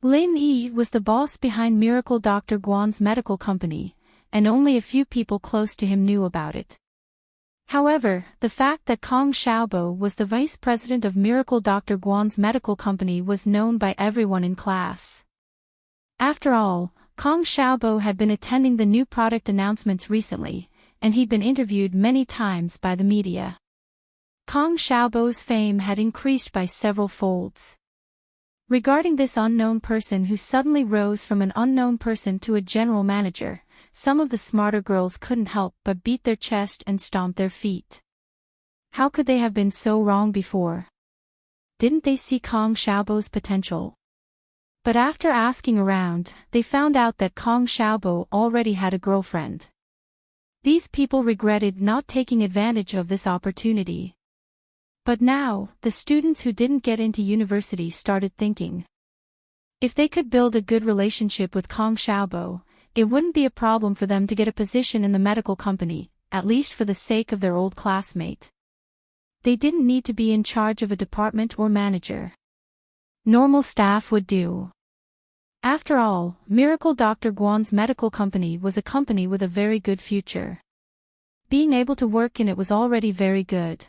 [SPEAKER 1] Lin Yi was the boss behind Miracle Dr. Guan's medical company, and only a few people close to him knew about it. However, the fact that Kong Xiaobo was the vice president of Miracle Dr. Guan's medical company was known by everyone in class. After all, Kong Xiaobo had been attending the new product announcements recently, and he'd been interviewed many times by the media. Kong Xiaobo's fame had increased by several folds. Regarding this unknown person who suddenly rose from an unknown person to a general manager, some of the smarter girls couldn't help but beat their chest and stomp their feet. How could they have been so wrong before? Didn't they see Kong Xiaobo's potential? But after asking around, they found out that Kong Xiaobo already had a girlfriend. These people regretted not taking advantage of this opportunity. But now, the students who didn't get into university started thinking. If they could build a good relationship with Kong Xiaobo, it wouldn't be a problem for them to get a position in the medical company, at least for the sake of their old classmate. They didn't need to be in charge of a department or manager. Normal staff would do. After all, Miracle Dr. Guan's medical company was a company with a very good future. Being able to work in it was already very good.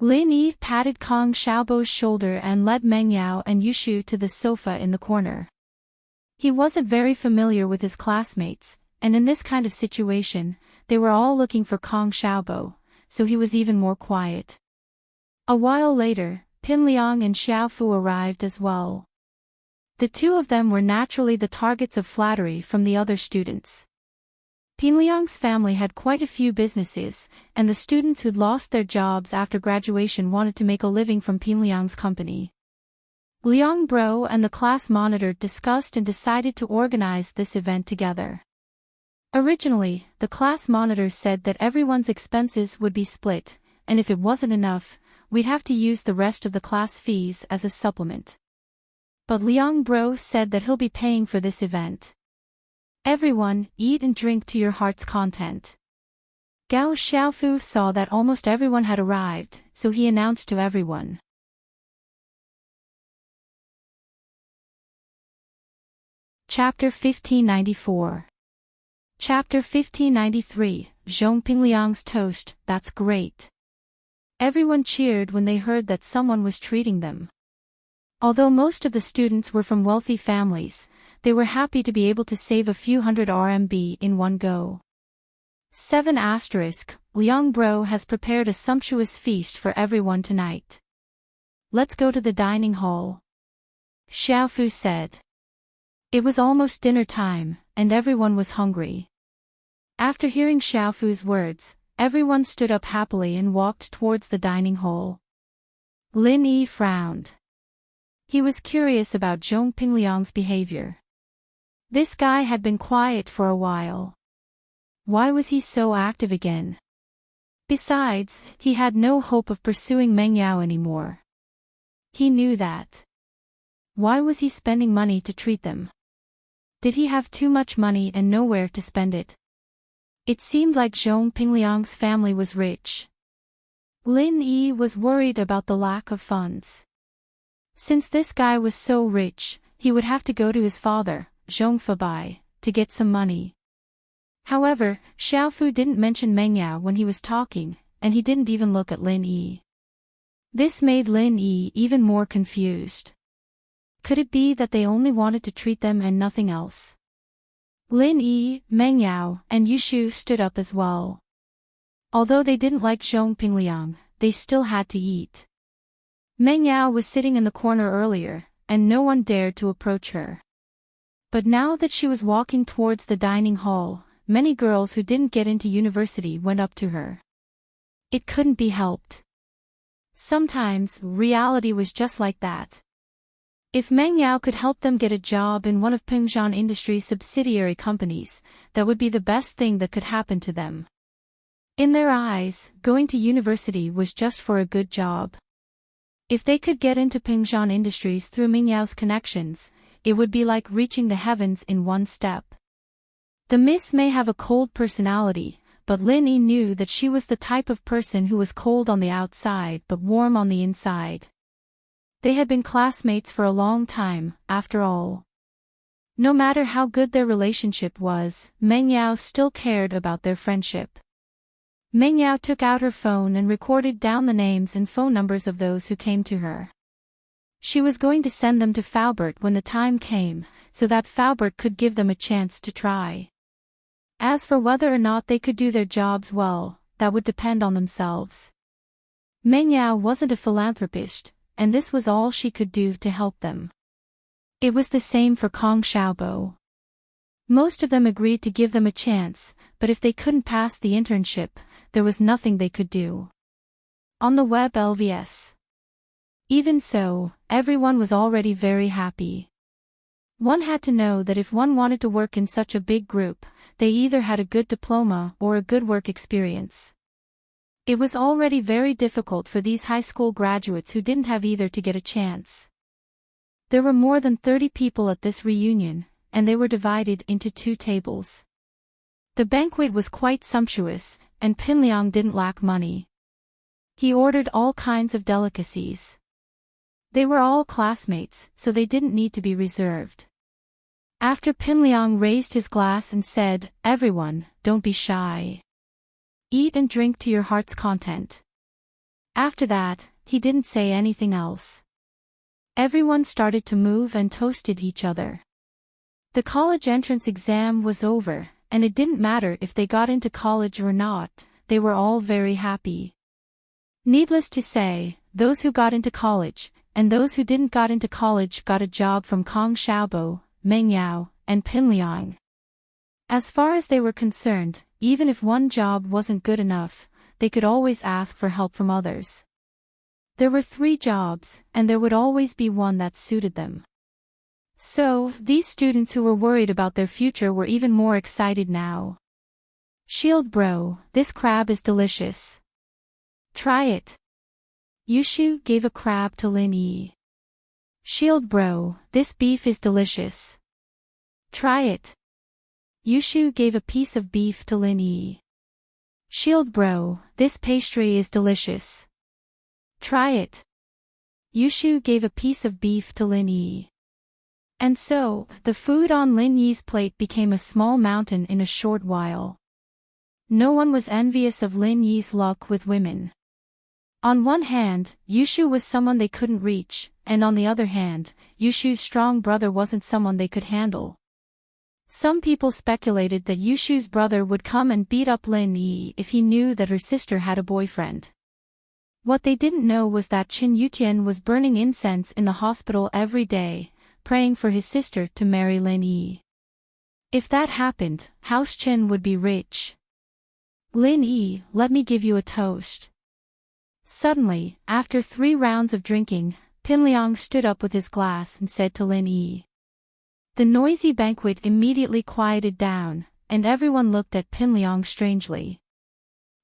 [SPEAKER 1] Lin Yi patted Kong Xiaobo's shoulder and led Meng Yao and Yushu to the sofa in the corner. He wasn't very familiar with his classmates, and in this kind of situation, they were all looking for Kong Xiaobo, so he was even more quiet. A while later, Pin Liang and Xiao Fu arrived as well. The two of them were naturally the targets of flattery from the other students. Pin Liang's family had quite a few businesses, and the students who'd lost their jobs after graduation wanted to make a living from Pin Liang's company. Liang Bro and the class monitor discussed and decided to organize this event together. Originally, the class monitor said that everyone's expenses would be split, and if it wasn't enough, we'd have to use the rest of the class fees as a supplement. But Liang Bro said that he'll be paying for this event. Everyone, eat and drink to your heart's content. Gao Xiaofu saw that almost everyone had arrived, so he announced to everyone. Chapter 1594. Chapter 1593, Zhong Pingliang's toast, that's great. Everyone cheered when they heard that someone was treating them. Although most of the students were from wealthy families, they were happy to be able to save a few hundred RMB in one go. 7 Liang Bro has prepared a sumptuous feast for everyone tonight. Let's go to the dining hall. Xiao Fu said. It was almost dinner time, and everyone was hungry. After hearing Xiao Fu's words, everyone stood up happily and walked towards the dining hall. Lin Yi frowned. He was curious about Zhong Pingliang's behavior. This guy had been quiet for a while. Why was he so active again? Besides, he had no hope of pursuing Meng Yao anymore. He knew that. Why was he spending money to treat them? Did he have too much money and nowhere to spend it? It seemed like Zhong Pingliang's family was rich. Lin Yi was worried about the lack of funds. Since this guy was so rich, he would have to go to his father, Zhong Fabai, to get some money. However, Xiao Fu didn't mention Meng Yao when he was talking, and he didn't even look at Lin Yi. This made Lin Yi even more confused. Could it be that they only wanted to treat them and nothing else? Lin Yi, Meng Yao, and Yushu stood up as well. Although they didn't like Zhong Pingliang, they still had to eat. Meng Yao was sitting in the corner earlier, and no one dared to approach her. But now that she was walking towards the dining hall, many girls who didn't get into university went up to her. It couldn't be helped. Sometimes, reality was just like that. If Meng Yao could help them get a job in one of Pengzhan Industries' subsidiary companies, that would be the best thing that could happen to them. In their eyes, going to university was just for a good job. If they could get into Pengzhan Industries through Meng Yao's connections, it would be like reaching the heavens in one step. The miss may have a cold personality, but Lin Yi knew that she was the type of person who was cold on the outside but warm on the inside. They had been classmates for a long time, after all. No matter how good their relationship was, Meng Yao still cared about their friendship. Meng Yao took out her phone and recorded down the names and phone numbers of those who came to her. She was going to send them to Faubert when the time came, so that Faubert could give them a chance to try. As for whether or not they could do their jobs well, that would depend on themselves. Meng Yao wasn't a philanthropist, and this was all she could do to help them. It was the same for Kong Xiaobo. Most of them agreed to give them a chance, but if they couldn't pass the internship, there was nothing they could do. On the web LVS. Even so, everyone was already very happy. One had to know that if one wanted to work in such a big group, they either had a good diploma or a good work experience. It was already very difficult for these high school graduates who didn't have either to get a chance. There were more than 30 people at this reunion, and they were divided into 2 tables. The banquet was quite sumptuous, and Pinliang didn't lack money. He ordered all kinds of delicacies. They were all classmates, so they didn't need to be reserved. After Pinliang raised his glass and said, "Everyone, don't be shy. Eat and drink to your heart's content." After that, he didn't say anything else. Everyone started to move and toasted each other. The college entrance exam was over, and it didn't matter if they got into college or not, they were all very happy. Needless to say, those who got into college, and those who didn't got into college got a job from Kong Xiaobo, Meng Yao, and Pinliang. As far as they were concerned, even if one job wasn't good enough, they could always ask for help from others. There were 3 jobs, and there would always be one that suited them. So, these students who were worried about their future were even more excited now. "Shield bro, this crab is delicious. Try it." Yushu gave a crab to Lin Yi. "Shield bro, this beef is delicious. Try it." Yushu gave a piece of beef to Lin Yi. "Shield bro, this pastry is delicious. Try it." Yushu gave a piece of beef to Lin Yi. And so, the food on Lin Yi's plate became a small mountain in a short while. No one was envious of Lin Yi's luck with women. On one hand, Yushu was someone they couldn't reach, and on the other hand, Yushu's strong brother wasn't someone they could handle. Some people speculated that Yushu's brother would come and beat up Lin Yi if he knew that her sister had a boyfriend. What they didn't know was that Qin Yutian was burning incense in the hospital every day, praying for his sister to marry Lin Yi. If that happened, House Qin would be rich. "Lin Yi, let me give you a toast." Suddenly, after 3 rounds of drinking, Pinliang stood up with his glass and said to Lin Yi. The noisy banquet immediately quieted down, and everyone looked at Pinliang strangely.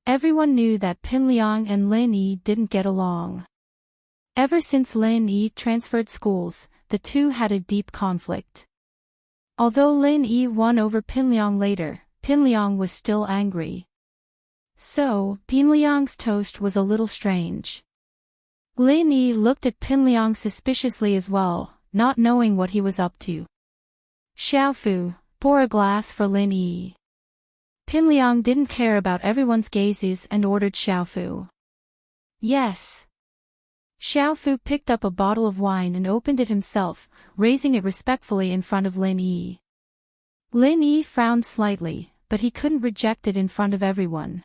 [SPEAKER 1] Everyone knew that Pinliang and Lin Yi didn't get along. Ever since Lin Yi transferred schools, the two had a deep conflict. Although Lin Yi won over Pinliang later, Pinliang was still angry. So, Pinliang's toast was a little strange. Lin Yi looked at Pinliang suspiciously as well, not knowing what he was up to. "Xiaofu, pour a glass for Lin Yi." Pinliang didn't care about everyone's gazes and ordered Xiaofu. "Yes." Xiaofu picked up a bottle of wine and opened it himself, raising it respectfully in front of Lin Yi. Lin Yi frowned slightly, but he couldn't reject it in front of everyone.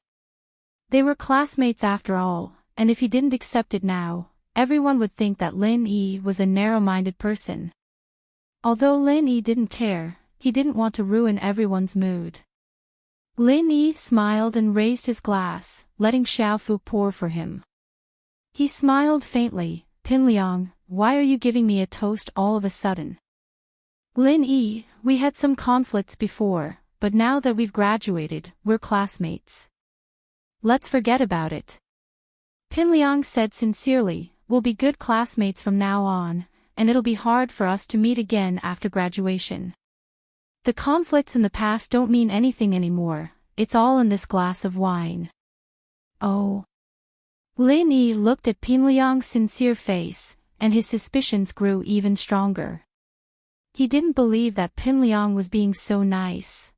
[SPEAKER 1] They were classmates after all, and if he didn't accept it now, everyone would think that Lin Yi was a narrow-minded person. Although Lin Yi didn't care, he didn't want to ruin everyone's mood. Lin Yi smiled and raised his glass, letting Xiaofu pour for him. He smiled faintly. "Pinliang, why are you giving me a toast all of a sudden?" "Lin Yi, we had some conflicts before, but now that we've graduated, we're classmates. Let's forget about it." Pinliang said sincerely, "We'll be good classmates from now on, and it'll be hard for us to meet again after graduation. The conflicts in the past don't mean anything anymore, it's all in this glass of wine." "Oh." Lin Yi looked at Pinliang's sincere face, and his suspicions grew even stronger. He didn't believe that Pinliang was being so nice.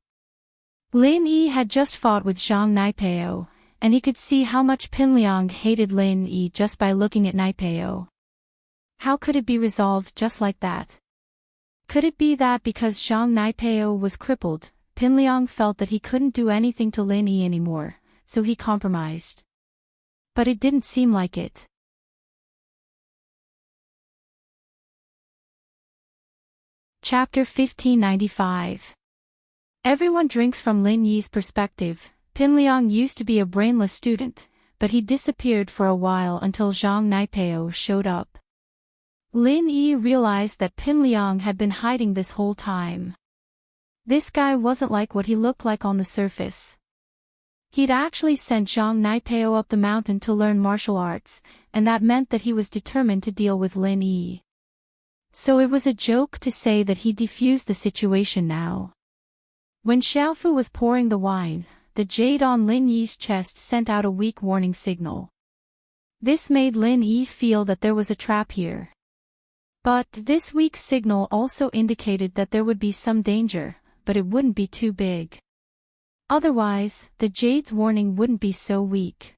[SPEAKER 1] Lin Yi had just fought with Zhang Naipeo, and he could see how much Pinliang hated Lin Yi just by looking at Naipeo. How could it be resolved just like that? Could it be that because Zhang Naipeo was crippled, Pinliang felt that he couldn't do anything to Lin Yi anymore, so he compromised? But it didn't seem like it. Chapter 1595. Everyone drinks from Lin Yi's perspective. Pinliang used to be a brainless student, but he disappeared for a while until Zhang Naipeo showed up. Lin Yi realized that Pin Liang had been hiding this whole time. This guy wasn't like what he looked like on the surface. He'd actually sent Zhang Naipeo up the mountain to learn martial arts, and that meant that he was determined to deal with Lin Yi. So it was a joke to say that he defused the situation now. When Xiaofu was pouring the wine, the jade on Lin Yi's chest sent out a weak warning signal. This made Lin Yi feel that there was a trap here. But this weak signal also indicated that there would be some danger, but it wouldn't be too big. Otherwise, the jade's warning wouldn't be so weak.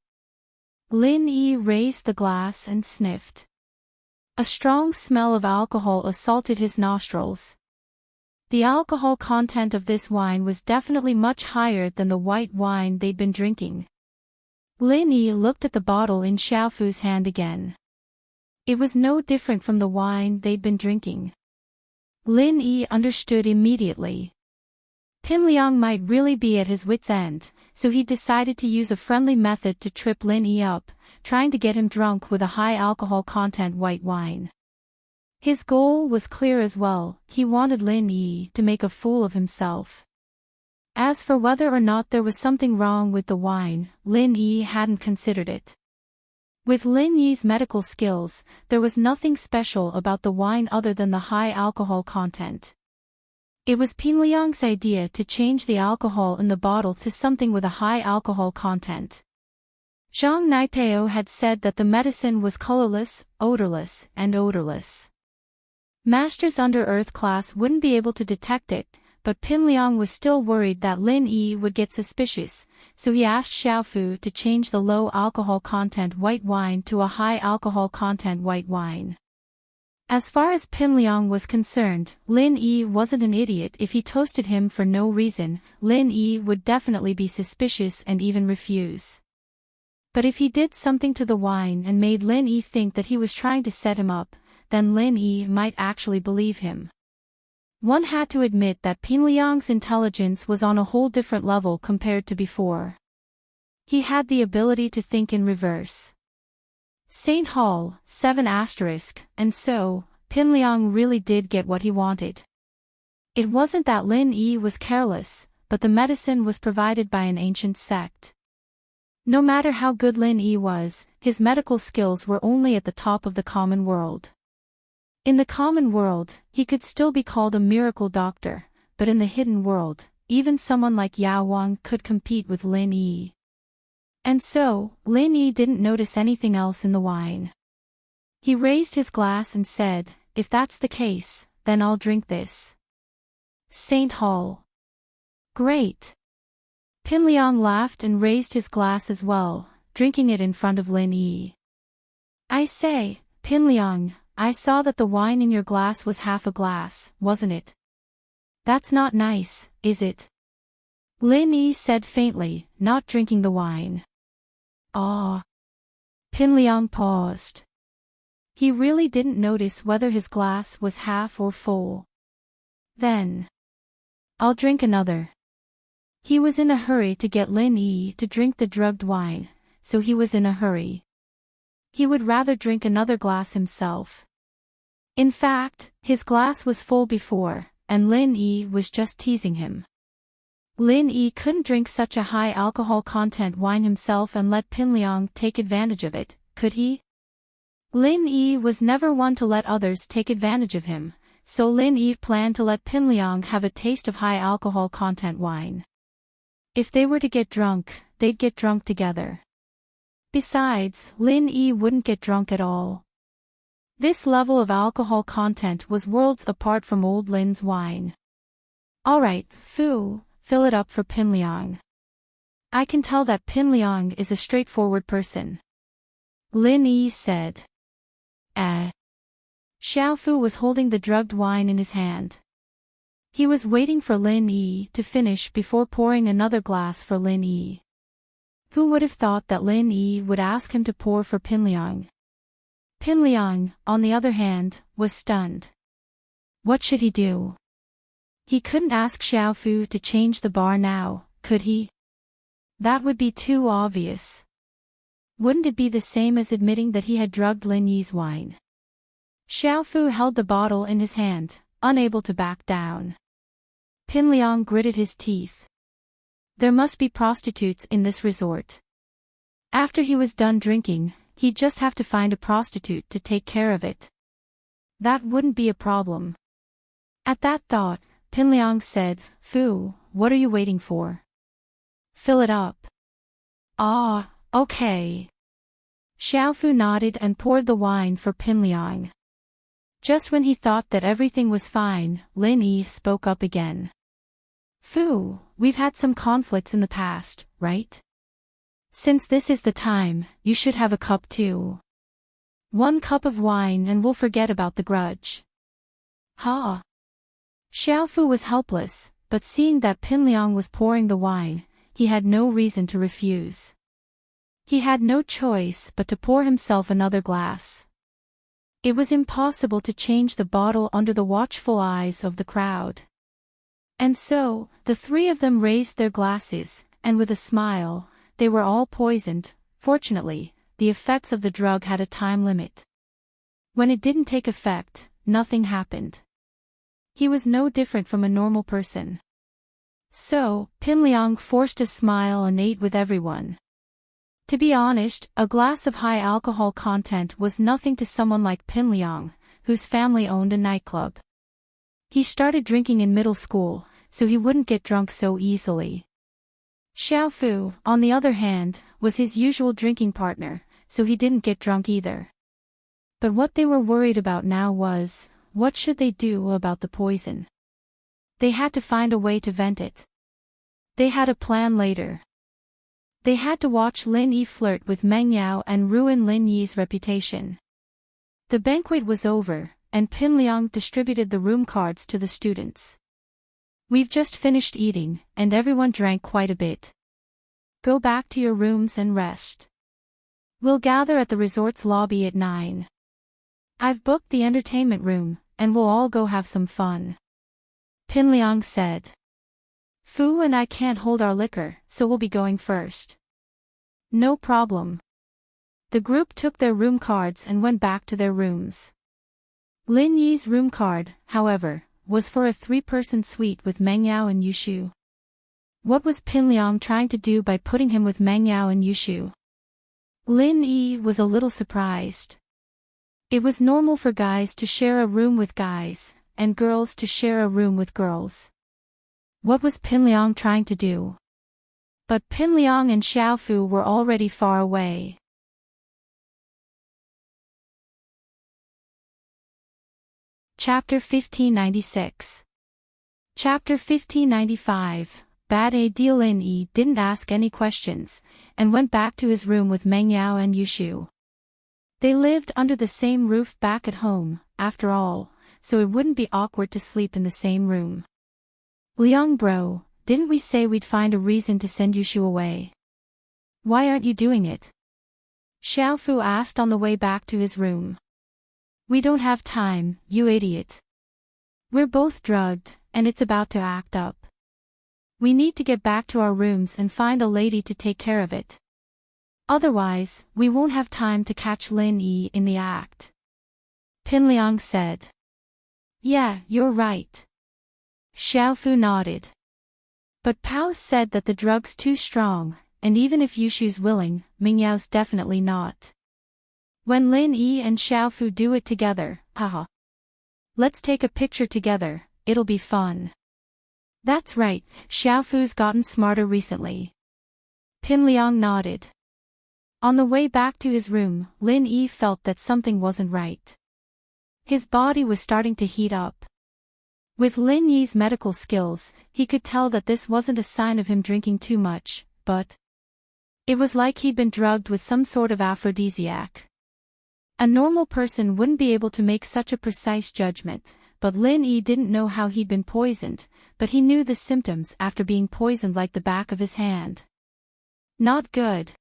[SPEAKER 1] Lin Yi raised the glass and sniffed. A strong smell of alcohol assaulted his nostrils. The alcohol content of this wine was definitely much higher than the white wine they'd been drinking. Lin Yi looked at the bottle in Xiaofu's hand again. It was no different from the wine they'd been drinking. Lin Yi understood immediately. Pin Liang might really be at his wit's end, so he decided to use a friendly method to trip Lin Yi up, trying to get him drunk with a high alcohol content white wine. His goal was clear as well, he wanted Lin Yi to make a fool of himself. As for whether or not there was something wrong with the wine, Lin Yi hadn't considered it. With Lin Yi's medical skills, there was nothing special about the wine other than the high alcohol content. It was Pin Liang's idea to change the alcohol in the bottle to something with a high alcohol content. Zhang Naipeo had said that the medicine was colorless, odorless, and odorless. Masters under Earth class wouldn't be able to detect it, but Pin Liang was still worried that Lin Yi would get suspicious, so he asked Xiaofu to change the low alcohol content white wine to a high alcohol content white wine. As far as Pin Liang was concerned, Lin Yi wasn't an idiot. If he toasted him for no reason, Lin Yi would definitely be suspicious and even refuse. But if he did something to the wine and made Lin Yi think that he was trying to set him up, then Lin Yi might actually believe him. One had to admit that Pin Liang's intelligence was on a whole different level compared to before. He had the ability to think in reverse. Saint Hall, 7 asterisk, and so, Pin Liang really did get what he wanted. It wasn't that Lin Yi was careless, but the medicine was provided by an ancient sect. No matter how good Lin Yi was, his medical skills were only at the top of the common world. In the common world, he could still be called a miracle doctor, but in the hidden world, even someone like Yao Wang could compete with Lin Yi. And so, Lin Yi didn't notice anything else in the wine. He raised his glass and said, "If that's the case, then I'll drink this." Saint Hall. Great. Pin Liang laughed and raised his glass as well, drinking it in front of Lin Yi. "I say, Pin Liang, I saw that the wine in your glass was half a glass, wasn't it? That's not nice, is it?" Lin Yi said faintly, not drinking the wine. "Ah." Pin Liang paused. He really didn't notice whether his glass was half or full. Then, "I'll drink another." He was in a hurry to get Lin Yi to drink the drugged wine, so he was in a hurry. He would rather drink another glass himself. In fact, his glass was full before, and Lin Yi was just teasing him. Lin Yi couldn't drink such a high alcohol content wine himself and let Pin Liang take advantage of it, could he? Lin Yi was never one to let others take advantage of him, so Lin Yi planned to let Pin Liang have a taste of high alcohol content wine. If they were to get drunk, they'd get drunk together. Besides, Lin Yi wouldn't get drunk at all. This level of alcohol content was worlds apart from old Lin's wine. "Alright, Fu, fill it up for Pin Liang. I can tell that Pin Liang is a straightforward person," Lin Yi said. Xiaofu was holding the drugged wine in his hand. He was waiting for Lin Yi to finish before pouring another glass for Lin Yi. Who would have thought that Lin Yi would ask him to pour for Pin Liang? Pin Liang, on the other hand, was stunned. What should he do? He couldn't ask Xiaofu to change the bar now, could he? That would be too obvious. Wouldn't it be the same as admitting that he had drugged Lin Yi's wine? Xiaofu held the bottle in his hand, unable to back down. Pinliang gritted his teeth. There must be prostitutes in this resort. After he was done drinking, he'd just have to find a prostitute to take care of it. That wouldn't be a problem. At that thought, Pinliang said, "Fu, what are you waiting for? Fill it up." "Ah, okay." Xiaofu nodded and poured the wine for Pinliang. Just when he thought that everything was fine, Lin Yi spoke up again. "Fu, we've had some conflicts in the past, right? Since this is the time, you should have a cup too. 1 cup of wine and we'll forget about the grudge." "Ha." Xiaofu was helpless, but seeing that Pinliang was pouring the wine, he had no reason to refuse. He had no choice but to pour himself another glass. It was impossible to change the bottle under the watchful eyes of the crowd. And so, the three of them raised their glasses, and with a smile, they were all poisoned. Fortunately, the effects of the drug had a time limit. When it didn't take effect, nothing happened. He was no different from a normal person. So, Pinliang forced a smile and ate with everyone. To be honest, a glass of high alcohol content was nothing to someone like Pinliang, whose family owned a nightclub. He started drinking in middle school, so he wouldn't get drunk so easily. Xiaofu, on the other hand, was his usual drinking partner, so he didn't get drunk either. But what they were worried about now was, what should they do about the poison? They had to find a way to vent it. They had a plan later. They had to watch Lin Yi flirt with Meng Yao and ruin Lin Yi's reputation. The banquet was over, and Pinliang distributed the room cards to the students. "We've just finished eating, and everyone drank quite a bit. Go back to your rooms and rest. We'll gather at the resort's lobby at 9. I've booked the entertainment room, and we'll all go have some fun," Pinliang said. "Fu and I can't hold our liquor, so we'll be going first." "No problem." The group took their room cards and went back to their rooms. Lin Yi's room card, however, was for a 3-person suite with Meng Yao and Yushu. What was Pinliang trying to do by putting him with Meng Yao and Yushu? Lin Yi was a little surprised. It was normal for guys to share a room with guys, and girls to share a room with girls. What was Pinliang trying to do? But Pinliang and Xiaofu were already far away. Chapter 1596. Chapter 1595. Bad idea. Lin Yi didn't ask any questions, and went back to his room with Meng Yao and Yushu. They lived under the same roof back at home, after all, so it wouldn't be awkward to sleep in the same room. "Liang bro, didn't we say we'd find a reason to send Yushu away? Why aren't you doing it?" Xiaofu asked on the way back to his room. "We don't have time, you idiot. We're both drugged, and it's about to act up. We need to get back to our rooms and find a lady to take care of it. Otherwise, we won't have time to catch Lin Yi in the act," Pinliang said. "Yeah, you're right." Xiaofu nodded. But Pao said that the drug's too strong, and even if Yushu's willing, Mingyao's definitely not. When Lin Yi and Xiaofu do it together, haha. Let's take a picture together, it'll be fun. That's right, Xiaofu's gotten smarter recently. Pinliang nodded. On the way back to his room, Lin Yi felt that something wasn't right. His body was starting to heat up. With Lin Yi's medical skills, he could tell that this wasn't a sign of him drinking too much, but it was like he'd been drugged with some sort of aphrodisiac. A normal person wouldn't be able to make such a precise judgment, but Lin Yi didn't know how he'd been poisoned, but he knew the symptoms after being poisoned like the back of his hand. Not good.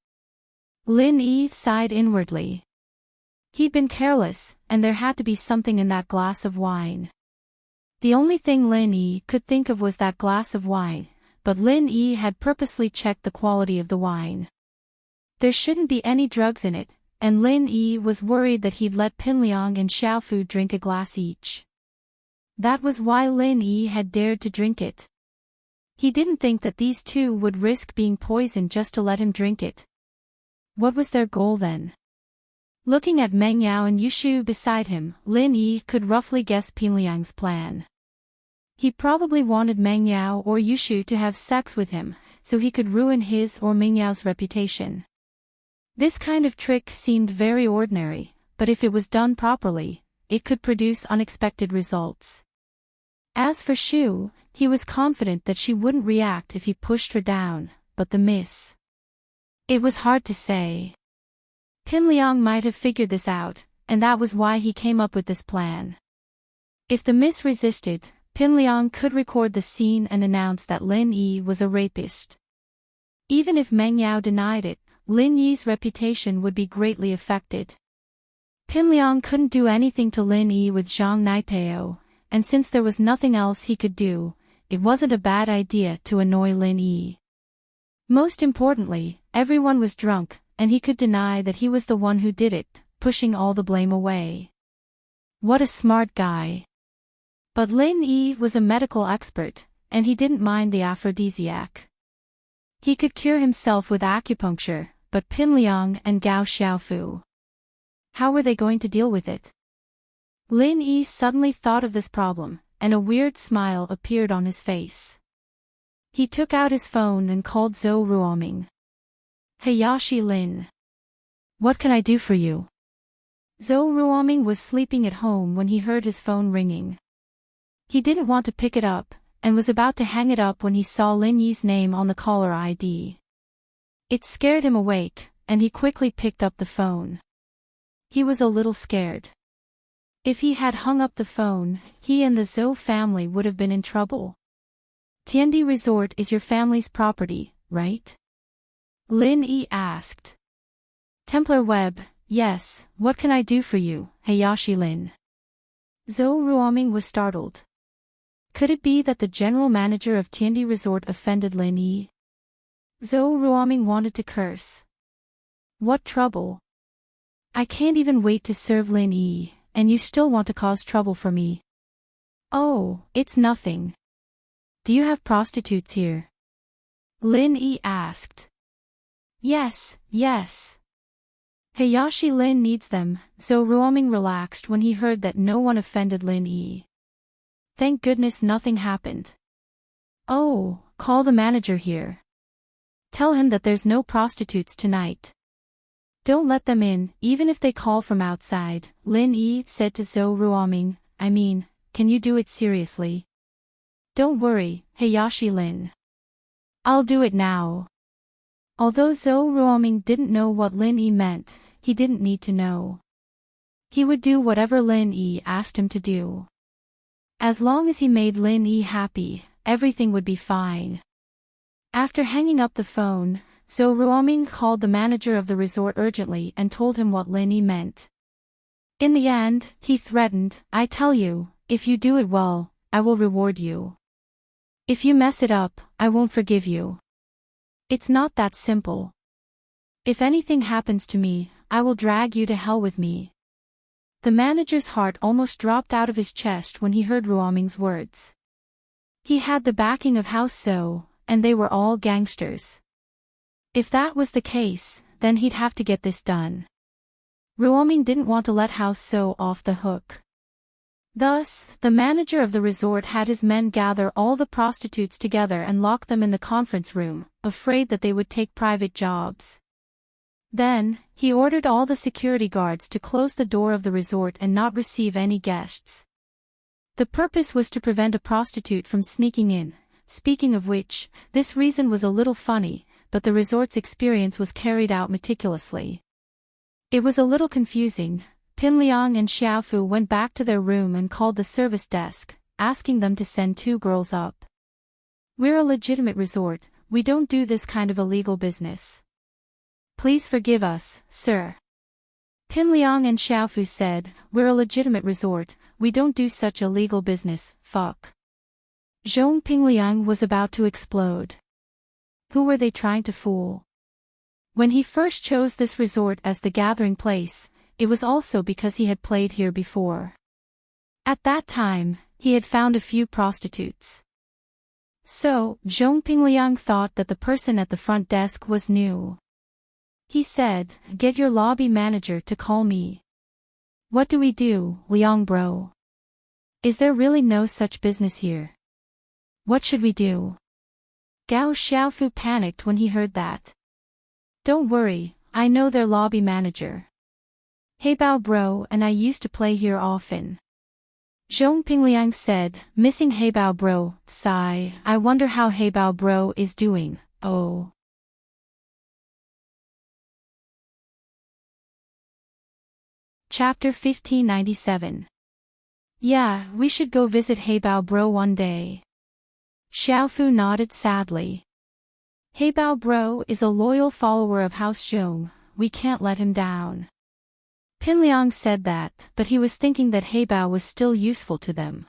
[SPEAKER 1] Lin Yi sighed inwardly. He'd been careless, and there had to be something in that glass of wine. The only thing Lin Yi could think of was that glass of wine, but Lin Yi had purposely checked the quality of the wine. There shouldn't be any drugs in it, and Lin Yi was worried that he'd let Pinliang and Xiaofu drink a glass each. That was why Lin Yi had dared to drink it. He didn't think that these two would risk being poisoned just to let him drink it. What was their goal then? Looking at Meng Yao and Yushu beside him, Lin Yi could roughly guess Pinliang's plan. He probably wanted Meng Yao or Yushu to have sex with him, so he could ruin his or Meng Yao's reputation. This kind of trick seemed very ordinary, but if it was done properly, it could produce unexpected results. As for Shu, he was confident that she wouldn't react if he pushed her down, but the miss. It was hard to say. Pinliang might have figured this out, and that was why he came up with this plan. If the miss resisted, Pinliang could record the scene and announce that Lin Yi was a rapist. Even if Meng Yao denied it, Lin Yi's reputation would be greatly affected. Pinliang couldn't do anything to Lin Yi with Zhang Naipeo, and since there was nothing else he could do, it wasn't a bad idea to annoy Lin Yi. Most importantly, everyone was drunk, and he could deny that he was the one who did it, pushing all the blame away. What a smart guy. But Lin Yi was a medical expert, and he didn't mind the aphrodisiac. He could cure himself with acupuncture, but Pinliang and Gao Xiaofu. How were they going to deal with it? Lin Yi suddenly thought of this problem, and a weird smile appeared on his face. He took out his phone and called Zhou Ruoming. Hayashi Lin. What can I do for you? Zhou Ruoming was sleeping at home when he heard his phone ringing. He didn't want to pick it up, and was about to hang it up when he saw Lin Yi's name on the caller ID. It scared him awake, and he quickly picked up the phone. He was a little scared. If he had hung up the phone, he and the Zhou family would have been in trouble. Tiandi Resort is your family's property, right? Lin Yi asked. Templar Web, yes, what can I do for you, Hayashi Lin? Zhou Ruoming was startled. Could it be that the general manager of Tiandi Resort offended Lin Yi? Zhou Ruoming wanted to curse. What trouble? I can't even wait to serve Lin Yi, and you still want to cause trouble for me. Oh, it's nothing. Do you have prostitutes here? Lin Yi asked. Yes, yes. Hayashi Lin needs them, so Ruoming relaxed when he heard that no one offended Lin Yi. Thank goodness nothing happened. Oh, call the manager here. Tell him that there's no prostitutes tonight. Don't let them in, even if they call from outside, Lin Yi said to Zhou Ruoming. I mean, can you do it seriously? Don't worry, Hayashi Lin. I'll do it now. Although Zhou Ruoming didn't know what Lin Yi meant, he didn't need to know. He would do whatever Lin Yi asked him to do. As long as he made Lin Yi happy, everything would be fine. After hanging up the phone, Zhou Ruoming called the manager of the resort urgently and told him what Lin Yi meant. In the end, he threatened, I tell you, if you do it well, I will reward you. If you mess it up, I won't forgive you. It's not that simple. If anything happens to me, I will drag you to hell with me. The manager's heart almost dropped out of his chest when he heard Ruoming's words. He had the backing of House So, and they were all gangsters. If that was the case, then he'd have to get this done. Ruoming didn't want to let House So off the hook. Thus, the manager of the resort had his men gather all the prostitutes together and lock them in the conference room, afraid that they would take private jobs. Then, he ordered all the security guards to close the door of the resort and not receive any guests. The purpose was to prevent a prostitute from sneaking in. Speaking of which, this reason was a little funny, but the resort's experience was carried out meticulously. It was a little confusing. Pinliang and Xiaofu went back to their room and called the service desk, asking them to send 2 girls up. We're a legitimate resort, we don't do this kind of illegal business. Please forgive us, sir. Pinliang and Xiaofu said, we're a legitimate resort, we don't do such illegal business, fuck. Zhong Pingliang was about to explode. Who were they trying to fool? When he first chose this resort as the gathering place, it was also because he had played here before. At that time, he had found a few prostitutes. So, Zhong Pingliang thought that the person at the front desk was new. He said, "Get your lobby manager to call me." "What do we do, Liang bro? Is there really no such business here? What should we do?" Gao Xiaofu panicked when he heard that. "Don't worry, I know their lobby manager. Heibao bro and I used to play here often." Zhong Pingliang said, missing Heibao bro, sigh, "I wonder how Heibao bro is doing, oh." Chapter 1597. Yeah, we should go visit Heibao bro one day. Xiaofu nodded sadly. Heibao bro is a loyal follower of House Zhong, we can't let him down. Pinliang said that, but he was thinking that Heibao was still useful to them.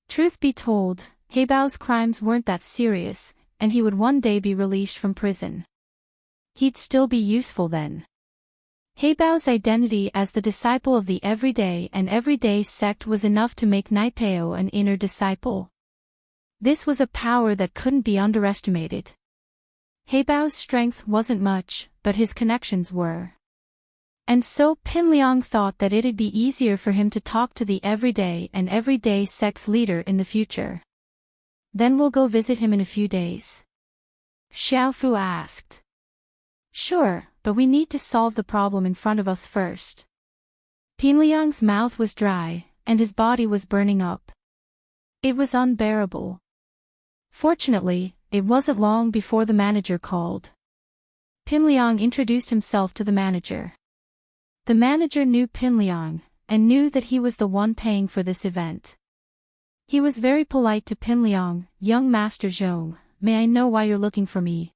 [SPEAKER 1] Truth be told, Heibao's crimes weren't that serious, and he would one day be released from prison. He'd still be useful then. Heibao's identity as the disciple of the everyday sect was enough to make Naipeo an inner disciple. This was a power that couldn't be underestimated. Heibao's strength wasn't much, but his connections were. And so Pinliang thought that it'd be easier for him to talk to the everyday sect's leader in the future. "Then we'll go visit him in a few days?" Xiaofu asked. "Sure, but we need to solve the problem in front of us first." Pinliang's mouth was dry, and his body was burning up. It was unbearable. Fortunately, it wasn't long before the manager called. Pinliang introduced himself to the manager. The manager knew Pinliang, and knew that he was the one paying for this event. He was very polite to Pinliang, "Young Master Zhong, may I know why you're looking for me?"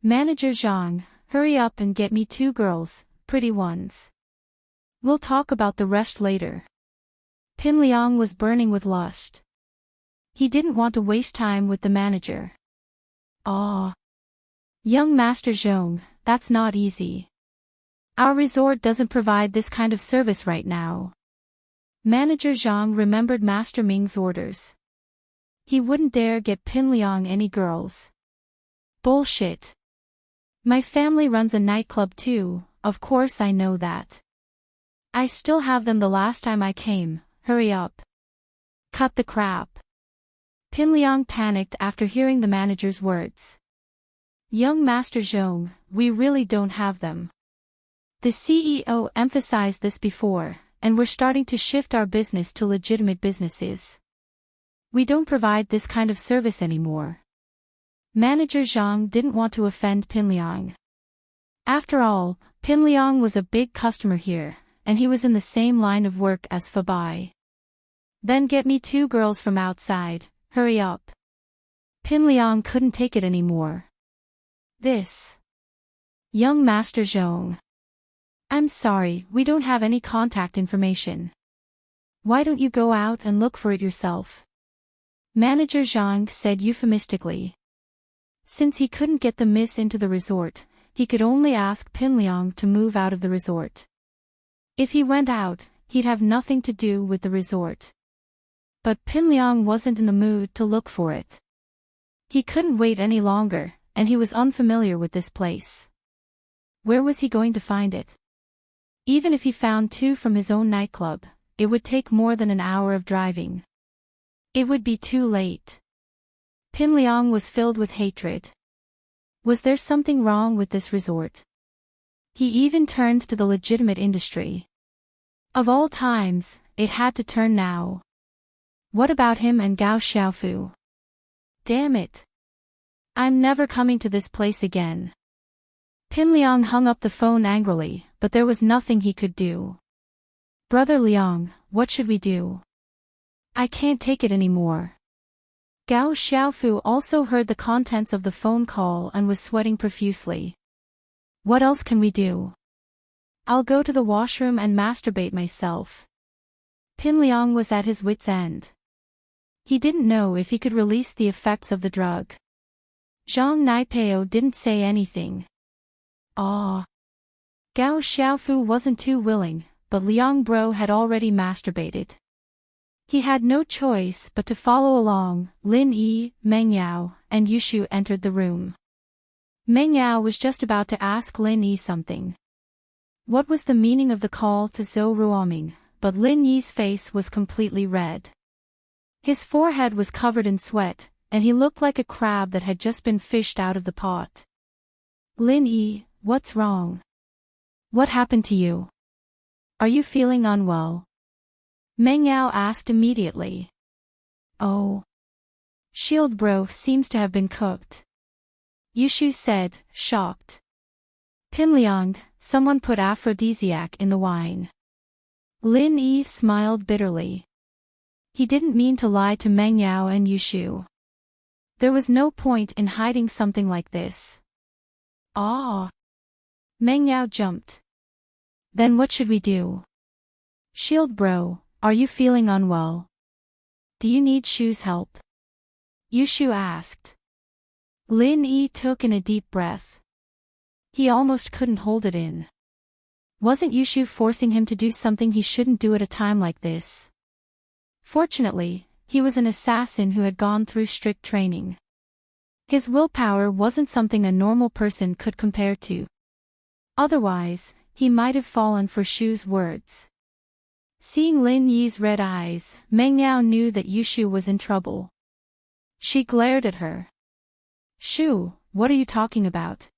[SPEAKER 1] "Manager Zhang, hurry up and get me 2 girls, pretty ones. We'll talk about the rest later." Pinliang was burning with lust. He didn't want to waste time with the manager. "Aw. Young Master Zhong, that's not easy. Our resort doesn't provide this kind of service right now." Manager Zhang remembered Master Ming's orders. He wouldn't dare get Pinliang any girls. "Bullshit. My family runs a nightclub too, of course I know that. I still have them the last time I came, hurry up. Cut the crap." Pinliang panicked after hearing the manager's words. "Young Master Zhong, we really don't have them. The CEO emphasized this before, and we're starting to shift our business to legitimate businesses. We don't provide this kind of service anymore." Manager Zhang didn't want to offend Pinliang. After all, Pinliang was a big customer here, and he was in the same line of work as Fabai. "Then get me 2 girls from outside, hurry up." Pinliang couldn't take it anymore. "This. Young Master Zhong. I'm sorry, we don't have any contact information. Why don't you go out and look for it yourself?" Manager Zhang said euphemistically. Since he couldn't get the miss into the resort, he could only ask Pinliang to move out of the resort. If he went out, he'd have nothing to do with the resort. But Pinliang wasn't in the mood to look for it. He couldn't wait any longer, and he was unfamiliar with this place. Where was he going to find it? Even if he found 2 from his own nightclub, it would take more than an hour of driving. It would be too late. Pinliang was filled with hatred. Was there something wrong with this resort? He even turned to the legitimate industry. Of all times, it had to turn now. What about him and Gao Xiaofu? Damn it. I'm never coming to this place again. Pinliang hung up the phone angrily, but there was nothing he could do. "Brother Liang, what should we do? I can't take it anymore." Gao Xiaofu also heard the contents of the phone call and was sweating profusely. "What else can we do? I'll go to the washroom and masturbate myself." Pinliang was at his wit's end. He didn't know if he could release the effects of the drug. Zhang Naipeo didn't say anything. Ah. Gao Xiaofu wasn't too willing, but Liang Bro had already masturbated. He had no choice but to follow along. Lin Yi, Meng Yao, and Yushu entered the room. Meng Yao was just about to ask Lin Yi something. What was the meaning of the call to Heartwarming, but Lin Yi's face was completely red. His forehead was covered in sweat, and he looked like a crab that had just been fished out of the pot. Lin Yi, what's wrong? What happened to you? Are you feeling unwell? Meng Yao asked immediately. Oh. Shield Bro seems to have been cooked. Yushu said, shocked. Pinliang, someone put aphrodisiac in the wine. Lin Yi smiled bitterly. He didn't mean to lie to Meng Yao and Yushu. There was no point in hiding something like this. Ah. Meng Yao jumped. Then what should we do? Shield Bro, are you feeling unwell? Do you need Shu's help? Yushu asked. Lin Yi took in a deep breath. He almost couldn't hold it in. Wasn't Yushu forcing him to do something he shouldn't do at a time like this? Fortunately, he was an assassin who had gone through strict training. His willpower wasn't something a normal person could compare to. Otherwise, he might have fallen for Shu's words. Seeing Lin Yi's red eyes, Meng Yao knew that Yushu was in trouble. She glared at her. Shu, what are you talking about?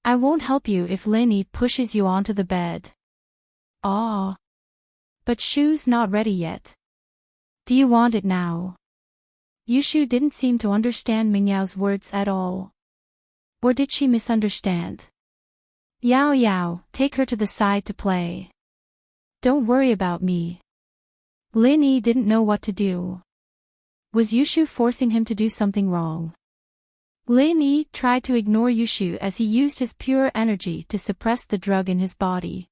[SPEAKER 1] I won't help you if Lin Yi pushes you onto the bed. Ah. But Shu's not ready yet. Do you want it now? Yushu didn't seem to understand Meng Yao's words at all. Or did she misunderstand? Yao Yao, take her to the side to play. Don't worry about me. Lin Yi didn't know what to do. Was Yushu forcing him to do something wrong? Lin Yi tried to ignore Yushu as he used his pure energy to suppress the drug in his body.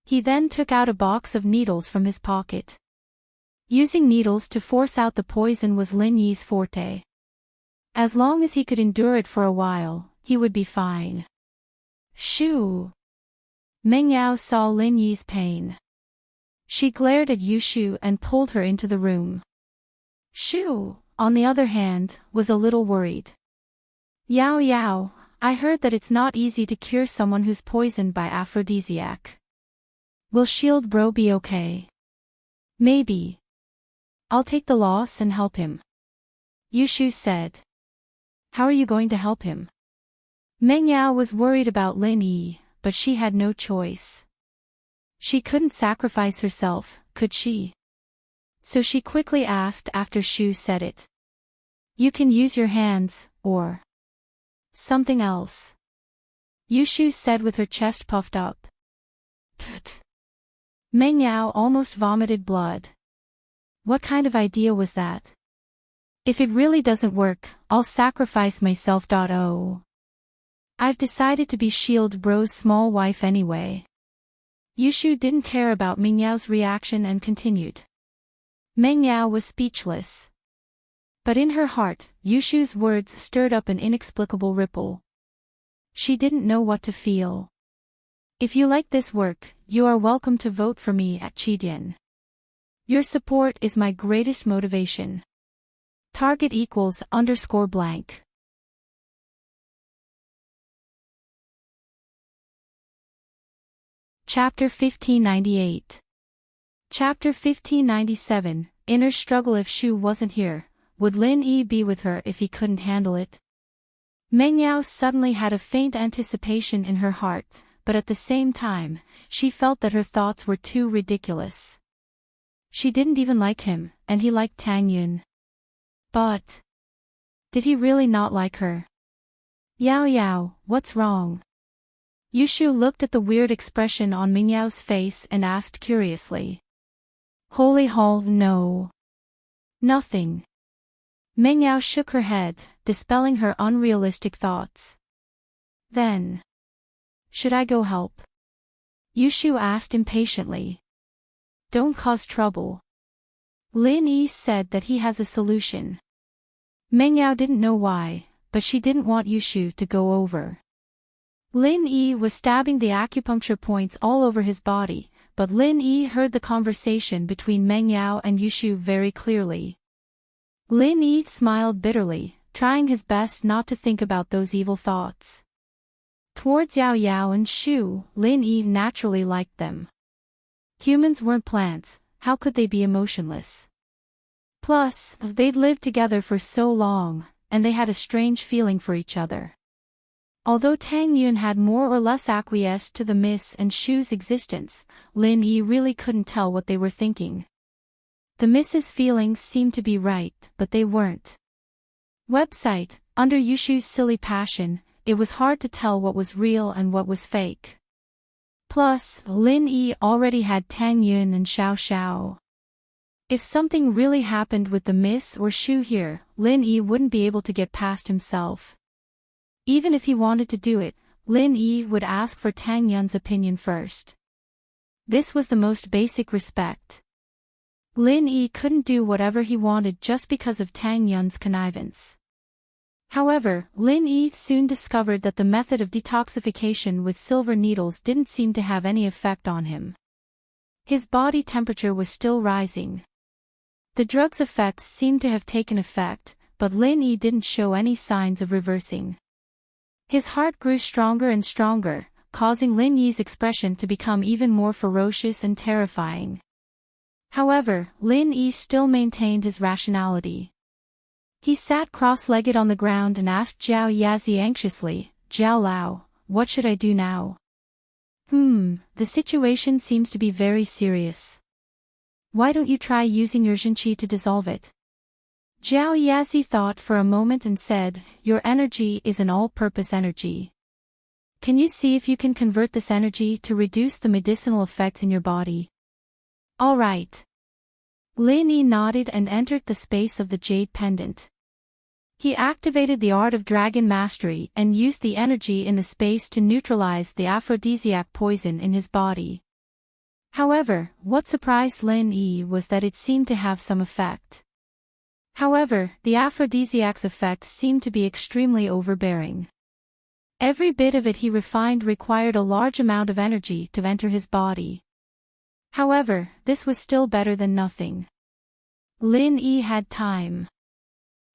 [SPEAKER 1] He then took out a box of needles from his pocket. Using needles to force out the poison was Lin Yi's forte. As long as he could endure it for a while, he would be fine. Shoo! Meng Yao saw Lin Yi's pain. She glared at Yushu and pulled her into the room. Shu, on the other hand, was a little worried. Yao Yao, I heard that it's not easy to cure someone who's poisoned by aphrodisiac. Will Shield Bro be okay? Maybe. I'll take the loss and help him. Yushu said. How are you going to help him? Meng Yao was worried about Lin Yi, but she had no choice. She couldn't sacrifice herself, could she? So she quickly asked after Shu said it. You can use your hands, or something else. Yushu said with her chest puffed up. Pfft. Meng Yao almost vomited blood. What kind of idea was that? If it really doesn't work, I'll sacrifice myself. Oh. I've decided to be Shield Bro's small wife anyway. Yushu didn't care about Meng Yao's reaction and continued. Meng Yao was speechless. But in her heart, Yushu's words stirred up an inexplicable ripple. She didn't know what to feel. If you like this work, you are welcome to vote for me at Chidian. Your support is my greatest motivation. Target equals _blank. Chapter 1598. Chapter 1597, Inner Struggle. If Shu wasn't here, would Lin Yi be with her if he couldn't handle it? Meng Yao suddenly had a faint anticipation in her heart, but at the same time, she felt that her thoughts were too ridiculous. She didn't even like him, and he liked Tang Yun. But did he really not like her? Yao Yao, what's wrong? Yushu looked at the weird expression on Meng Yao's face and asked curiously. Holy Hall, no. Nothing. Meng Yao shook her head, dispelling her unrealistic thoughts. Then, should I go help? Yushu asked impatiently. Don't cause trouble. Lin Yi said that he has a solution. Meng Yao didn't know why, but she didn't want Yushu to go over. Lin Yi was stabbing the acupuncture points all over his body, but Lin Yi heard the conversation between Meng Yao and Yushu very clearly. Lin Yi smiled bitterly, trying his best not to think about those evil thoughts. Towards Yao Yao and Shu, Lin Yi naturally liked them. Humans weren't plants, how could they be emotionless? Plus, they'd lived together for so long, and they had a strange feeling for each other. Although Tang Yun had more or less acquiesced to the Miss and Shu's existence, Lin Yi really couldn't tell what they were thinking. The Miss's feelings seemed to be right, but they weren't. Website, under Yushu's silly passion, it was hard to tell what was real and what was fake. Plus, Lin Yi already had Tang Yun and Xiao Xiao. If something really happened with the Miss or Shu here, Lin Yi wouldn't be able to get past himself. Even if he wanted to do it, Lin Yi would ask for Tang Yun's opinion first. This was the most basic respect. Lin Yi couldn't do whatever he wanted just because of Tang Yun's connivance. However, Lin Yi soon discovered that the method of detoxification with silver needles didn't seem to have any effect on him. His body temperature was still rising. The drug's effects seemed to have taken effect, but Lin Yi didn't show any signs of reversing. His heart grew stronger and stronger, causing Lin Yi's expression to become even more ferocious and terrifying. However, Lin Yi still maintained his rationality. He sat cross-legged on the ground and asked Zhao Yazi anxiously, "Zhao Lao, what should I do now?" The situation seems to be very serious. Why don't you try using your Jinqi to dissolve it? Zhao Yazi thought for a moment and said, "Your energy is an all-purpose energy. Can you see if you can convert this energy to reduce the medicinal effects in your body?" "All right." Lin Yi nodded and entered the space of the jade pendant. He activated the art of dragon mastery and used the energy in the space to neutralize the aphrodisiac poison in his body. However, what surprised Lin Yi was that it seemed to have some effect. However, the aphrodisiac's effects seemed to be extremely overbearing. Every bit of it he refined required a large amount of energy to enter his body. However, this was still better than nothing. Lin Yi had time.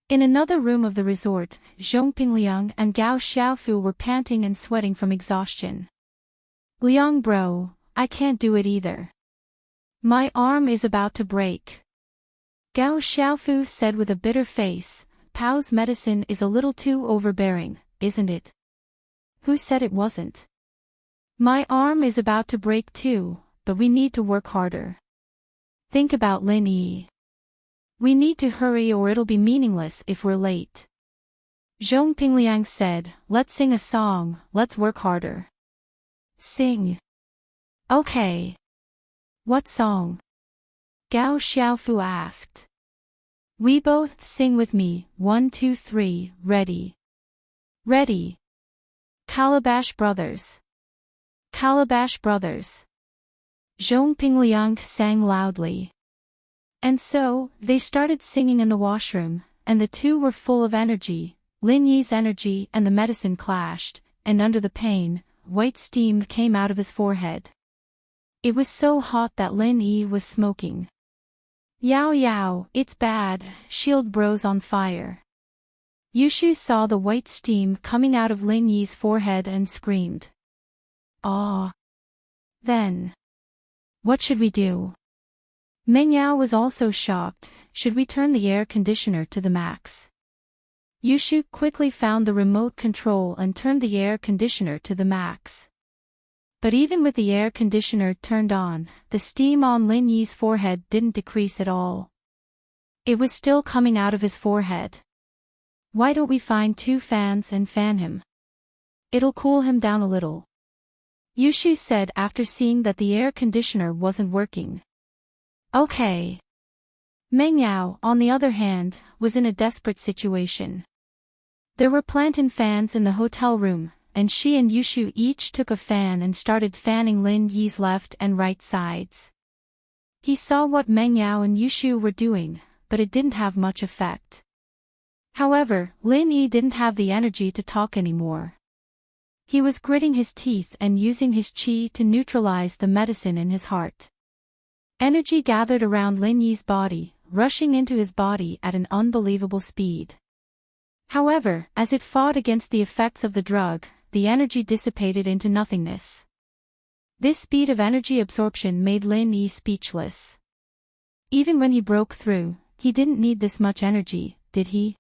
[SPEAKER 1] In another room of the resort, Zhongping Liang and Gao Xiaofu were panting and sweating from exhaustion. "Liang bro, I can't do it either. My arm is about to break." Gao Xiaofu said with a bitter face, "Pao's medicine is a little too overbearing, isn't it?" "Who said it wasn't? My arm is about to break too, but we need to work harder. Think about Lin Yi. We need to hurry or it'll be meaningless if we're late." Zhong Pingliang said, "Let's sing a song, let's work harder." "Sing." "Okay. What song?" Gao Xiaofu asked. "We both sing with me, 1 2 3, ready." "Ready." "Calabash Brothers." "Calabash Brothers." Zhong Pingliang sang loudly. And so, they started singing in the washroom, and the two were full of energy. Lin Yi's energy and the medicine clashed, and under the pain, white steam came out of his forehead. It was so hot that Lin Yi was smoking. "Yao Yao, it's bad, Shield Bro's on fire." Yushu saw the white steam coming out of Lin Yi's forehead and screamed. "Aw." Then. "What should we do?" Meng Yao was also shocked. "Should we turn the air conditioner to the max?" Yushu quickly found the remote control and turned the air conditioner to the max. But even with the air conditioner turned on, the steam on Lin Yi's forehead didn't decrease at all. It was still coming out of his forehead. "Why don't we find 2 fans and fan him? It'll cool him down a little," Yushu said after seeing that the air conditioner wasn't working. "Okay." Meng Yao, on the other hand, was in a desperate situation. There were plantain fans in the hotel room, and she and Yushu each took a fan and started fanning Lin Yi's left and right sides. He saw what Meng Yao and Yushu were doing, but it didn't have much effect. However, Lin Yi didn't have the energy to talk anymore. He was gritting his teeth and using his chi to neutralize the medicine in his heart. Energy gathered around Lin Yi's body, rushing into his body at an unbelievable speed. However, as it fought against the effects of the drug, the energy dissipated into nothingness. This speed of energy absorption made Lin Yi speechless. Even when he broke through, he didn't need this much energy, did he?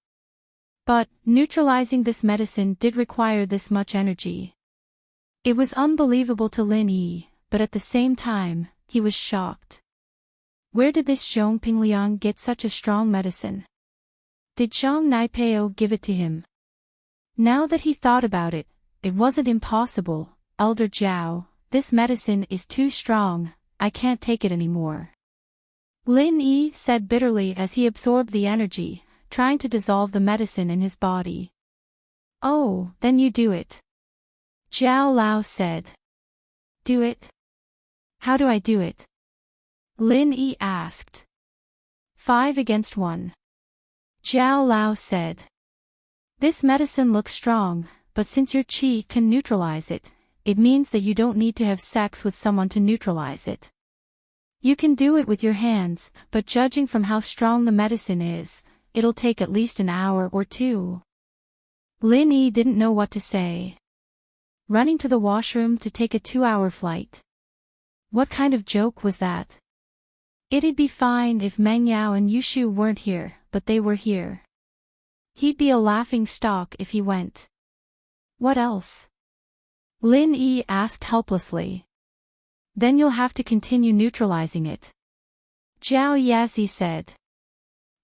[SPEAKER 1] But, neutralizing this medicine did require this much energy. It was unbelievable to Lin Yi, but at the same time, he was shocked. Where did this Zhong Pingliang get such a strong medicine? Did Zhang Naipeo give it to him? Now that he thought about it, it wasn't impossible. Elder Zhao, this medicine is too strong, I can't take it anymore. Lin Yi said bitterly as he absorbed the energy, trying to dissolve the medicine in his body. Oh, then you do it. Zhao Lao said. Do it? How do I do it? Lin Yi asked. 5 against 1. Zhao Lao said. This medicine looks strong, but since your qi can neutralize it, it means that you don't need to have sex with someone to neutralize it. You can do it with your hands, but judging from how strong the medicine is, it'll take at least an hour or 2. Lin Yi didn't know what to say. Running to the washroom to take a 2-hour flight. What kind of joke was that? It'd be fine if Meng Yao and Yushu weren't here, but they were here. He'd be a laughing stock if he went. What else? Lin Yi asked helplessly. Then you'll have to continue neutralizing it. Zhao Yazi said.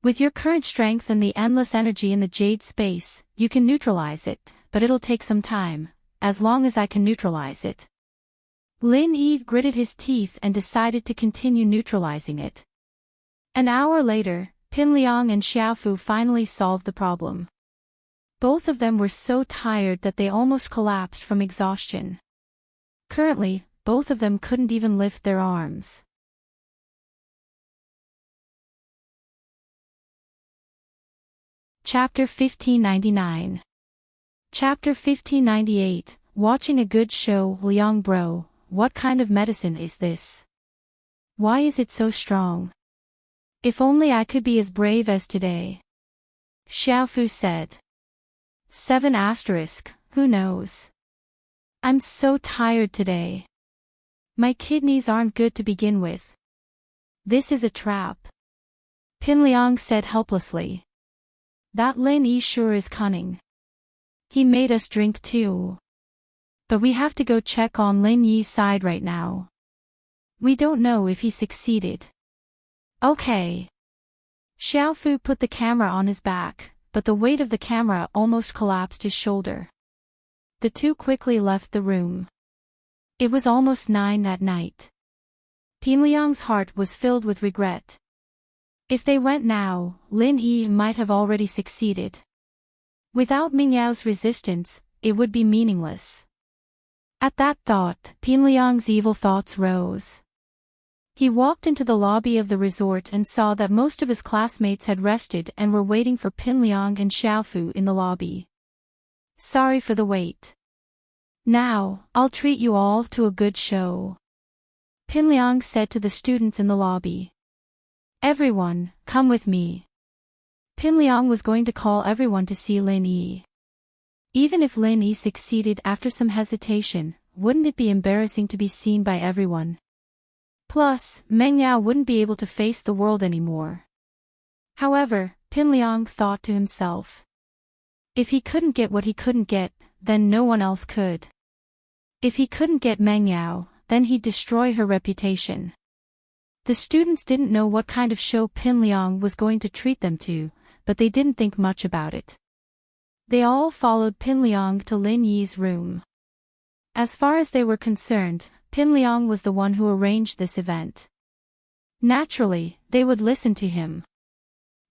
[SPEAKER 1] With your current strength and the endless energy in the jade space, you can neutralize it, but it'll take some time, as long as I can neutralize it. Lin Yi gritted his teeth and decided to continue neutralizing it. An hour later, Pin Liang and Xiaofu finally solved the problem. Both of them were so tired that they almost collapsed from exhaustion. Currently, both of them couldn't even lift their arms. Chapter 1599. Chapter 1598, Watching a Good Show. Liang bro, what kind of medicine is this? Why is it so strong? If only I could be as brave as today. Xiaofu said. 7 asterisk, who knows? I'm so tired today. My kidneys aren't good to begin with. This is a trap. Pin Liang said helplessly. That Lin Yi sure is cunning. He made us drink too. But we have to go check on Lin Yi's side right now. We don't know if he succeeded. Okay. Xiaofu put the camera on his back, but the weight of the camera almost collapsed his shoulder. The two quickly left the room. It was almost 9 at night. Pin Liang's heart was filled with regret. If they went now, Lin Yi might have already succeeded. Without Ming Yao's resistance, it would be meaningless. At that thought, Pin Liang's evil thoughts rose. He walked into the lobby of the resort and saw that most of his classmates had rested and were waiting for Pin Liang and Xiaofu in the lobby. Sorry for the wait. Now, I'll treat you all to a good show. Pin Liang said to the students in the lobby. Everyone, come with me. Pin Liang was going to call everyone to see Lin Yi. Even if Lin Yi succeeded after some hesitation, wouldn't it be embarrassing to be seen by everyone? Plus, Meng Yao wouldn't be able to face the world anymore. However, Pin Liang thought to himself. If he couldn't get what he couldn't get, then no one else could. If he couldn't get Meng Yao, then he'd destroy her reputation. The students didn't know what kind of show Pin Liang was going to treat them to, but they didn't think much about it. They all followed Pin Liang to Lin Yi's room. As far as they were concerned, Pin Liang was the one who arranged this event. Naturally, they would listen to him.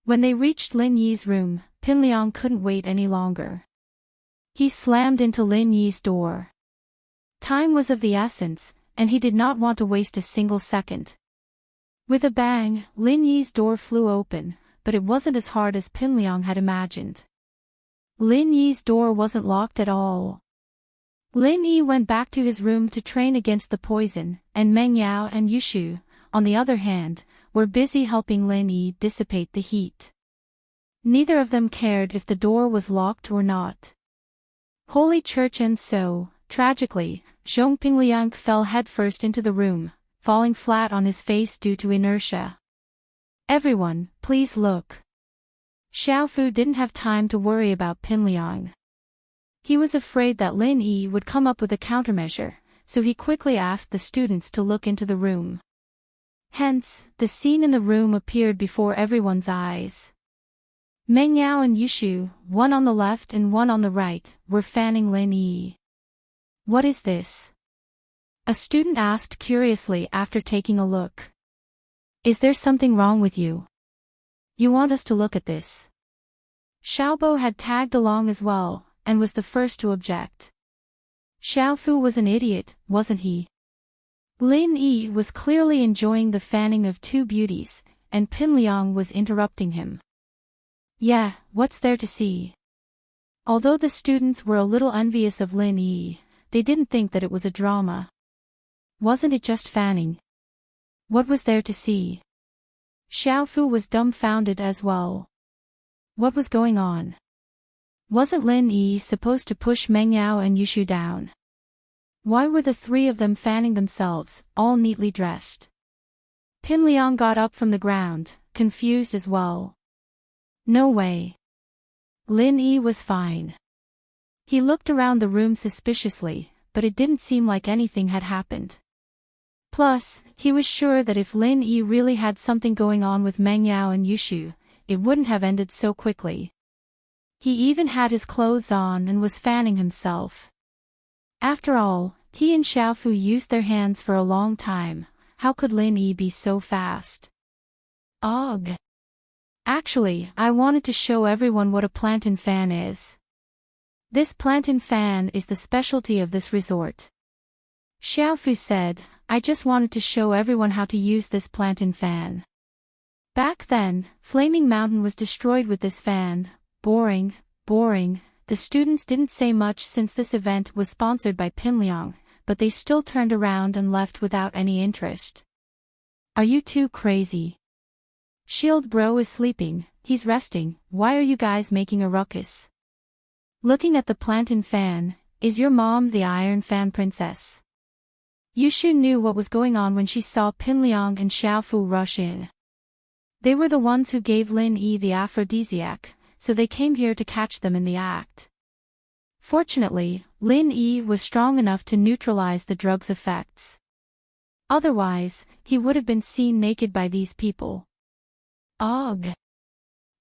[SPEAKER 1] When they reached Lin Yi's room, Pin Liang couldn't wait any longer. He slammed into Lin Yi's door. Time was of the essence, and he did not want to waste a single second. With a bang, Lin Yi's door flew open, but it wasn't as hard as Pin Liang had imagined. Lin Yi's door wasn't locked at all. Lin Yi went back to his room to train against the poison, and Meng Yao and Yushu, on the other hand, were busy helping Lin Yi dissipate the heat. Neither of them cared if the door was locked or not. Holy Church. And so, tragically, Zhong Pingliang fell headfirst into the room, falling flat on his face due to inertia. Everyone, please look. Xiaofu didn't have time to worry about Pingliang. He was afraid that Lin Yi would come up with a countermeasure, so he quickly asked the students to look into the room. Hence, the scene in the room appeared before everyone's eyes. Meng Yao and Yushu, one on the left and one on the right, were fanning Lin Yi. What is this? A student asked curiously after taking a look. Is there something wrong with you? You want us to look at this? Xiaobo had tagged along as well, and was the first to object. Xiaofu was an idiot, wasn't he? Lin Yi was clearly enjoying the fanning of two beauties, and Pinliang was interrupting him. Yeah, what's there to see? Although the students were a little envious of Lin Yi, they didn't think that it was a drama. Wasn't it just fanning? What was there to see? Xiaofu was dumbfounded as well. What was going on? Wasn't Lin Yi supposed to push Meng Yao and Yushu down? Why were the three of them fanning themselves, all neatly dressed? Pinliang got up from the ground, confused as well. No way. Lin Yi was fine. He looked around the room suspiciously, but it didn't seem like anything had happened. Plus, he was sure that if Lin Yi really had something going on with Meng Yao and Yushu, it wouldn't have ended so quickly. He even had his clothes on and was fanning himself. After all, he and Xiaofu used their hands for a long time. How could Lin Yi be so fast? Ugh. Actually, I wanted to show everyone what a plantain fan is. This plantain fan is the specialty of this resort. Xiaofu said, I just wanted to show everyone how to use this plantain fan. Back then, Flaming Mountain was destroyed with this fan. Boring, boring. The students didn't say much since this event was sponsored by Pinliang, but they still turned around and left without any interest. Are you too crazy? Shield Bro is sleeping, he's resting, why are you guys making a ruckus? Looking at the plantain fan, is your mom the Iron Fan Princess? Yushu knew what was going on when she saw Pinliang and Xiaofu rush in. They were the ones who gave Lin Yi the aphrodisiac, so they came here to catch them in the act. Fortunately, Lin Yi was strong enough to neutralize the drug's effects. Otherwise, he would have been seen naked by these people. Ugh.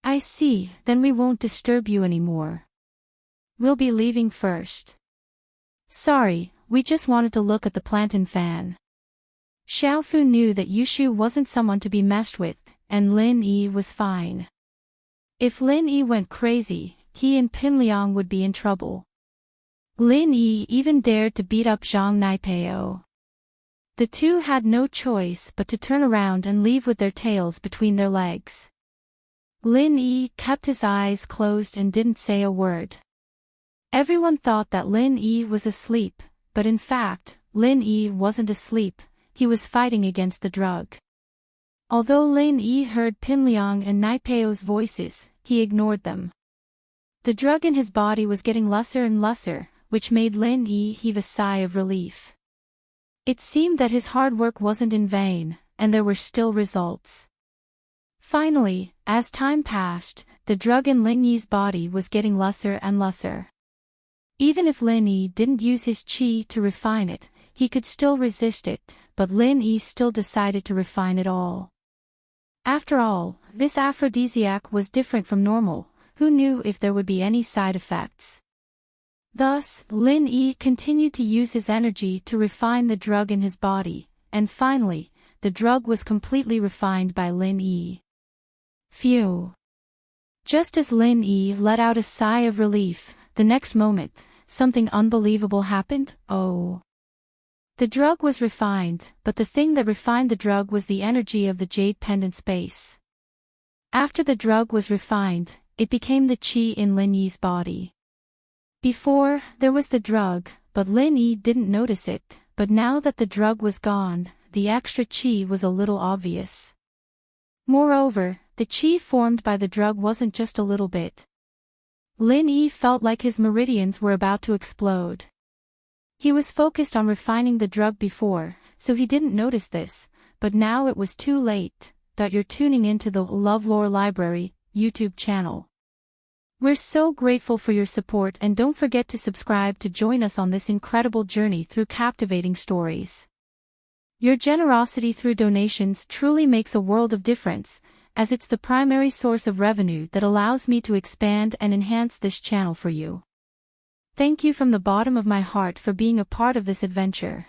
[SPEAKER 1] I see, then we won't disturb you anymore. We'll be leaving first. Sorry, we just wanted to look at the plantain fan. Xiaofu knew that Yushu wasn't someone to be messed with, and Lin Yi was fine. If Lin Yi went crazy, he and Pinliang would be in trouble. Lin Yi even dared to beat up Zhang Naipeo. The two had no choice but to turn around and leave with their tails between their legs. Lin Yi kept his eyes closed and didn't say a word. Everyone thought that Lin Yi was asleep, but in fact, Lin Yi wasn't asleep, he was fighting against the drug. Although Lin Yi heard Pinliang and Naipeo's voices, he ignored them. The drug in his body was getting lesser and lesser, which made Lin Yi heave a sigh of relief. It seemed that his hard work wasn't in vain, and there were still results. Finally, as time passed, the drug in Lin Yi's body was getting lesser and lesser. Even if Lin Yi didn't use his qi to refine it, he could still resist it, but Lin Yi still decided to refine it all. After all, this aphrodisiac was different from normal, who knew if there would be any side effects. Thus, Lin Yi continued to use his energy to refine the drug in his body, and finally, the drug was completely refined by Lin Yi. Phew! Just as Lin Yi let out a sigh of relief, the next moment, something unbelievable happened. Oh! The drug was refined, but the thing that refined the drug was the energy of the jade pendant space. After the drug was refined, it became the qi in Lin Yi's body. Before, there was the drug, but Lin Yi didn't notice it. But now that the drug was gone, the extra chi was a little obvious. Moreover, the chi formed by the drug wasn't just a little bit. Lin Yi felt like his meridians were about to explode. He was focused on refining the drug before, so he didn't notice this, but now it was too late. You're tuning into the LoveLore Library YouTube channel. We're so grateful for your support, and don't forget to subscribe to join us on this incredible journey through captivating stories. Your generosity through donations truly makes a world of difference, as it's the primary source of revenue that allows me to expand and enhance this channel for you. Thank you from the bottom of my heart for being a part of this adventure.